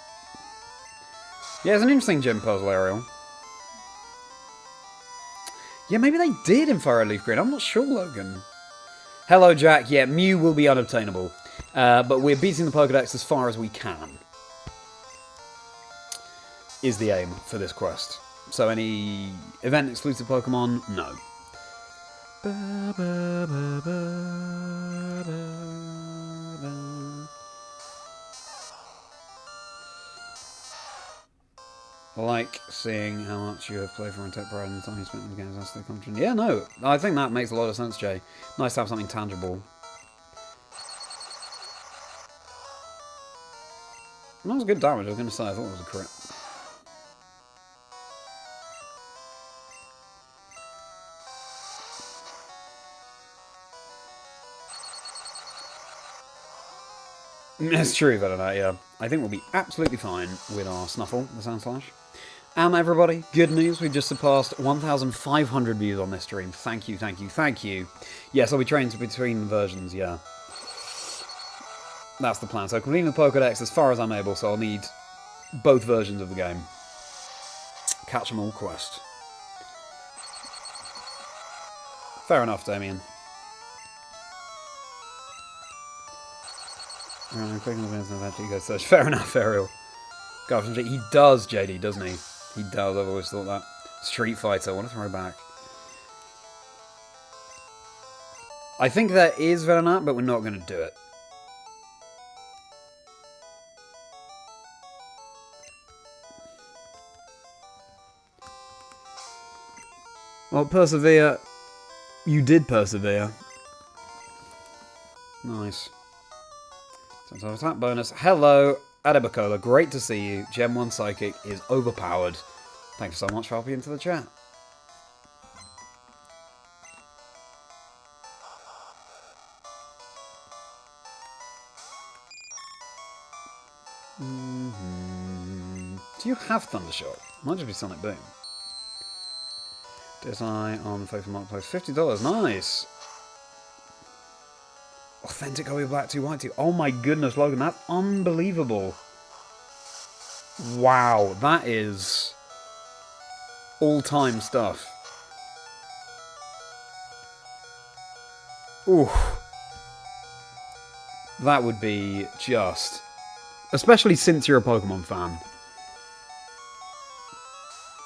Yeah, it's an interesting gym puzzle, Ariel. Yeah, maybe they did in FireRed LeafGreen. I'm not sure, Logan. Hello, Jack. Yeah, Mew will be unobtainable. But we're beating the Pokédex as far as we can. Is the aim for this quest. So any event-exclusive Pokemon? No. I like seeing how much you have played for and take pride in the time you spent in the games. That's the content. Yeah, no, I think that makes a lot of sense, Jay. Nice to have something tangible. That was good damage, I was going to say. I thought it was a crit. It's true, Venonat, yeah. I think we'll be absolutely fine with our Snuffle, the Sandslash. And everybody, good news, we just surpassed 1,500 views on this stream. Thank you, thank you, thank you. Yes, I'll be trained between versions, yeah. That's the plan. So completing the Pokédex as far as I'm able, so I'll need both versions of the game. Catch 'em all quest. Fair enough, Damien. Fair enough, Ariel. He does, JD, doesn't he? He does, I've always thought that. Street Fighter, what a throwback. I think there is Venonat, but we're not going to do it. Well, persevere. You did persevere. Nice. So attack bonus. Hello, Adebacola. Great to see you. Gem 1 Psychic is overpowered. Thanks so much for helping into the chat. Do you have Thundershock? Might just be Sonic Boom. DSI on Faithful Marketplace. $50. Nice. Authentic OE Black 2 White 2. Oh my goodness, Logan. That's unbelievable. Wow. That is all-time stuff. Ooh. That would be just... Especially since you're a Pokemon fan.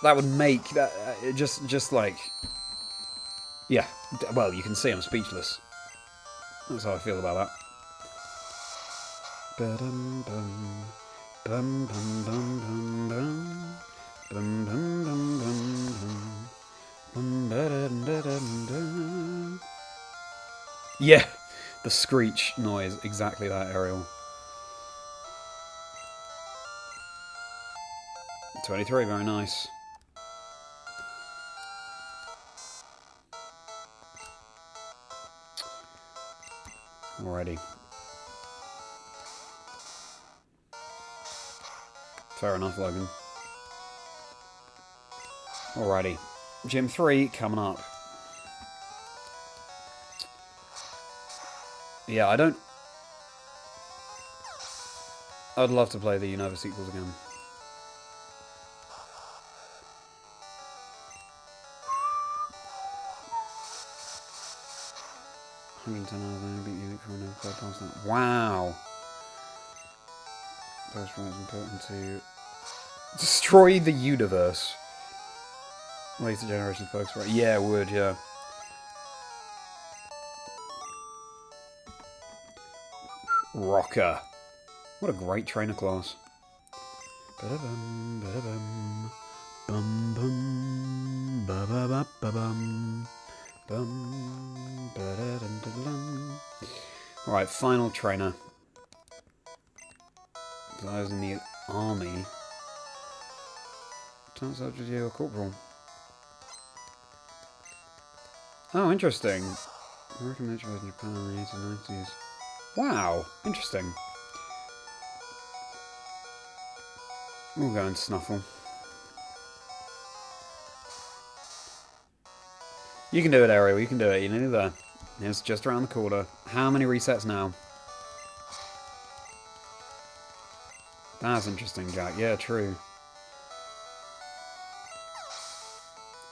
That would make that just like, yeah. Well, you can see I'm speechless. That's how I feel about that. Yeah, the screech noise, exactly that, Ariel. 23, very nice. Alrighty. Fair enough, Logan. Alrighty. Gym 3 coming up. Yeah, I'd love to play the Unova sequels again. Wow. First one is important to destroy the universe. Later generations folks, right? Yeah, it would, yeah. Rocker. What a great trainer class. Ba-da-bum, ba-da-bum, bum-bum, ba-ba-ba-ba-bum. Alright, final trainer. So I was in the army. Turns out to you a corporal. Oh, interesting. American military was in Japan in the 1890s. Wow, interesting. We'll go and snuffle. You can do it, Ariel. You can do it. You're nearly there. It's just around the corner. How many resets now? That's interesting, Jack. Yeah, true.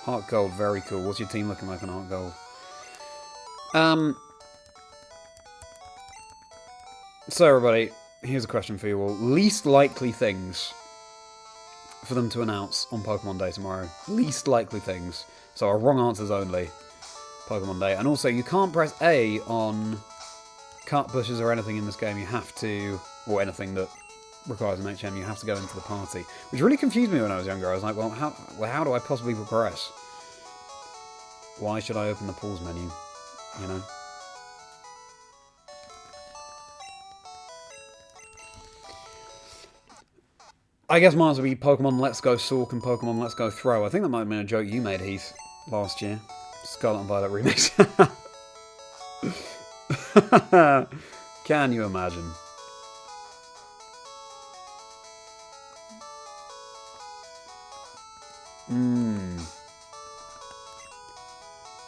Heart Gold, very cool. What's your team looking like on Heart Gold? So, everybody, here's a question for you all. Least likely things for them to announce on Pokemon Day tomorrow. Least likely things. So our wrong answers only. Pokemon Day. And also, you can't press A on cut bushes or anything in this game. You have to, or anything that requires an HM, you have to go into the party. Which really confused me when I was younger. I was like, well, how do I possibly progress? Why should I open the pause menu? You know? I guess mine would be Pokemon Let's Go Sork and Pokemon Let's Go Throw. I think that might have been a joke you made, Heath, last year. Scarlet and Violet remakes. Can you imagine?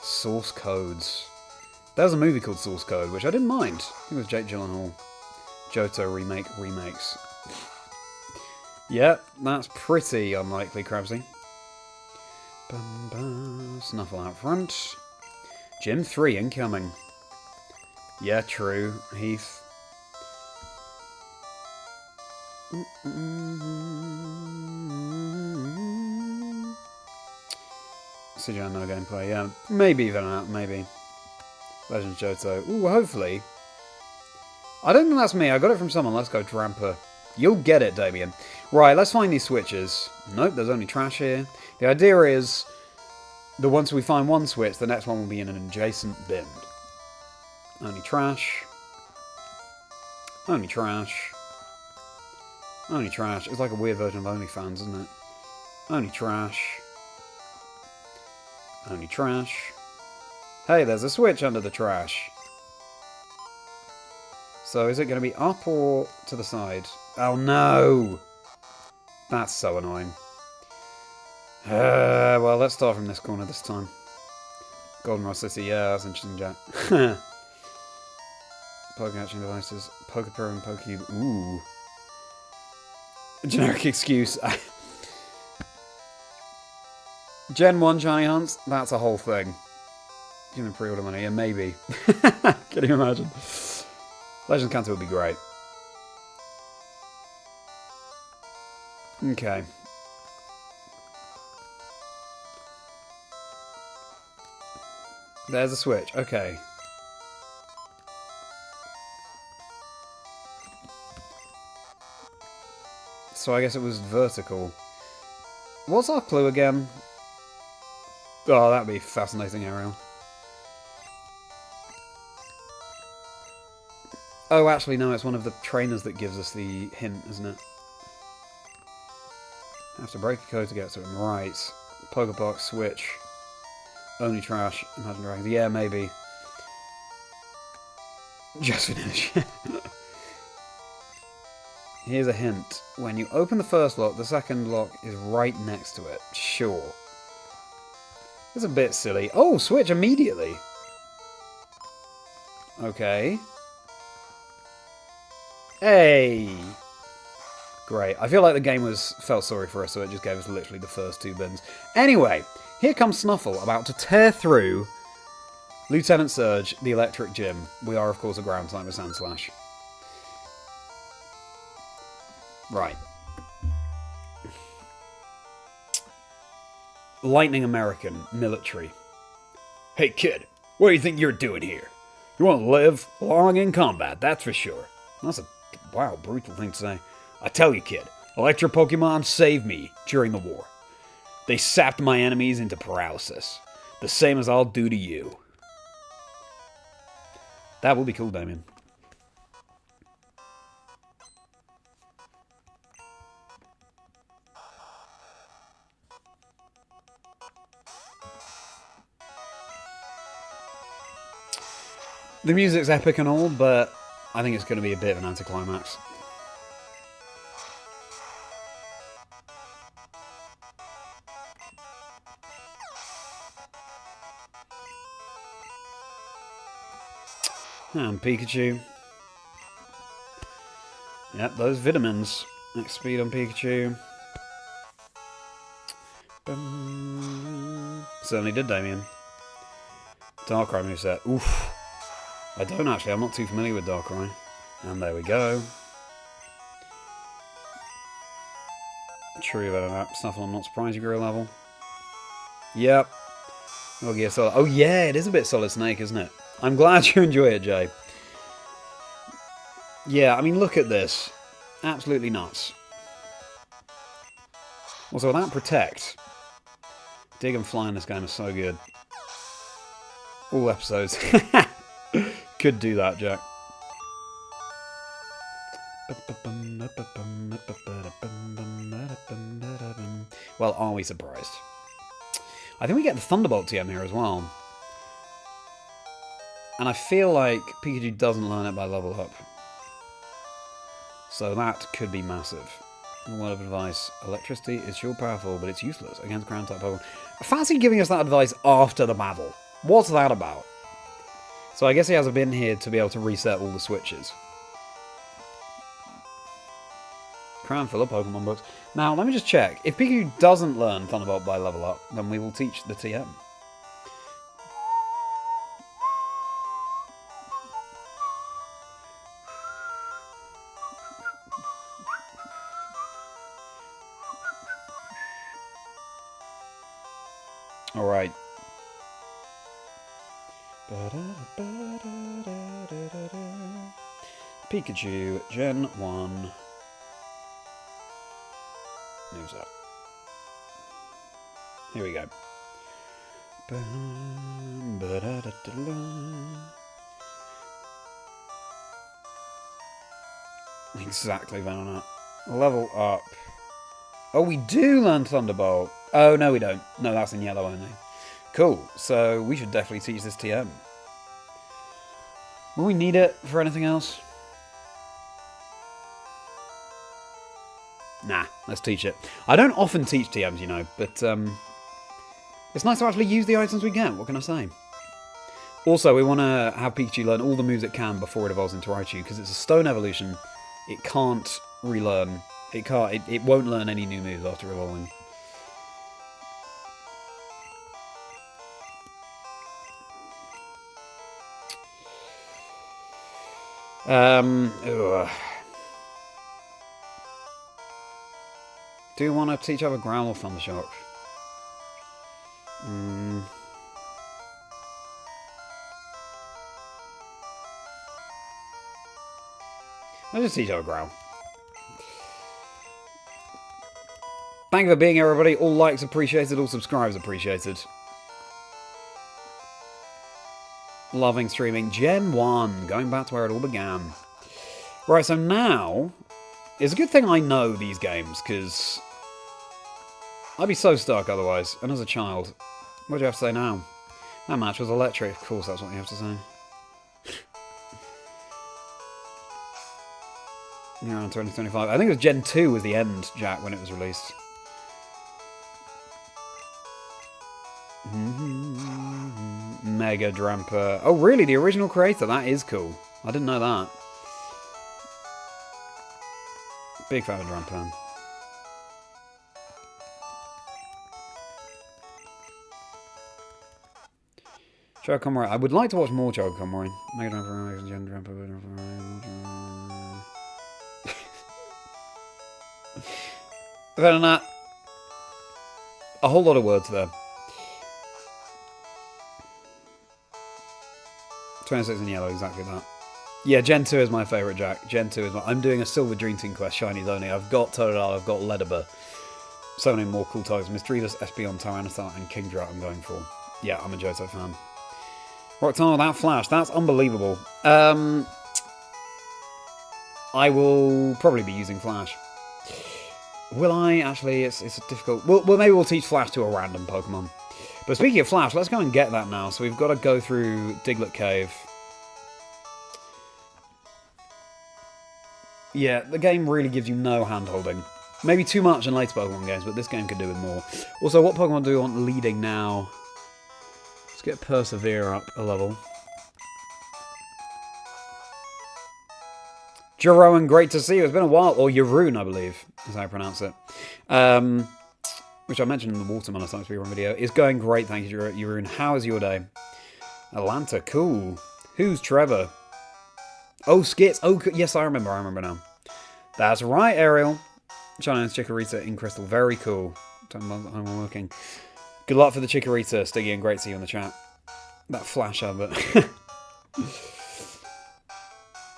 Source codes. There was a movie called Source Code, which I didn't mind. I think it was Jake Gyllenhaal. Johto remakes. Yep, that's pretty unlikely, Krabsy. Snuffle out front. Gym 3 incoming. Yeah, true. Heath. CJ no gameplay, yeah. Maybe even that, maybe. Legend Johto. Ooh, hopefully. I don't think that's me. I got it from someone. Let's go, Dramper. You'll get it, Damien. Right, let's find these switches. Nope, there's only trash here. The idea is that once we find one switch, the next one will be in an adjacent bin. Only trash. Only trash. Only trash. It's like a weird version of OnlyFans, isn't it? Only trash. Only trash. Hey, there's a switch under the trash. So is it going to be up or to the side? Oh no! That's so annoying. Well, let's start from this corner this time. Goldenrod City, yeah, that's interesting, Jack. Poke-catching devices, Pokepro and Pokecube. Ooh. Generic excuse. Gen 1 shiny hunts? That's a whole thing. Give me pre-order money, yeah, maybe. Can you imagine? Legend Cancer would be great. Okay. There's a switch, okay. So I guess it was vertical. What's our clue again? Oh, that'd be fascinating, Ariel. Oh, actually, no, it's one of the trainers that gives us the hint, isn't it? Have to break a code to get to him. Right. Pokebox, switch. Only trash. Imagine Dragons. Yeah, maybe. Just finish. Here's a hint. When you open the first lock, the second lock is right next to it. Sure. It's a bit silly. Oh, switch immediately. Okay. Hey! Great. I feel like the game felt sorry for us, so it just gave us literally the first 2 bins. Anyway, here comes Snuffle, about to tear through Lieutenant Surge, the Electric Gym. We are, of course, a ground type with Sandslash. Right. Lightning American, military. Hey kid, what do you think you're doing here? You want to live long in combat, that's for sure. That's a, wow, brutal thing to say. I tell you kid, Electro Pokemon saved me during the war. They sapped my enemies into paralysis. The same as I'll do to you. That would be cool, Damien. The music's epic and all, but I think it's going to be a bit of an anticlimax. And Pikachu. Yep, those vitamins. Next speed on Pikachu. Certainly did, Damien. Darkrai moveset. Oof. I don't actually, I'm not too familiar with Darkrai. And there we go. True about that. Snuffle, I'm not surprised you grew a level. Yep. Oh, yeah, solid. Oh, yeah, it is a bit Solid Snake, isn't it? I'm glad you enjoy it, Jay. Yeah, I mean, look at this. Absolutely nuts. Also, that Protect. Dig and Fly in this game is so good. All episodes. Could do that, Jack. Well, are we surprised? I think we get the Thunderbolt TM here as well. And I feel like Pikachu doesn't learn it by level up. So that could be massive. A word of advice. Electricity is sure powerful, but it's useless against ground type Pokemon. I fancy giving us that advice after the battle. What's that about? So I guess he has a bin here to be able to reset all the switches. Crown full of Pokemon books. Now, let me just check. If Pikachu doesn't learn Thunderbolt by level up, then we will teach the TM. Alright. Pikachu, Gen 1. Moves up. Here we go. Exactly that. Level up. Oh, we do learn Thunderbolt. Oh, no we don't. No, that's in yellow only. Cool. So we should definitely teach this TM. Will we need it for anything else? Nah, let's teach it. I don't often teach TMs, you know, but it's nice to actually use the items we get. What can I say? Also, we want to have Pikachu learn all the moves it can before it evolves into Raichu, because it's a stone evolution. It can't relearn. It won't learn any new moves after evolving. Ugh. Do you want to teach over Growl or Thundershock? I'll just teach over Growl. Thank you for being here, everybody. All likes appreciated, all subscribes appreciated. Loving streaming. Gen 1, going back to where it all began. Right, so now, it's a good thing I know these games, because I'd be so stuck otherwise. And as a child, what do you have to say now? That match was electric. Of course, that's what you have to say. Yeah, around 2025. I think it was Gen 2 was the end, Jack, when it was released. Mega Dramper. Oh, really? The original creator? That is cool. I didn't know that. Big fan of Dramper. Choco Conroy. I would like to watch more Choco Conroy. Mega Dramper, Gen Dramper. Better than that. A whole lot of words there. 26 in yellow, exactly that. Yeah, Gen 2 is my favourite, Jack. Gen 2 is my... I'm doing a Silver Dream Team quest, Shinies only. I've got Totodile, I've got Ledyba. So many more cool types. Misdreavus, Espeon, Tyranitar, and Kingdra I'm going for. Yeah, I'm a Johto fan. Roxanne without Flash, that's unbelievable. I will probably be using Flash. Will I? Actually, it's difficult. Well, maybe we'll teach Flash to a random Pokemon. But speaking of Flash, let's go and get that now. So we've got to go through Diglett Cave. Yeah, the game really gives you no hand-holding. Maybe too much in later Pokemon games, but this game could do with more. Also, what Pokemon do we want leading now? Let's get Persevere up a level. Jeroen, great to see you. It's been a while. Or Jeroen, I believe, is how I pronounce it. Which I mentioned in the Watermelon Science Speedrun video. It's going great, thank you, Jeroen. How is your day? Atlanta, cool. Who's Trevor? Oh, Skits. Oh, yes, I remember now. That's right, Ariel. China's Chikorita in Crystal. Very cool. I'm working. Good luck for the Chikorita, Stiggy, and great to see you in the chat. That Flash advert.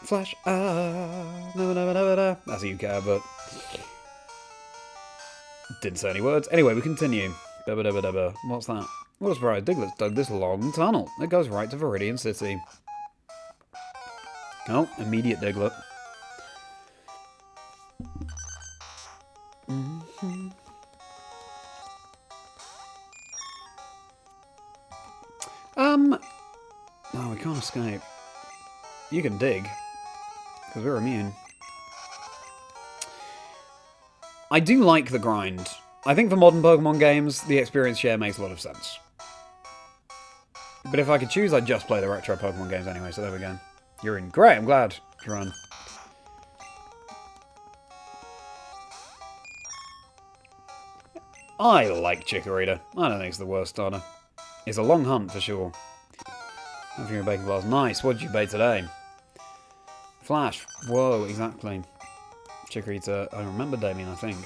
Flash, that's a UK advert. Didn't say any words. Anyway, we continue. What's that? What a surprise. Diglett's dug this long tunnel. It goes right to Viridian City. Oh, immediate Diglett. No, we can't escape. You can dig, because we're immune. I do like the grind. I think for modern Pokemon games, the experience share makes a lot of sense. But if I could choose, I'd just play the retro Pokemon games anyway, so there we go. You're in. Great, I'm glad to run. I like Chikorita. I don't think it's the worst starter. It's a long hunt for sure. Having your bacon bars. Nice, what did you bait today? Flash. Whoa, exactly. Chikorita. I remember Damien, I think.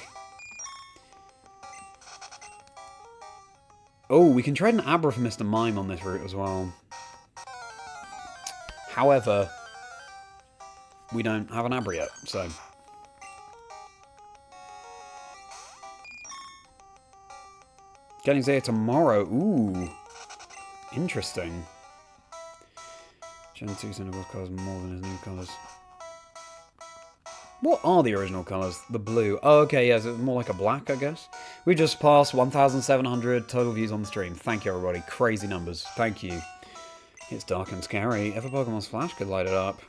Oh, we can trade an Abra for Mr. Mime on this route as well. However, we don't have an Abra yet, so... Getting there tomorrow. Ooh. Interesting. Gen 2 Cinnabar colours more than his new colours. What are the original colours? The blue. Oh, okay, yes, it's more like a black, I guess. We just passed 1,700 total views on the stream. Thank you, everybody. Crazy numbers. Thank you. It's dark and scary. If a Pokemon's flash could light it up.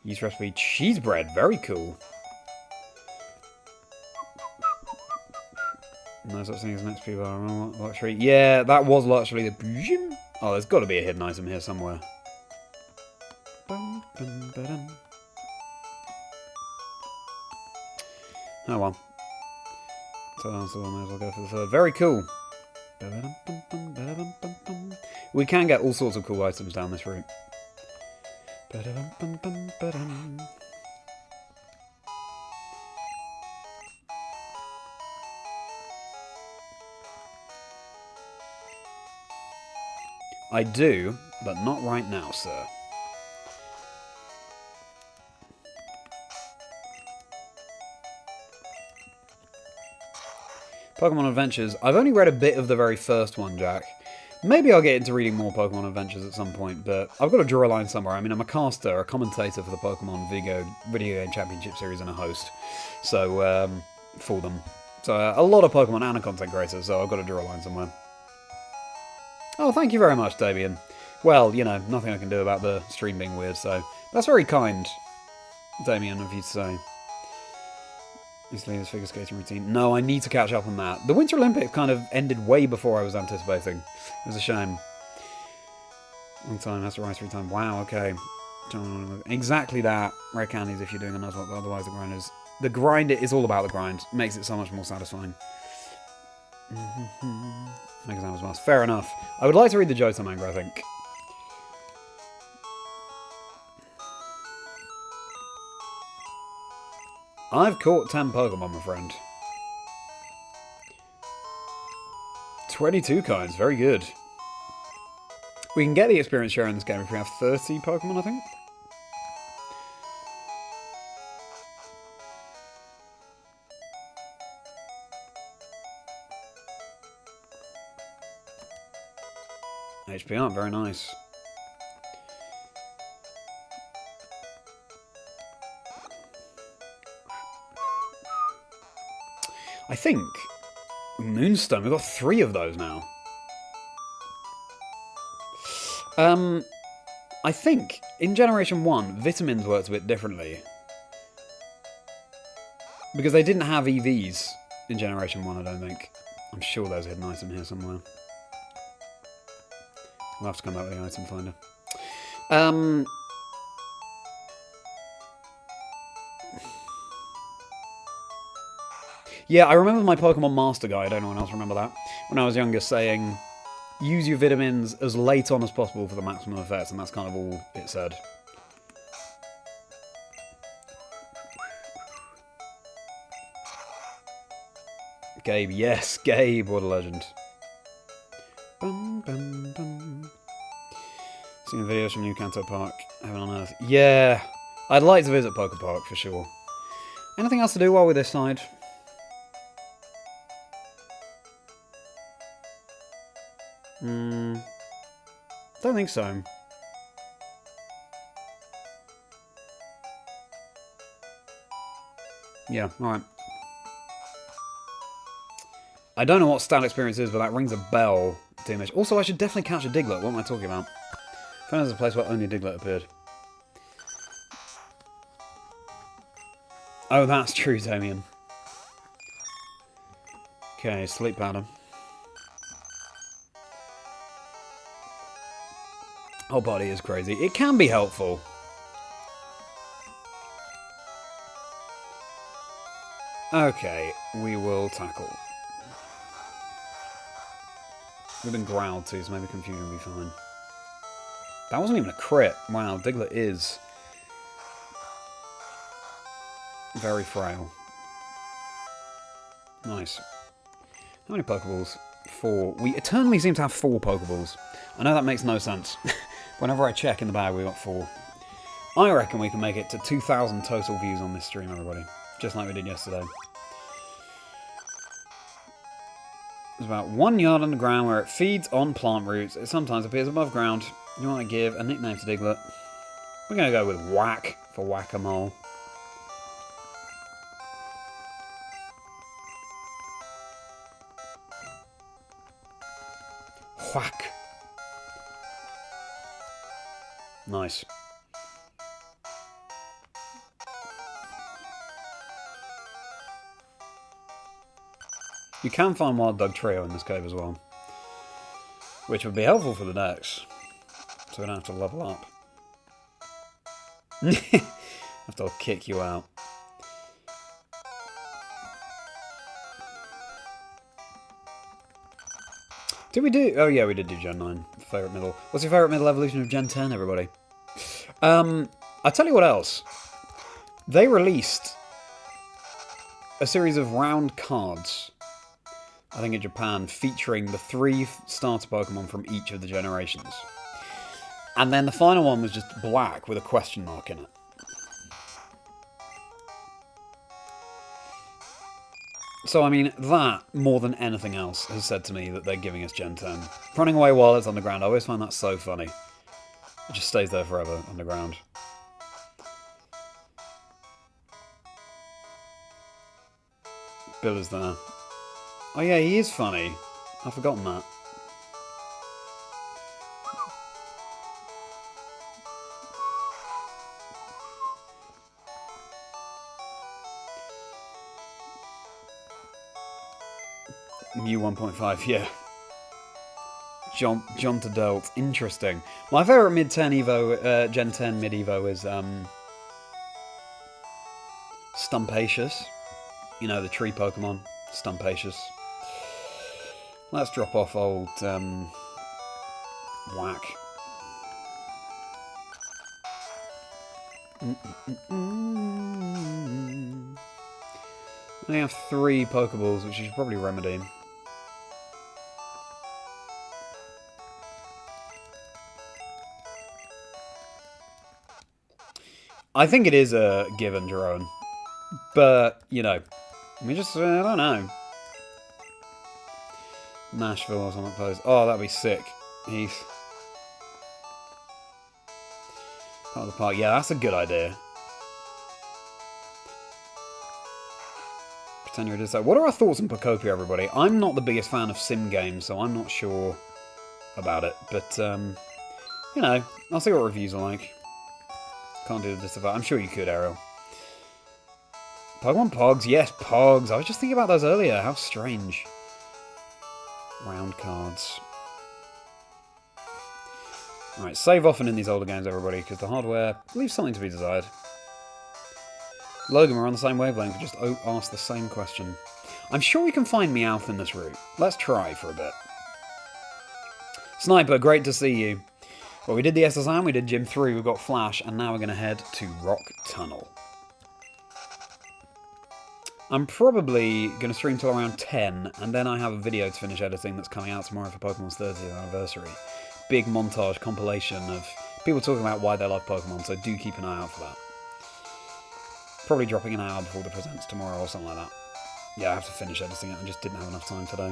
Use recipe cheese bread. Very cool. No such thing as next people are luxury. Yeah, that was luxury. Oh, there's got to be a hidden item here somewhere. Oh well. So I may as well go for the third. Very cool. We can get all sorts of cool items down this route. I do, but not right now, sir. Pokemon Adventures. I've only read a bit of the very first one, Jack. Maybe I'll get into reading more Pokemon Adventures at some point, but I've got to draw a line somewhere. I mean, I'm a caster, a commentator for the Pokemon Video Game Championship Series and a host. So, for them. So, a lot of Pokemon and a content creator, so I've got to draw a line somewhere. Oh, thank you very much, Damien. Well, you know, nothing I can do about the stream being weird, so... That's very kind, Damien, of you to say. Used to leave his figure skating routine. No, I need to catch up on that. The Winter Olympics kind of ended way before I was anticipating. It was a shame. Long time, has to rise 3 times. Wow, okay. Exactly that. Rare candies if you're doing a Nuzlocke, but otherwise the grind is... The grind is all about the grind. It makes it so much more satisfying. Mega Samus Mask. Fair enough. I would like to read the Johto manga, I think. I've caught 10 Pokemon, my friend. 22 kinds, very good. We can get the experience share in this game if we have 30 Pokemon, I think. HP up, very nice. I think Moonstone, we've got 3 of those now. I think in Generation 1, vitamins worked a bit differently. Because they didn't have EVs in Generation 1, I don't think. I'm sure there's a hidden item here somewhere. We'll have to come back with the item finder. Yeah, I remember my Pokemon Master Guide, anyone else remember that? When I was younger saying, use your vitamins as late on as possible for the maximum effect, and that's kind of all it said. Gabe, yes, Gabe, what a legend. Bum, bum, bum. Seeing videos from New Kanto Park, Heaven on Earth. Yeah, I'd like to visit Poké Park for sure. Anything else to do while we're this side? Don't think so. Yeah, alright. I don't know what stat experience is, but that rings a bell, Teamish. Also, I should definitely catch a Diglett. What am I talking about? I found there's a place where only a Diglett appeared. Oh, that's true, Damien. Okay, sleep pattern. Whole body is crazy. It can be helpful. Okay, we will tackle. We've been growled too, so maybe confusion will be fine. That wasn't even a crit. Wow, Diglett is very frail. Nice. How many Pokeballs? 4. We eternally seem to have 4 Pokeballs. I know that makes no sense. Whenever I check in the bag, we got 4. I reckon we can make it to 2,000 total views on this stream, everybody. Just like we did yesterday. It's about 1 yard underground where it feeds on plant roots. It sometimes appears above ground. You want to give a nickname to Diglett? We're going to go with Whack for Whack-a-Mole. Whack. Nice. You can find Wild Dog Trio in this cave as well, which would be helpful for the decks, so we don't have to level up. Have to kick you out. Did we do... Oh yeah, we did do Gen 9. Favourite middle. What's your favourite middle evolution of Gen 10, everybody? I'll tell you what else. They released a series of round cards, I think in Japan, featuring the 3 starter Pokemon from each of the generations. And then the final one was just black with a question mark in it. So, I mean, that, more than anything else, has said to me that they're giving us Gen 10. Running away while it's underground, I always find that so funny. It just stays there forever, underground. Bill is there. Oh yeah, he is funny. I've forgotten that. Mew 1.5, yeah. John to Delt. Interesting. My favourite mid-10 Evo, Gen 10 mid-Evo is Stumpacious. You know, the tree Pokemon. Stumpacious. Let's drop off old Whack. I have 3 Pokeballs, which you should probably remedy. I think it is a given, Jerome. But, you know, I don't know. Nashville or something close. Oh, that'd be sick. Heath. Part of the park. Yeah, that's a good idea. Pretend you're just like, what are our thoughts on Pokopia, everybody? I'm not the biggest fan of sim games, so I'm not sure about it. But, you know, I'll see what reviews are like. Can't do this about. I'm sure you could, Ariel. Pokemon Pogs. Yes, Pogs. I was just thinking about those earlier. How strange. Round cards. Alright, save often in these older games, everybody, because the hardware leaves something to be desired. Logan, we're on the same wavelength. We just asked the same question. I'm sure we can find Meowth in this route. Let's try for a bit. Sniper, great to see you. Well, we did the SSM, we did Gym 3, we got Flash, and now we're going to head to Rock Tunnel. I'm probably going to stream till around 10, and then I have a video to finish editing that's coming out tomorrow for Pokemon's 30th anniversary. Big montage compilation of people talking about why they love Pokemon, so do keep an eye out for that. Probably dropping an hour before the presents tomorrow or something like that. Yeah, I have to finish editing it, I just didn't have enough time today.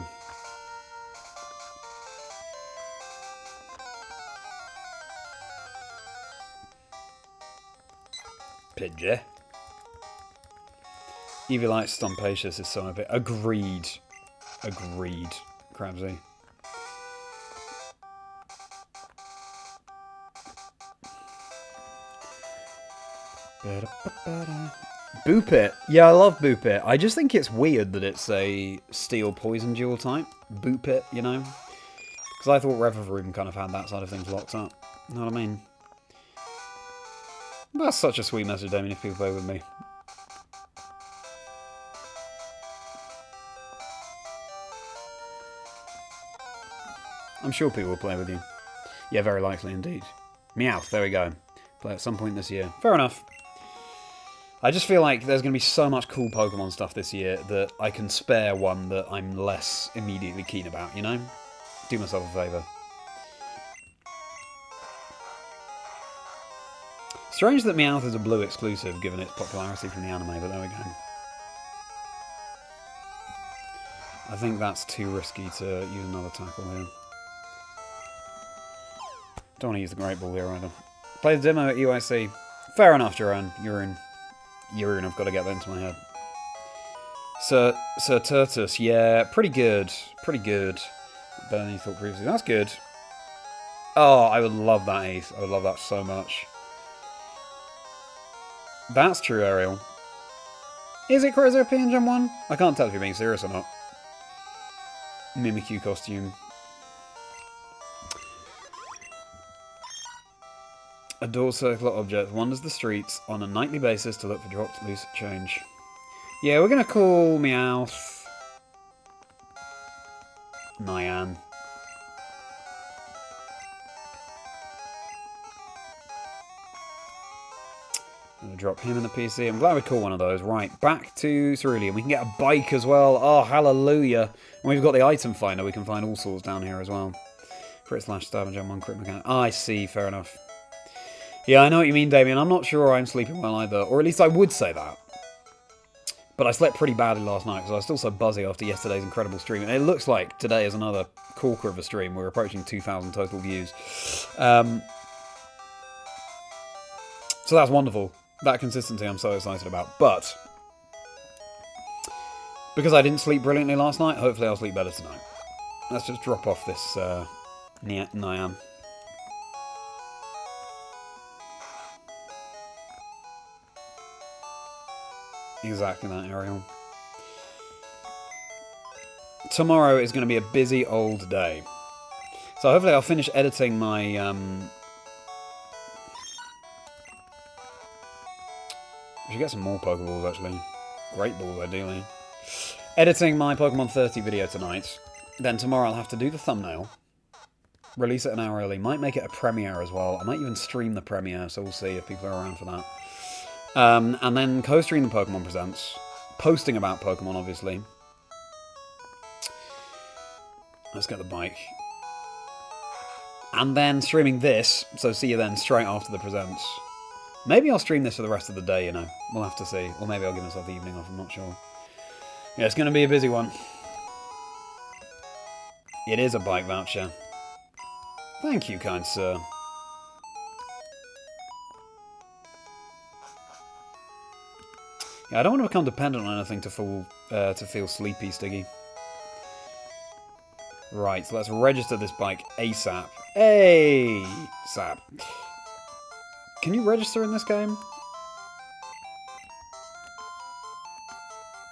Pidgey. Evilite Stumpacious is so epic. Agreed. Agreed, Crabsy. Boopit. Yeah, I love Boopit. I just think it's weird that it's a steel poison dual type. Boopit, you know? Because I thought Revel kind of had that side of things locked up. You know what I mean? That's such a sweet message, Damien, if people play with me. I'm sure people will play with you. Yeah, very likely indeed. Meowth, there we go. Play at some point this year. Fair enough. I just feel like there's going to be so much cool Pokemon stuff this year that I can spare one that I'm less immediately keen about, you know? Do myself a favour. Strange that Meowth is a Blue exclusive, given its popularity from the anime, but there we go. I think that's too risky to use another tackle here. Don't want to use the Great Ball here either. Play the demo at UIC. Fair enough, Duran. Urine, I've got to get that into my head. Sir Turtus, yeah, pretty good. Pretty good. Better than you thought previously. That's good. Oh, I would love that ace. I would love that so much. That's true, Ariel. Is it Crazy in Gen 1? I can't tell if you're being serious or not. Mimikyu costume. A door circular object wanders the streets on a nightly basis to look for dropped loose change. Yeah, we're going to call Meowth Nyan. I'm going to drop him in the PC. I'm glad we caught one of those. Right, back to Cerulean. We can get a bike as well. Oh, hallelujah. And we've got the item finder. We can find all sorts down here as well. Crit slash stab and jump on crit mechanic. I see, fair enough. Yeah, I know what you mean, Damien. I'm not sure I'm sleeping well either. Or at least I would say that. But I slept pretty badly last night because I was still so buzzy after yesterday's incredible stream. And it looks like today is another corker of a stream. We're approaching 2,000 total views. So that's wonderful. That consistency I'm so excited about. But because I didn't sleep brilliantly last night, hopefully I'll sleep better tonight. Let's just drop off this Nyan. Exactly that, Ariel. Tomorrow is going to be a busy old day. So hopefully I'll finish editing my... I should get some more Pokeballs, actually. Great balls, ideally. Editing my Pokemon 30 video tonight. Then tomorrow I'll have to do the thumbnail. Release it an hour early. Might make it a premiere as well. I might even stream the premiere, so we'll see if people are around for that. And then co-stream the Pokemon Presents. Posting about Pokemon, obviously. Let's get the bike. And then streaming this, so see you then straight after the Presents. Maybe I'll stream this for the rest of the day, you know. We'll have to see. Or maybe I'll give myself the evening off, I'm not sure. Yeah, it's going to be a busy one. It is a bike voucher. Thank you, kind sir. Yeah, I don't want to become dependent on anything to feel sleepy, Stiggy. Right, so let's register this bike ASAP. ASAP. Can you register in this game?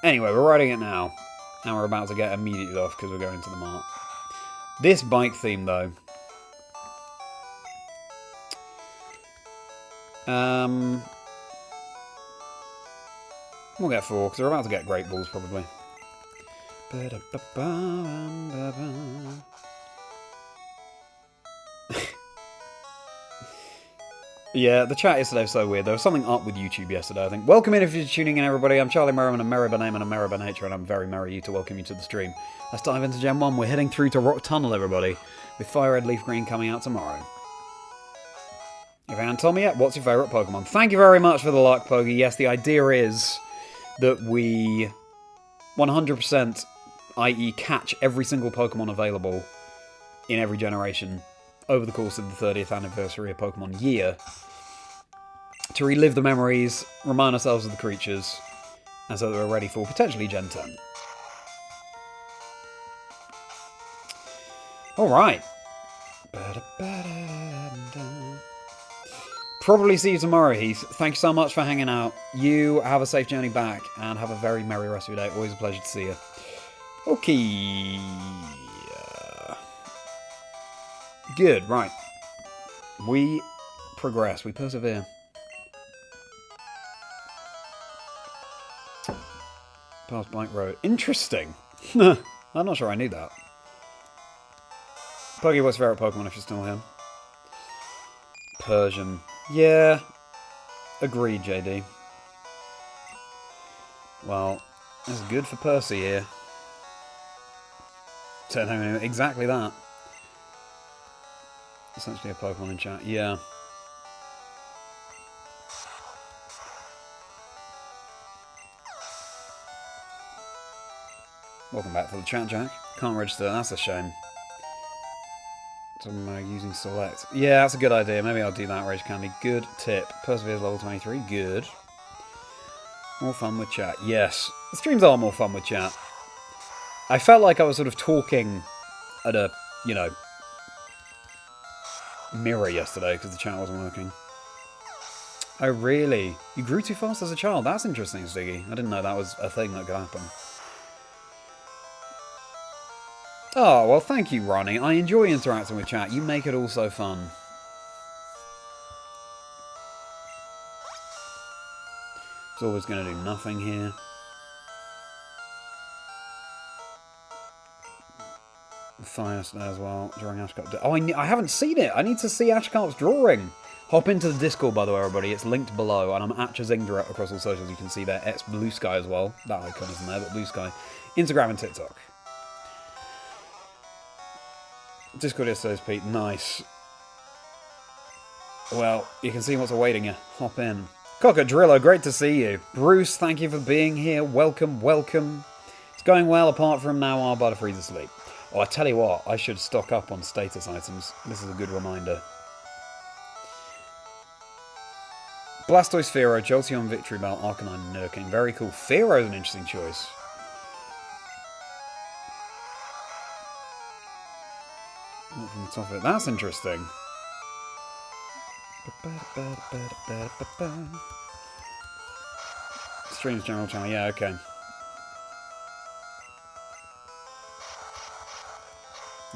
Anyway, we're riding it now. And we're about to get immediately off because we're going to the mart. This bike theme, though. We'll get 4, because we're about to get Great Balls, probably. Yeah, the chat yesterday was so weird. There was something up with YouTube yesterday, I think. Welcome in if you're tuning in, everybody. I'm Charlie Merriman, a Merriman name and a Merriman nature, and I'm very merry to welcome you to the stream. Let's dive into Gen 1. We're heading through to Rock Tunnel, everybody, with FireRed LeafGreen coming out tomorrow. If you haven't told me yet, what's your favourite Pokemon? Thank you very much for the luck, Pogi. Yes, the idea is that we 100%, i.e. catch every single Pokemon available in every generation over the course of the 30th anniversary of Pokemon Year to relive the memories, remind ourselves of the creatures, and so that we're ready for potentially Gen 10. Alright. Probably see you tomorrow, Heath. Thank you so much for hanging out. You have a safe journey back, and have a very merry rest of your day. Always a pleasure to see you. Okay. Good, right. We progress, we persevere. Past Bike Road. Interesting. I'm not sure I knew that. Pokey, what's your favourite Pokemon if you're still here? Persian. Yeah. Agreed, JD. Well, that's good for Percy here. So, exactly that. Essentially a Pokemon in chat, yeah. Welcome back to the chat, Jack. Can't register, that's a shame. So I'm using select. Yeah, that's a good idea. Maybe I'll do that, Rage Candy. Good tip. Persevere's level 23, good. More fun with chat. Yes, the streams are more fun with chat. I felt like I was sort of talking at a, you know, mirror yesterday because the chat wasn't working. Oh, really? You grew too fast as a child? That's interesting, Stiggy. I didn't know that was a thing that could happen. Oh, well, thank you, Ronnie. I enjoy interacting with chat. You make it all so fun. It's always going to do nothing here. Fire as well. Drawing Ashcarp. Oh, I haven't seen it. I need to see Ashcarp's drawing. Hop into the Discord, by the way, everybody. It's linked below, and I'm at Chazingdra across all socials. You can see there. It's Blue Sky as well. That icon isn't there, but Blue Sky. Instagram and TikTok. Discord yesterday's Pete. Nice. Well, you can see what's awaiting you. Hop in. Cockadrillo, great to see you. Bruce, thank you for being here. Welcome, welcome. It's going well, apart from now our Butterfree's asleep. Oh, I tell you what, I should stock up on status items. This is a good reminder. Blastoise, Fearow, Jolteon, Victory Bell, Arcanine, Nurking. Very cool. Fearow's an interesting choice. Not from the top of it. That's interesting. Streams general channel. Yeah, okay.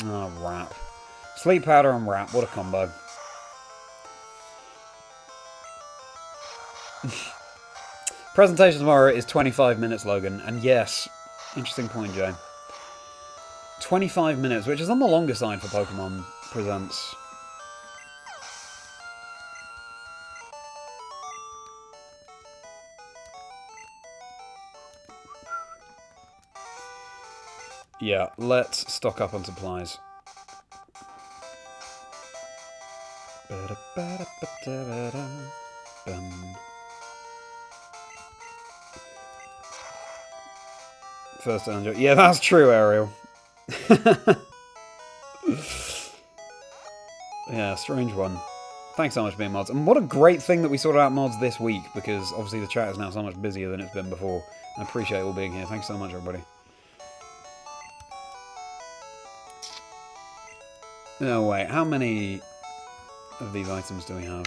Oh, rap. Sleep powder and rap. What a combo. Presentation tomorrow is 25 minutes, Logan. And yes, interesting point, Jay. 25 minutes, which is on the longer side for Pokemon Presents. Yeah, let's stock up on supplies. First Angel. Yeah, that's true, Ariel. Yeah, strange one. Thanks so much for being mods. And what a great thing that we sorted out mods this week, because obviously the chat is now so much busier than it's been before. I appreciate all being here. Thanks so much, everybody. No, wait. How many of these items do we have?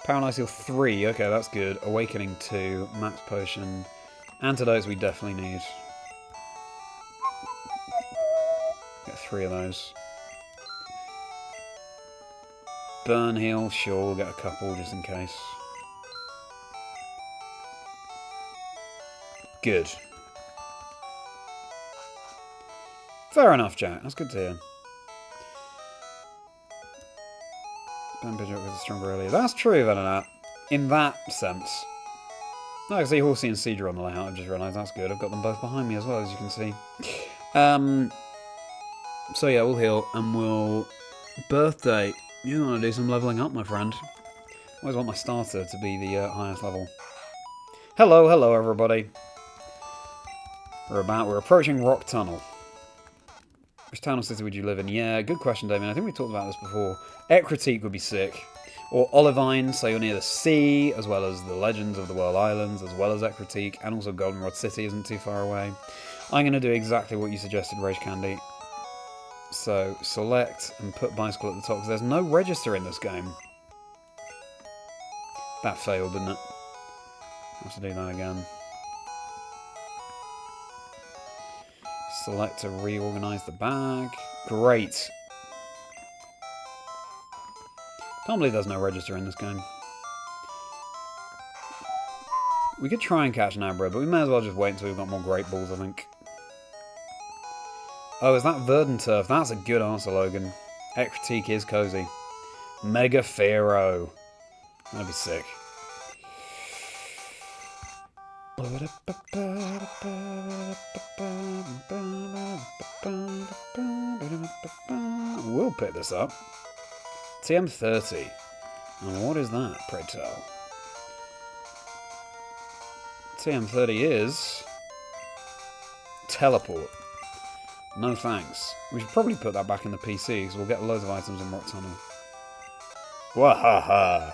Paralysis 3. Okay, that's good. Awakening 2. Max Potion. Antidotes we definitely need. Get 3 of those. Burn heal, sure, we'll get a couple just in case. Good. Fair enough, Jack. That's good to hear. Burn Pidgeot was stronger earlier. That's true, Venonat. In that sense. No, I can see Horsey and Cedar on the layout. I've just realised that's good. I've got them both behind me as well, as you can see. So yeah, we'll heal and we'll... Birthday. You want to do some levelling up, my friend. I always want my starter to be the highest level. Hello, hello everybody. We're approaching Rock Tunnel. Which town or city would you live in? Yeah, good question, Damien. I think we talked about this before. Ekritique would be sick. Or Olivine, so you're near the sea, as well as the Legends of the World Islands, as well as Ekritique, and also Goldenrod City isn't too far away. I'm going to do exactly what you suggested, Rage Candy. So, select and put bicycle at the top, because there's no register in this game. That failed, didn't it? I'll have to do that again. Select to reorganize the bag. Great. Can't believe there's no register in this game. We could try and catch an Abra, but we may as well just wait until we've got more Great Balls, I think. Oh, is that Verdant Turf? That's a good answer, Logan. Ekritique is cozy. Mega Pharaoh. That'd be sick. We'll pick this up. TM30. And what is that, pray tell? TM30 is... teleport. No thanks. We should probably put that back in the PC, because we'll get loads of items in Rock Tunnel. Wahaha!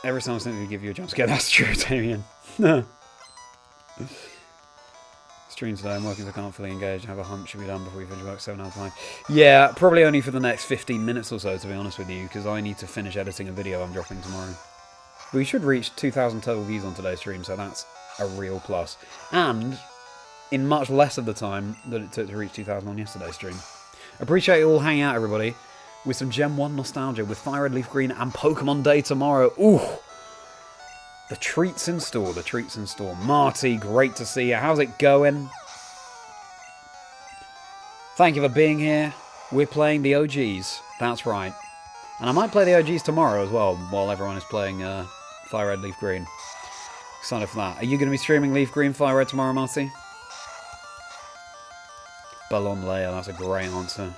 Every time I think we give you a jump scare, that's true, Damien. Stream today, I'm working so I can't fully engage. Have a hunch should be done before we finish work 7 hours behind. Yeah, probably only for the next 15 minutes or so, to be honest with you, because I need to finish editing a video I'm dropping tomorrow. We should reach 2,000 total views on today's stream, so that's a real plus. And in much less of the time that it took to reach 2,000 on yesterday's stream. Appreciate you all hanging out, everybody, with some Gen 1 nostalgia, with FireRed LeafGreen and Pokemon Day tomorrow. Ooh! The treats in store, the treats in store. Marty, great to see you. How's it going? Thank you for being here. We're playing the OGs. That's right. And I might play the OGs tomorrow as well, while everyone is playing FireRed LeafGreen. Excited for that. Are you going to be streaming LeafGreen FireRed tomorrow, Marty? Ballon layer, that's a great answer.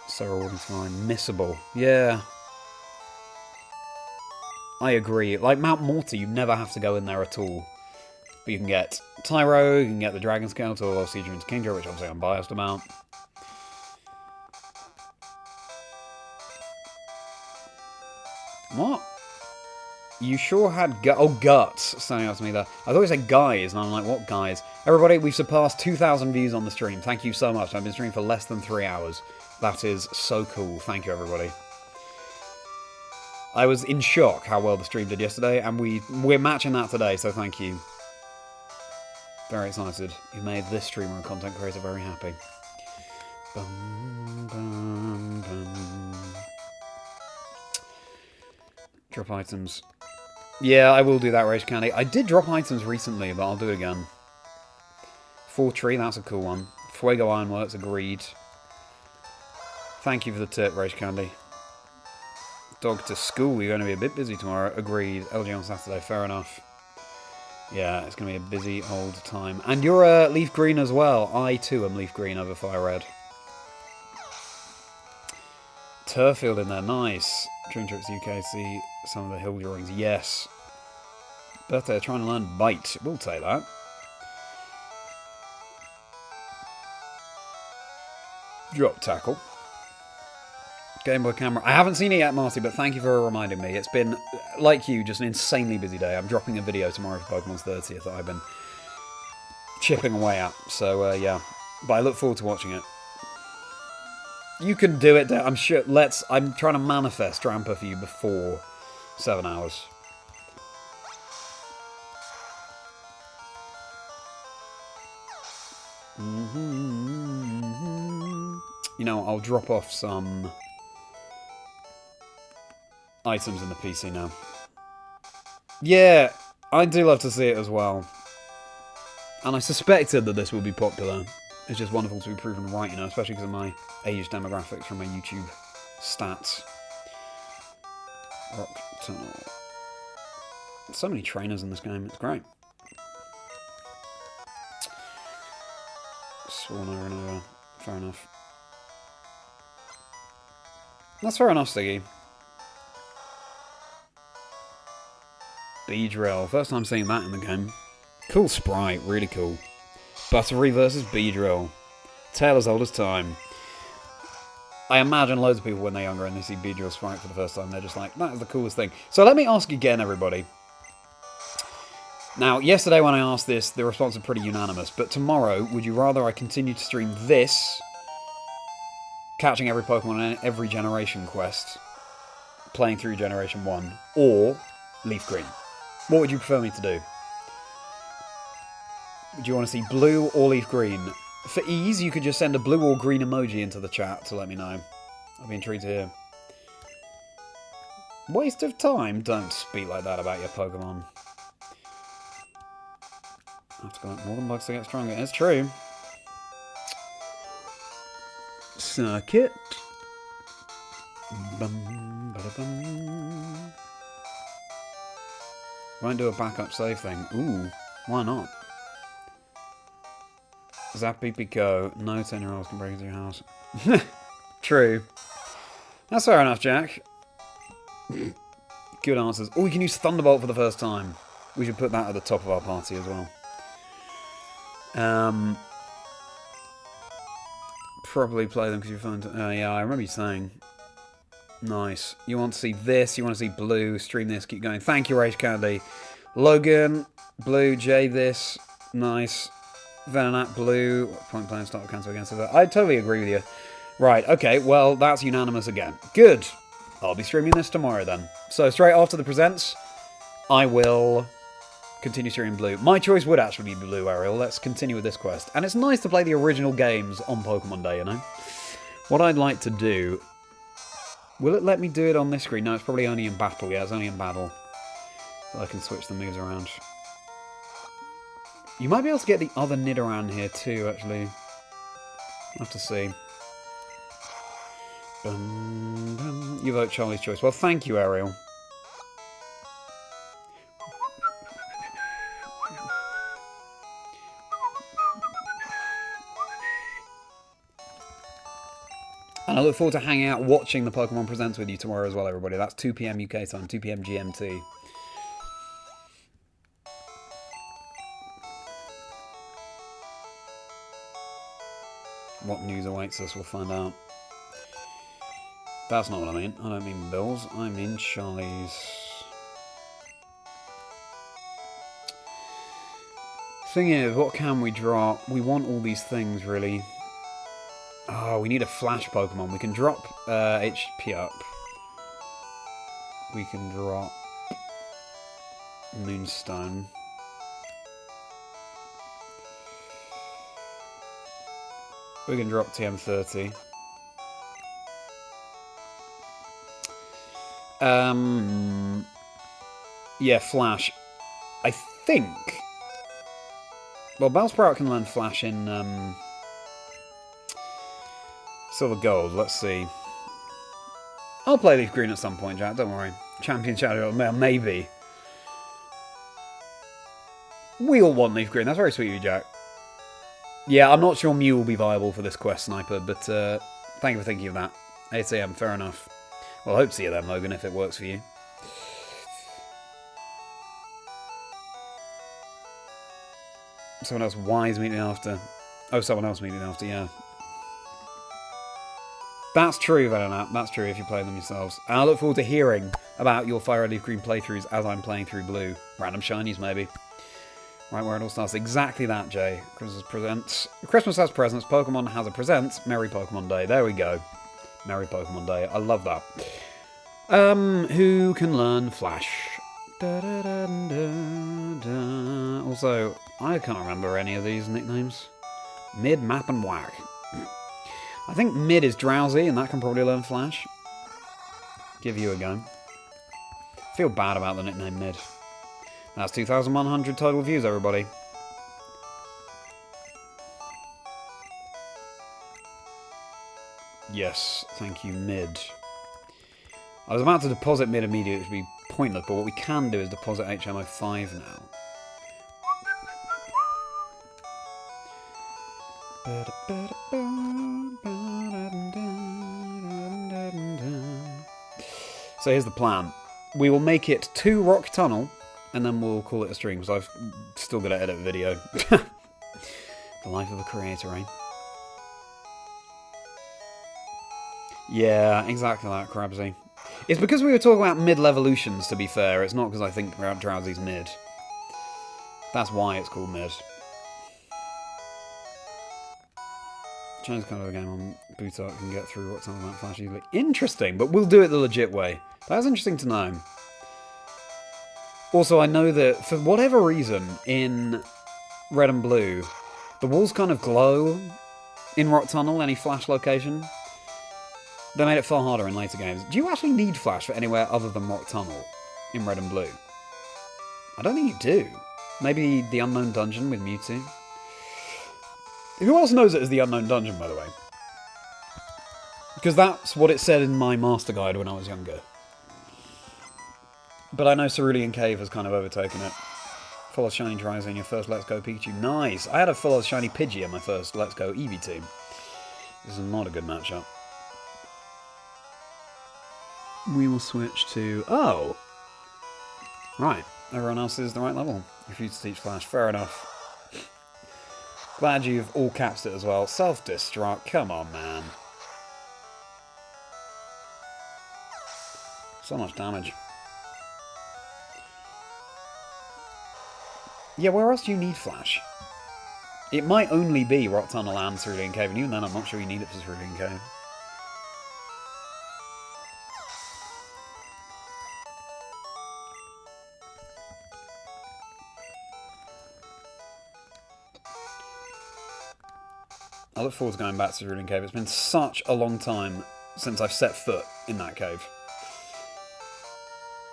So rewarding to find. Missable. Yeah. I agree. Like Mount Morty, you never have to go in there at all. But you can get Tyro, you can get the Dragon Scout, or Siege into Kingdra, which obviously I'm biased about. What? You sure had guts standing out to me there. I thought you said guys, and I'm like, what guys? Everybody, we've surpassed 2,000 views on the stream. Thank you so much. I've been streaming for less than 3 hours. That is so cool. Thank you, everybody. I was in shock how well the stream did yesterday, and we're matching that today, so thank you. Very excited. You made this streamer and content creator very happy. Bum, bum, bum. Drop items. Yeah, I will do that, Rage Candy. I did drop items recently, but I'll do it again. Full Tree, that's a cool one. Fuego Ironworks, agreed. Thank you for the tip, Rage Candy. Dog to school, you're going to be a bit busy tomorrow. Agreed. LG on Saturday, fair enough. Yeah, it's going to be a busy old time. And you're Leaf Green as well. I too am Leaf Green over Fire Red. Turfield in there, nice. Dream Tricks UK, see some of the hill drawings, yes. Birthday, trying to learn Bite. We'll take that. Drop Tackle. Game Boy camera. I haven't seen it yet, Marty, but thank you for reminding me. It's been, like you, just an insanely busy day. I'm dropping a video tomorrow for Pokemon's 30th that I've been chipping away at. So, yeah. But I look forward to watching it. You can do it. I'm sure. I'm trying to manifest Drampa for you before 7 hours. You know, I'll drop off some items in the PC now. Yeah, I do love to see it as well. And I suspected that this would be popular. It's just wonderful to be proven right, you know, especially because of my age demographics from my YouTube stats. Rock Tunnel. So many trainers in this game, it's great. Sworn over and over. Fair enough. That's fair enough, Stiggy. Beedrill. First time seeing that in the game. Cool sprite, really cool. Buttery versus Beedrill. Tale as old as time. I imagine loads of people when they're younger and they see Beedrill sprite for the first time, they're just like, that is the coolest thing. So let me ask again, everybody. Now, yesterday when I asked this, the response was pretty unanimous, but tomorrow, would you rather I continue to stream this, catching every Pokemon in every generation quest, playing through Generation 1, or Leaf Green? What would you prefer me to do? Do you want to see blue or leaf green? For ease, you could just send a blue or green emoji into the chat to let me know. I'll be intrigued to hear. Waste of time? Don't speak like that about your Pokemon. I have to collect more than bugs to get stronger. It's true. Circuit. Won't do a backup save thing. Ooh, why not? Zap beep go. No 10-year-olds can break into your house. True. That's fair enough, Jack. Good answers. Oh, we can use Thunderbolt for the first time. We should put that at the top of our party as well. Probably play them because you're fun. Yeah, I remember you saying. Nice. You want to see this, you want to see Blue, stream this, keep going. Thank you, Rage Candy. Logan, Blue, J this. Nice. Venonat, Blue. Point playing, start cancel against it. I totally agree with you. Right, okay, well, that's unanimous again. Good. I'll be streaming this tomorrow then. So straight after the presents, I will continue streaming Blue. My choice would actually be Blue, Ariel. Let's continue with this quest. And it's nice to play the original games on Pokemon Day, you know? What I'd like to do... Will it let me do it on this screen? No, it's probably only in battle. Yeah, it's only in battle. So I can switch the moves around. You might be able to get the other Nidoran here too, actually. I'll have to see. You vote Charlie's choice. Well, thank you, Ariel. And I look forward to hanging out watching the Pokemon Presents with you tomorrow as well, everybody. That's 2 PM UK time, 2 PM GMT. What news awaits us, we'll find out. That's not what I mean. I don't mean Bill's, I mean Charlie's. Thing is, what can we drop? We want all these things, really. Oh, we need a flash Pokemon. We can drop HP up. We can drop Moonstone. We can drop TM30. Yeah, Flash. I think... Well, Bellsprout can learn Flash in... Silver Gold, let's see. I'll play Leaf Green at some point, Jack, don't worry. Champion Shadow, maybe. We all want Leaf Green, that's very sweet of you, Jack. Yeah, I'm not sure Mew will be viable for this quest, Sniper, but thank you for thinking of that. 8 AM, fair enough. Well, I hope to see you then, Logan, if it works for you. Someone else, Wise meeting after. Oh, someone else meeting after, yeah. That's true, Venonat. That's true if you play them yourselves. And I look forward to hearing about your FireRed LeafGreen playthroughs as I'm playing through Blue. Random shinies, maybe. Right where it all starts. Exactly that, Jay. Christmas presents. Christmas has presents. Pokemon has a present. Merry Pokemon Day. There we go. Merry Pokemon Day. I love that. Who can learn Flash? Also, I can't remember any of these nicknames. Mid, Map, and Whack. I think Mid is Drowsy, and that can probably learn Flash. Give you a go. Feel bad about the nickname Mid. That's 2,100 total views, everybody. Yes, thank you, Mid. I was about to deposit Mid immediately, which would be pointless, but what we can do is deposit HMO5 now. So here's the plan. We will make it 2 Rock Tunnel, and then we'll call it a stream, because I've still got to edit the video. The life of a creator, eh? Yeah, exactly that, Crabsy. It's because we were talking about mid-levolutions, to be fair. It's not because I think Drowsy's mid. That's why it's called mid. Change the colour of the game on boot art can get through what's on that Flash easily. Interesting, but we'll do it the legit way. That's interesting to know. Also, I know that for whatever reason in Red and Blue, the walls kind of glow in Rock Tunnel, any Flash location. They made it far harder in later games. Do you actually need Flash for anywhere other than Rock Tunnel in Red and Blue? I don't think you do. Maybe the Unknown Dungeon with Mewtwo. Who else knows it as the Unknown Dungeon, by the way? Because that's what it said in my master guide when I was younger. But I know Cerulean Cave has kind of overtaken it. Full of shiny Drowsy in your first Let's Go Pikachu. Nice! I had a full of shiny Pidgey in my first Let's Go Eevee team. This is not a good matchup. We will switch to... Oh! Right. Everyone else is the right level. Refuse to teach Flash. Fair enough. Glad you've all capsed it as well. Self-destruct. Come on, man. So much damage. Yeah, where else do you need Flash? It might only be Rock Tunnel and Cerulean Cave, and even then I'm not sure you need it for Cerulean Cave. I look forward to going back to Cerulean Cave. It's been such a long time since I've set foot in that cave.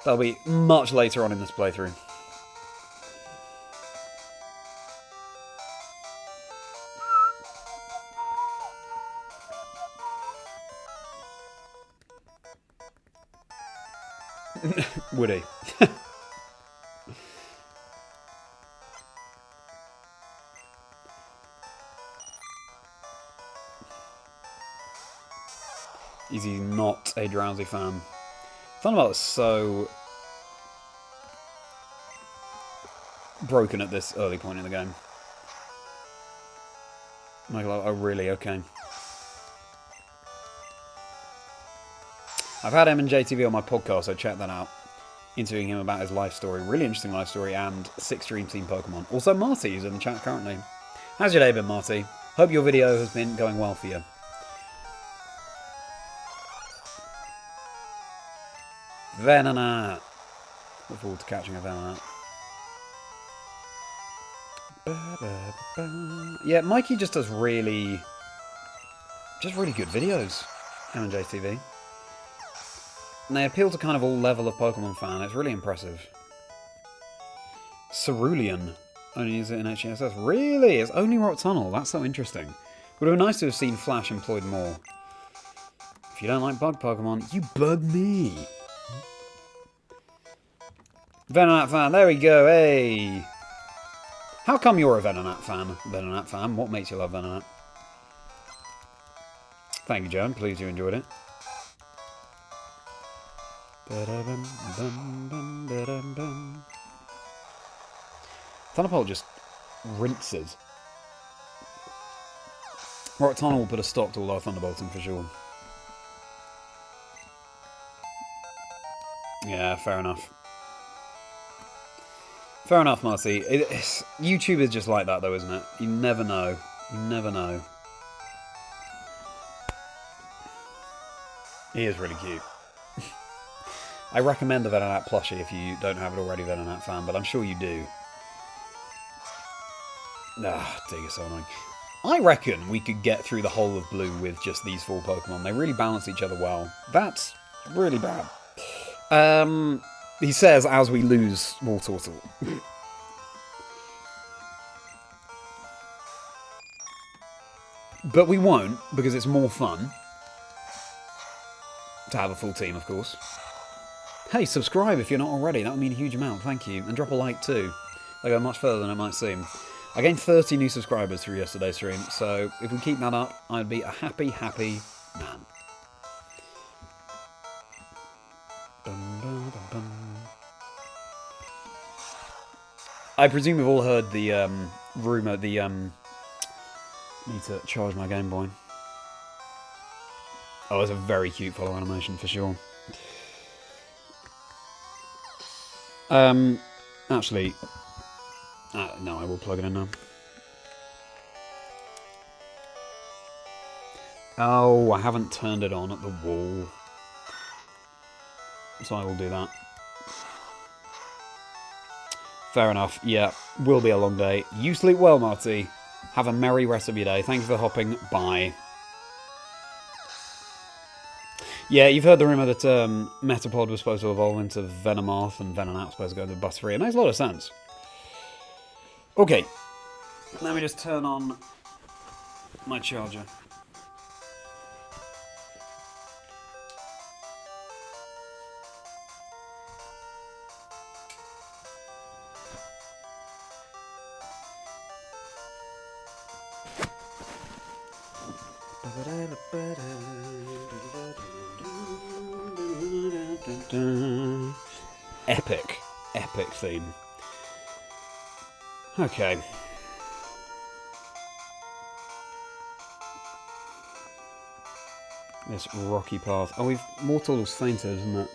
That'll be much later on in this playthrough. Would he? Is he not a Drowsy fan? Thunderbolt is so broken at this early point in the game. Michael, oh really? Okay. I've had him and JTV on my podcast, so check that out. Interviewing him about his life story. Really interesting life story, and 6 Dream Team Pokemon. Also Marty, who's in the chat currently. How's your day been, Marty? Hope your video has been going well for you. Venonat. Look forward to catching a Venonat. Yeah, Mikey just does really good videos. Him and JTV. And they appeal to kind of all level of Pokemon fan. It's really impressive. Cerulean. Only use it in HCSS. Really? It's only Rock Tunnel. That's so interesting. Would have been nice to have seen Flash employed more. If you don't like bug Pokemon, you bug me. Venonat fan. There we go. Hey. How come you're a Venonat fan? Venonat fan. What makes you love Venonat? Thank you, Joan. Pleased you enjoyed it. Thunderbolt just rinses. Rock Tunnel will put a stop to all our Thunderbolting for sure. Yeah, fair enough. Fair enough, Marcy. YouTube is just like that though, isn't it? You never know. You never know. He is really cute. I recommend the Venonat plushie if you don't have it already, Venonat fan, but I'm sure you do. Ah, dig, it's so annoying. I reckon we could get through the whole of Blue with just these 4 Pokemon. They really balance each other well. That's really bad. He says as we lose Voltorb. But we won't, because it's more fun to have a full team, of course. Hey, subscribe if you're not already. That would mean a huge amount. Thank you. And drop a like too. They go much further than it might seem. I gained 30 new subscribers through yesterday's stream, so if we keep that up, I'd be a happy, happy man. I presume we've all heard the rumour, need to charge my Game Boy. Oh, it's a very cute follow animation for sure. Actually, no, I will plug it in now. Oh, I haven't turned it on at the wall. So I will do that. Fair enough. Yeah, will be a long day. You sleep well, Marty. Have a merry rest of your day. Thank you for hopping. Bye. Yeah, you've heard the rumour that Metapod was supposed to evolve into Venomoth and Venonat was supposed to go to Bus 3. It makes a lot of sense. Okay. Let me just turn on my charger. Epic. Epic theme. Okay. This rocky path. Oh, Mortal's fainted, isn't it?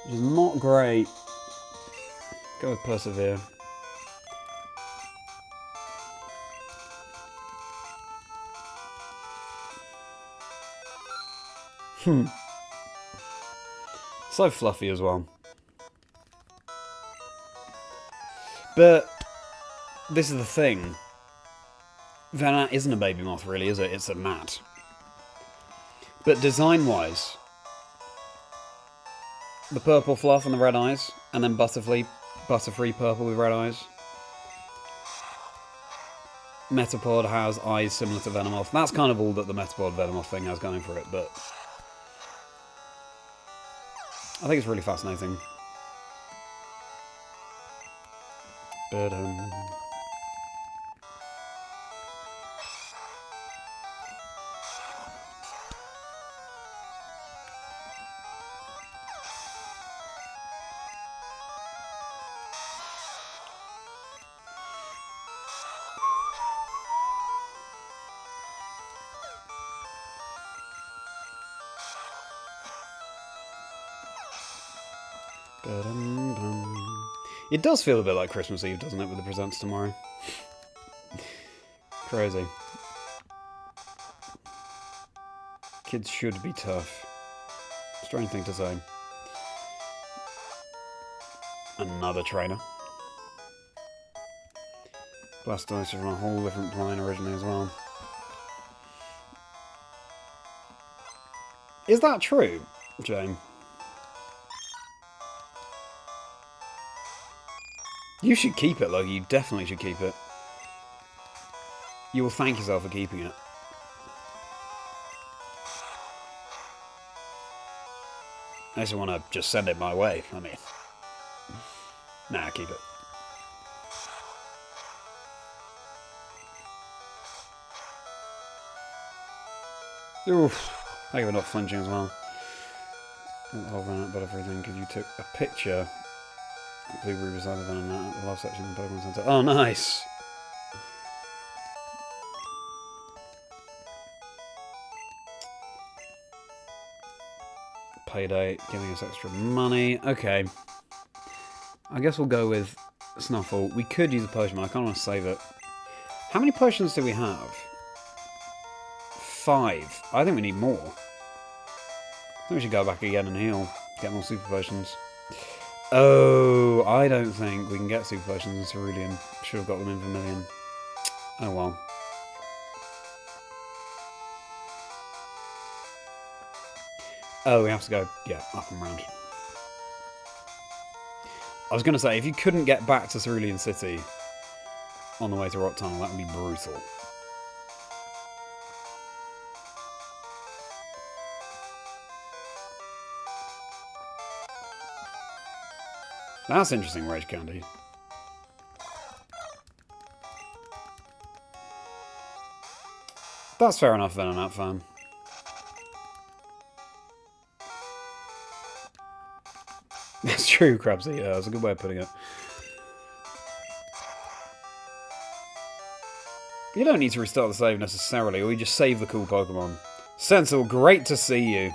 Which is not great. Go with Persevere. So fluffy as well. But this is the thing. Vanat isn't a baby moth, really, is it? It's a gnat. But design-wise, the purple fluff and the red eyes, and then butterfree purple with red eyes. Metapod has eyes similar to Venomoth. That's kind of all that the Metapod Venomoth thing has going for it, but I think it's really fascinating. But, it does feel a bit like Christmas Eve, doesn't it, with the presents tomorrow? Crazy. Kids should be tough. Strange thing to say. Another trainer. Blastoise from a whole different plane originally as well. Is that true, Jane? You should keep it, Logie. You definitely should keep it. You will thank yourself for keeping it. Unless you want to just send it my way. I mean... Nah, keep it. Oof. Thank you for not flinching as well. I'll run out, but everything because you took a picture. Blueberry beside the venom at the last section of the Pokemon Center. Oh, nice! Payday, giving us extra money. Okay. I guess we'll go with Snuffle. We could use a potion, but I kind of want to save it. How many potions do we have? 5. I think we need more. I think we should go back again and heal. Get more super potions. Oh, I don't think we can get super potions in Cerulean. Should have got them in Vermilion. Oh well. Oh, we have to go, yeah, up and round. I was going to say, if you couldn't get back to Cerulean City on the way to Rock Tunnel, that would be brutal. That's interesting, Rage Candy. That's fair enough then on that fan. That's true, Crabsy. Yeah, that's a good way of putting it. You don't need to restart the save necessarily, or you just save the cool Pokemon. Sensible, great to see you.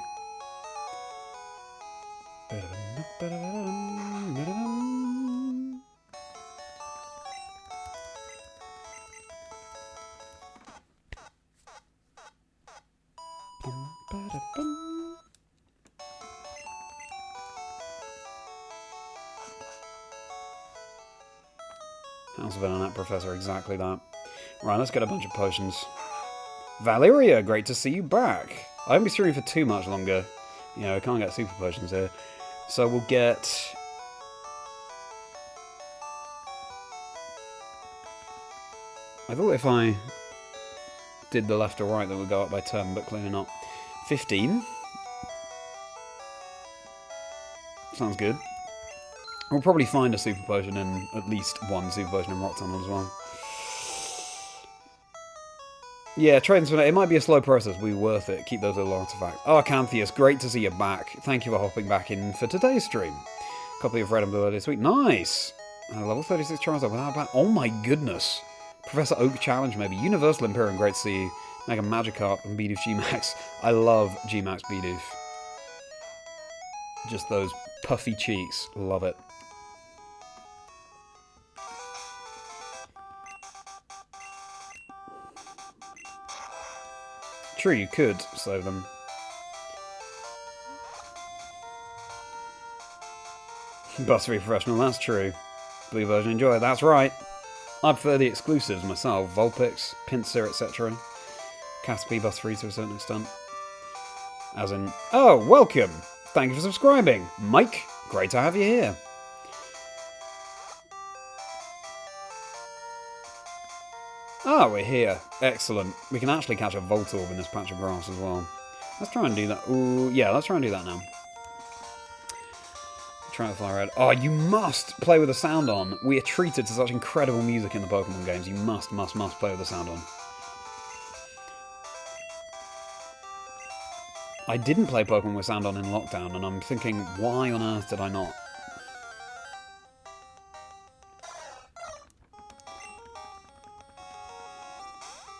House of Venonat Professor, exactly that. Right, let's get a bunch of potions. Valeria, great to see you back. I won't be streaming for too much longer. You know, I can't get super potions here. So we'll get... I thought if I did the left or right that would go up by 10, but clearly not. 15. Sounds good. We'll probably find a super potion in, at least one super potion in Rock Tunnel as well. Yeah, trading, it might be a slow process, be worth it. Keep those little artifacts. Oh, Cantheus, great to see you back. Thank you for hopping back in for today's stream. Copy of Red and Blue this week. Nice! And a level 36 Charizard without back. Oh my goodness. Professor Oak Challenge, maybe. Universal Imperium, great to see you. Mega Magikarp and Bidoof Gmax. I love Gmax Bidoof. Just those puffy cheeks. Love it. True, you could save them. Bus 3 Professional, that's true. Blue version, enjoy it, that's right. I prefer the exclusives myself. Vulpix, Pinsir, etc. Caterpie, Bus 3 to a certain extent. As in, oh, welcome! Thank you for subscribing. Mike, great to have you here. Ah, we're here. Excellent. We can actually catch a Voltorb in this patch of grass as well. Let's try and do that. Ooh, yeah, let's try and do that now. Try to FireRed. Oh, you must play with the sound on. We are treated to such incredible music in the Pokemon games. You must play with the sound on. I didn't play Pokemon with sound on in lockdown, and I'm thinking, why on earth did I not?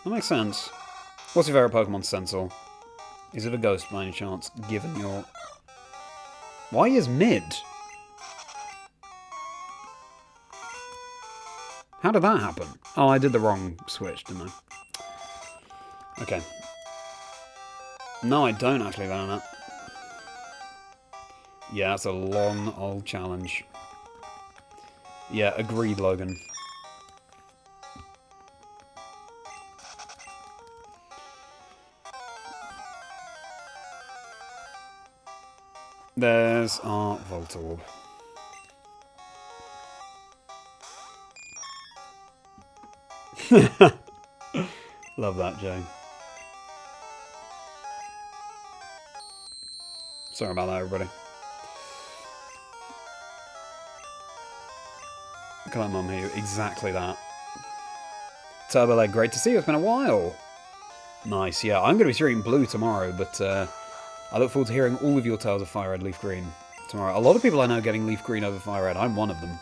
That makes sense. What's your favourite Pokemon, Stencil? Is it a ghost by any chance, given your... Why is mid? How did that happen? Oh, I did the wrong switch, didn't I? Okay. No, I don't actually learn that. Yeah, that's a long old challenge. Yeah, agreed, Logan. There's our Voltorb. Love that, Joe. Sorry about that, everybody. Come on, here. Exactly that. Turbo Leg, great to see you. It's been a while. Nice, yeah. I'm going to be streaming Blue tomorrow, but I look forward to hearing all of your tales of FireRed LeafGreen tomorrow. A lot of people I know getting LeafGreen over FireRed. I'm one of them.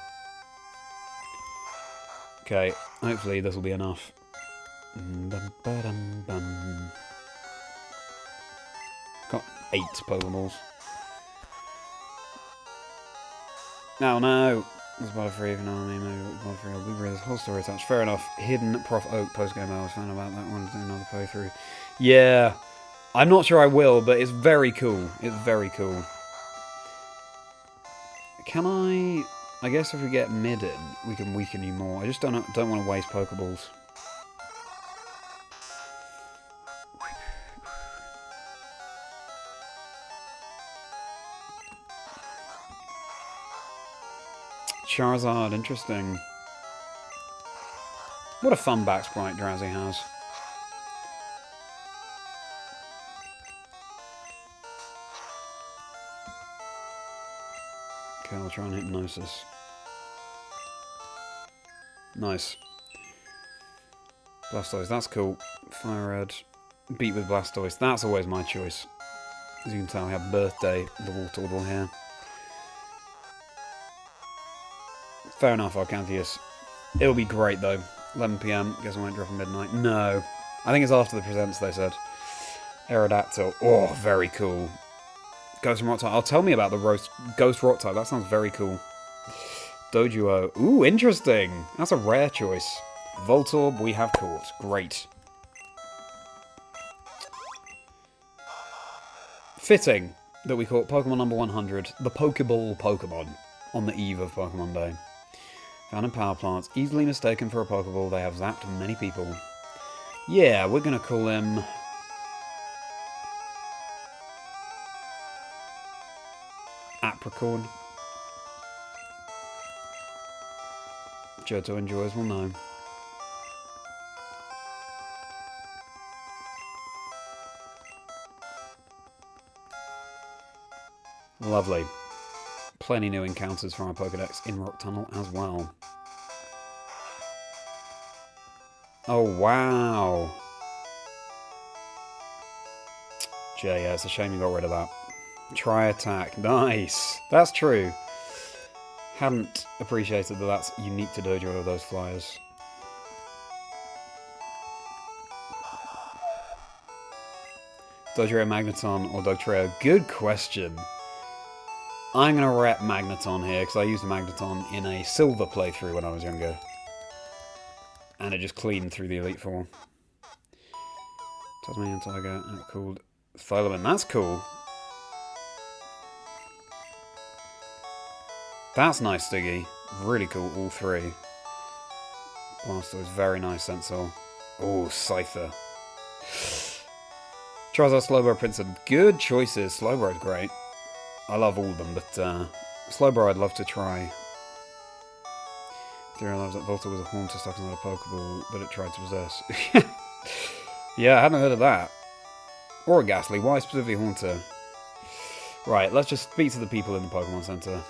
Okay, hopefully this will be enough. Got 8 Pokeballs. No, no. There's Butterfree, if you know what I mean. Maybe Butterfree or Blueberry. There's a whole story attached. Fair enough. Hidden Prof Oak postgame. I was fan about that one. Do another playthrough. Yeah. I'm not sure I will, but it's very cool. It's very cool. Can I guess if we get mid in, we can weaken you more. I just don't want to waste Pokeballs. Charizard, interesting. What a fun back sprite Drowsy has. Okay, I'll try and Hypnosis. Nice. Blastoise, that's cool. FireRed. Beat with Blastoise. That's always my choice. As you can tell, we have Birthday, the Voltorb here. Fair enough, Arcantheus. It'll be great, though. 11 PM. Guess I won't drop at midnight. No. I think it's after the presents, they said. Aerodactyl. Oh, very cool. Ghost Rock type. Oh, tell me about the Ghost Rock type. That sounds very cool. Doduo. Ooh, interesting. That's a rare choice. Voltorb, we have caught. Great. Fitting that we caught Pokemon number 100, the Pokeball Pokemon, on the eve of Pokemon Day. Found in power plants, easily mistaken for a Pokeball, they have zapped many people. Yeah, we're gonna call him... Apricorn. Johto enjoys will know. Lovely. Plenty new encounters from our Pokedex in Rock Tunnel as well. Oh, wow. Jay, yeah, it's a shame you got rid of that. Try attack. Nice. That's true. Hadn't appreciated that that's unique to Dojo of those flyers. Dodrio Magneton or Dugtrio? Good question. I'm going to rep Magneton here because I used Magneton in a silver playthrough when I was younger. And it just cleaned through the Elite Four. Tasmanian Tiger, called Thylomon. That's cool. That's nice, Stiggy. Really cool, all three. Blastoise, very nice, Sensoul. Oh, Scyther. Charizard, Slowbro, Princeton. Good choices. Slowbro's great. I love all of them, but Slowbro I'd love to try. Theory loves that Voltorb was a Haunter stuck inside a Pokeball, but it tried to possess. Yeah, I hadn't heard of that. Or a Ghastly. Why specifically Haunter? Right, let's just speak to the people in the Pokemon Center.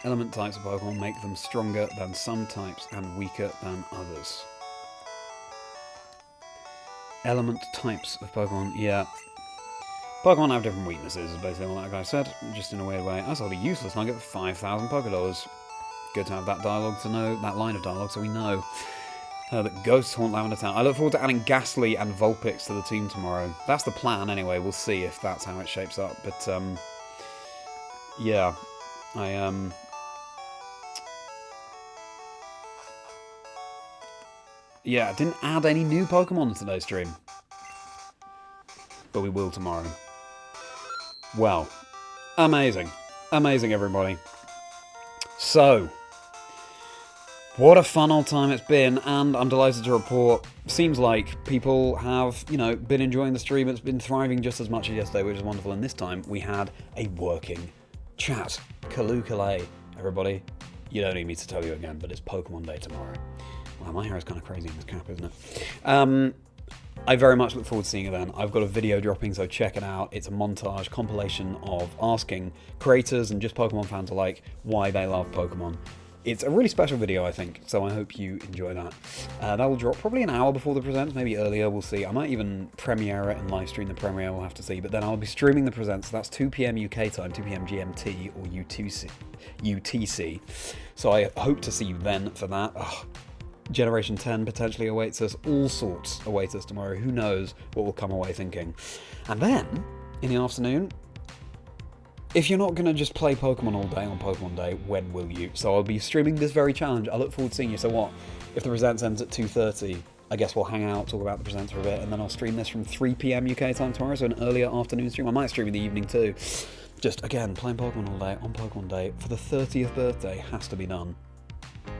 Element types of Pokemon make them stronger than some types and weaker than others. Element types of Pokemon, yeah. Pokemon have different weaknesses, is basically what that guy said, just in a weird way. That's totally useless, and I get 5,000 Pokédollars. Good to have that dialogue to know, that line of dialogue, so we know that ghosts haunt Lavender Town. I look forward to adding Ghastly and Vulpix to the team tomorrow. That's the plan, anyway. We'll see if that's how it shapes up. But, yeah. Yeah, I didn't add any new Pokemon to today's stream. But we will tomorrow. Well, amazing. Amazing, everybody. So, what a fun old time it's been, and I'm delighted to report, seems like people have, you know, been enjoying the stream. It's been thriving just as much as yesterday, which is wonderful. And this time, we had a working chat. Kaloo-Kalay, everybody. You don't need me to tell you again, but it's Pokemon Day tomorrow. Wow, my hair is kind of crazy in this cap, isn't it? I very much look forward to seeing it then. I've got a video dropping, so check it out. It's a montage compilation of asking creators and just Pokemon fans alike why they love Pokemon. It's a really special video, I think, so I hope you enjoy that. That will drop probably an hour before the presents, maybe earlier, we'll see. I might even premiere it and live stream the premiere, we'll have to see. But then I'll be streaming the presents, so that's 2 PM UK time, 2 PM GMT or UTC. So I hope to see you then for that. Ugh. Generation 10 potentially awaits us. All sorts await us tomorrow. Who knows what we'll come away thinking. And then, in the afternoon, if you're not going to just play Pokemon all day on Pokemon Day, when will you? So I'll be streaming this very challenge. I look forward to seeing you. So what? If the presents ends at 2:30, I guess we'll hang out, talk about the presents for a bit, and then I'll stream this from 3 PM UK time tomorrow, so an earlier afternoon stream. I might stream in the evening too. Just, again, playing Pokemon all day on Pokemon Day for the 30th birthday has to be done.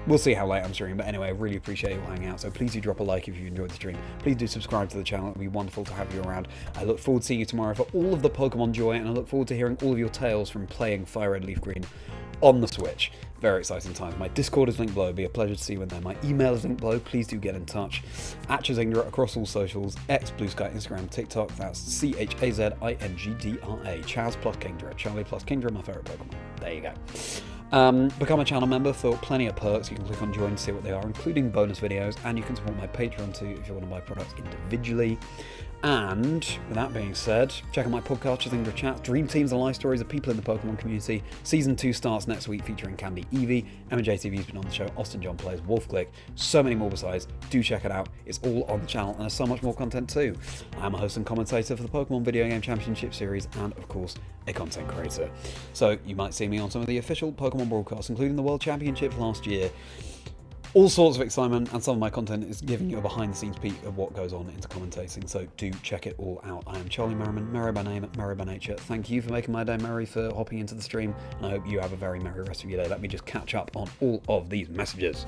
We'll see how late I'm streaming, but anyway, I really appreciate you all hanging out, so please do drop a like if you enjoyed the stream. Please do subscribe to the channel, it'll be wonderful to have you around. I look forward to seeing you tomorrow for all of the Pokemon joy, and I look forward to hearing all of your tales from playing FireRed LeafGreen on the Switch. Very exciting times. My Discord is linked below, it'll be a pleasure to see you in there. My email is linked below, please do get in touch. At Chazingdra across all socials, X, Blue Sky, Instagram, TikTok, that's CHAZINGDRA. Chaz plus Kingdra, Charlie plus Kingdra, my favourite Pokemon. There you go. Become a channel member for plenty of perks. You can click on join to see what they are, including bonus videos, and you can support my Patreon too if you want to buy products individually. And with that being said, check out my podcast, Chazingdra Chats, Dream Teams and Life Stories of people in the Pokemon community. Season 2 starts next week featuring Candy Eevee. MJTV's been on the show, Austin John plays, Wolf Click, so many more besides. Do check it out. It's all on the channel and there's so much more content too. I'm a host and commentator for the Pokemon Video Game Championship Series and, of course, a content creator. So you might see me on some of the official Pokemon broadcasts, including the World Championships last year. All sorts of excitement, and some of my content is giving you a behind-the-scenes peek of what goes on into commentating, so do check it all out. I am Charlie Merriman, merry by name, merry by nature. Thank you for making my day merry, for hopping into the stream, and I hope you have a very merry rest of your day. Let me just catch up on all of these messages.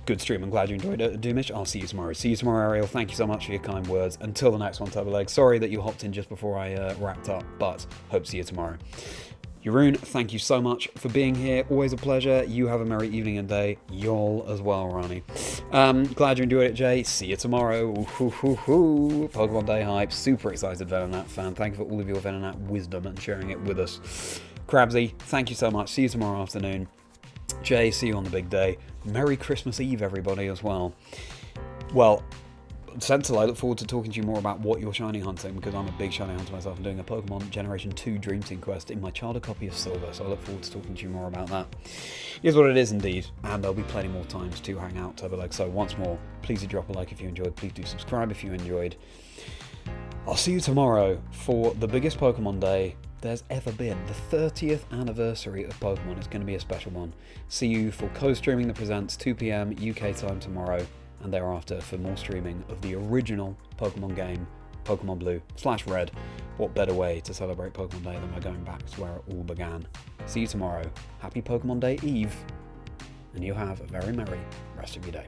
Good stream, I'm glad you enjoyed it, Doomish. I'll see you tomorrow. See you tomorrow, Ariel. Thank you so much for your kind words. Until the next one, Turboleg. Sorry that you hopped in just before I wrapped up, but hope to see you tomorrow. Yaroon, thank you so much for being here. Always a pleasure. You have a merry evening and day. Y'all as well, Ronnie. Glad you enjoyed it, Jay. See you tomorrow. Pokemon Day hype. Super excited Venonat fan. Thank you for all of your Venonat wisdom and sharing it with us. Crabsy, thank you so much. See you tomorrow afternoon. Jay, see you on the big day. Merry Christmas Eve, everybody, as well. Well, Sentinel, I look forward to talking to you more about what you're shiny hunting, because I'm a big shiny hunter myself. I'm doing a Pokemon Generation 2 Dream Team quest in my childhood copy of Silver, so I look forward to talking to you more about that. Here's what it is indeed, and there'll be plenty more times to hang out over like so. Once more, please do drop a like if you enjoyed, please do subscribe if you enjoyed. I'll see you tomorrow for the biggest Pokemon day there's ever been. The 30th anniversary of Pokemon is going to be a special one. See you for co-streaming that presents 2 PM UK time tomorrow, and thereafter for more streaming of the original Pokemon game, Pokémon Blue / Red. What better way to celebrate Pokemon Day than by going back to where it all began. See you tomorrow. Happy Pokemon Day Eve, and you have a very merry rest of your day.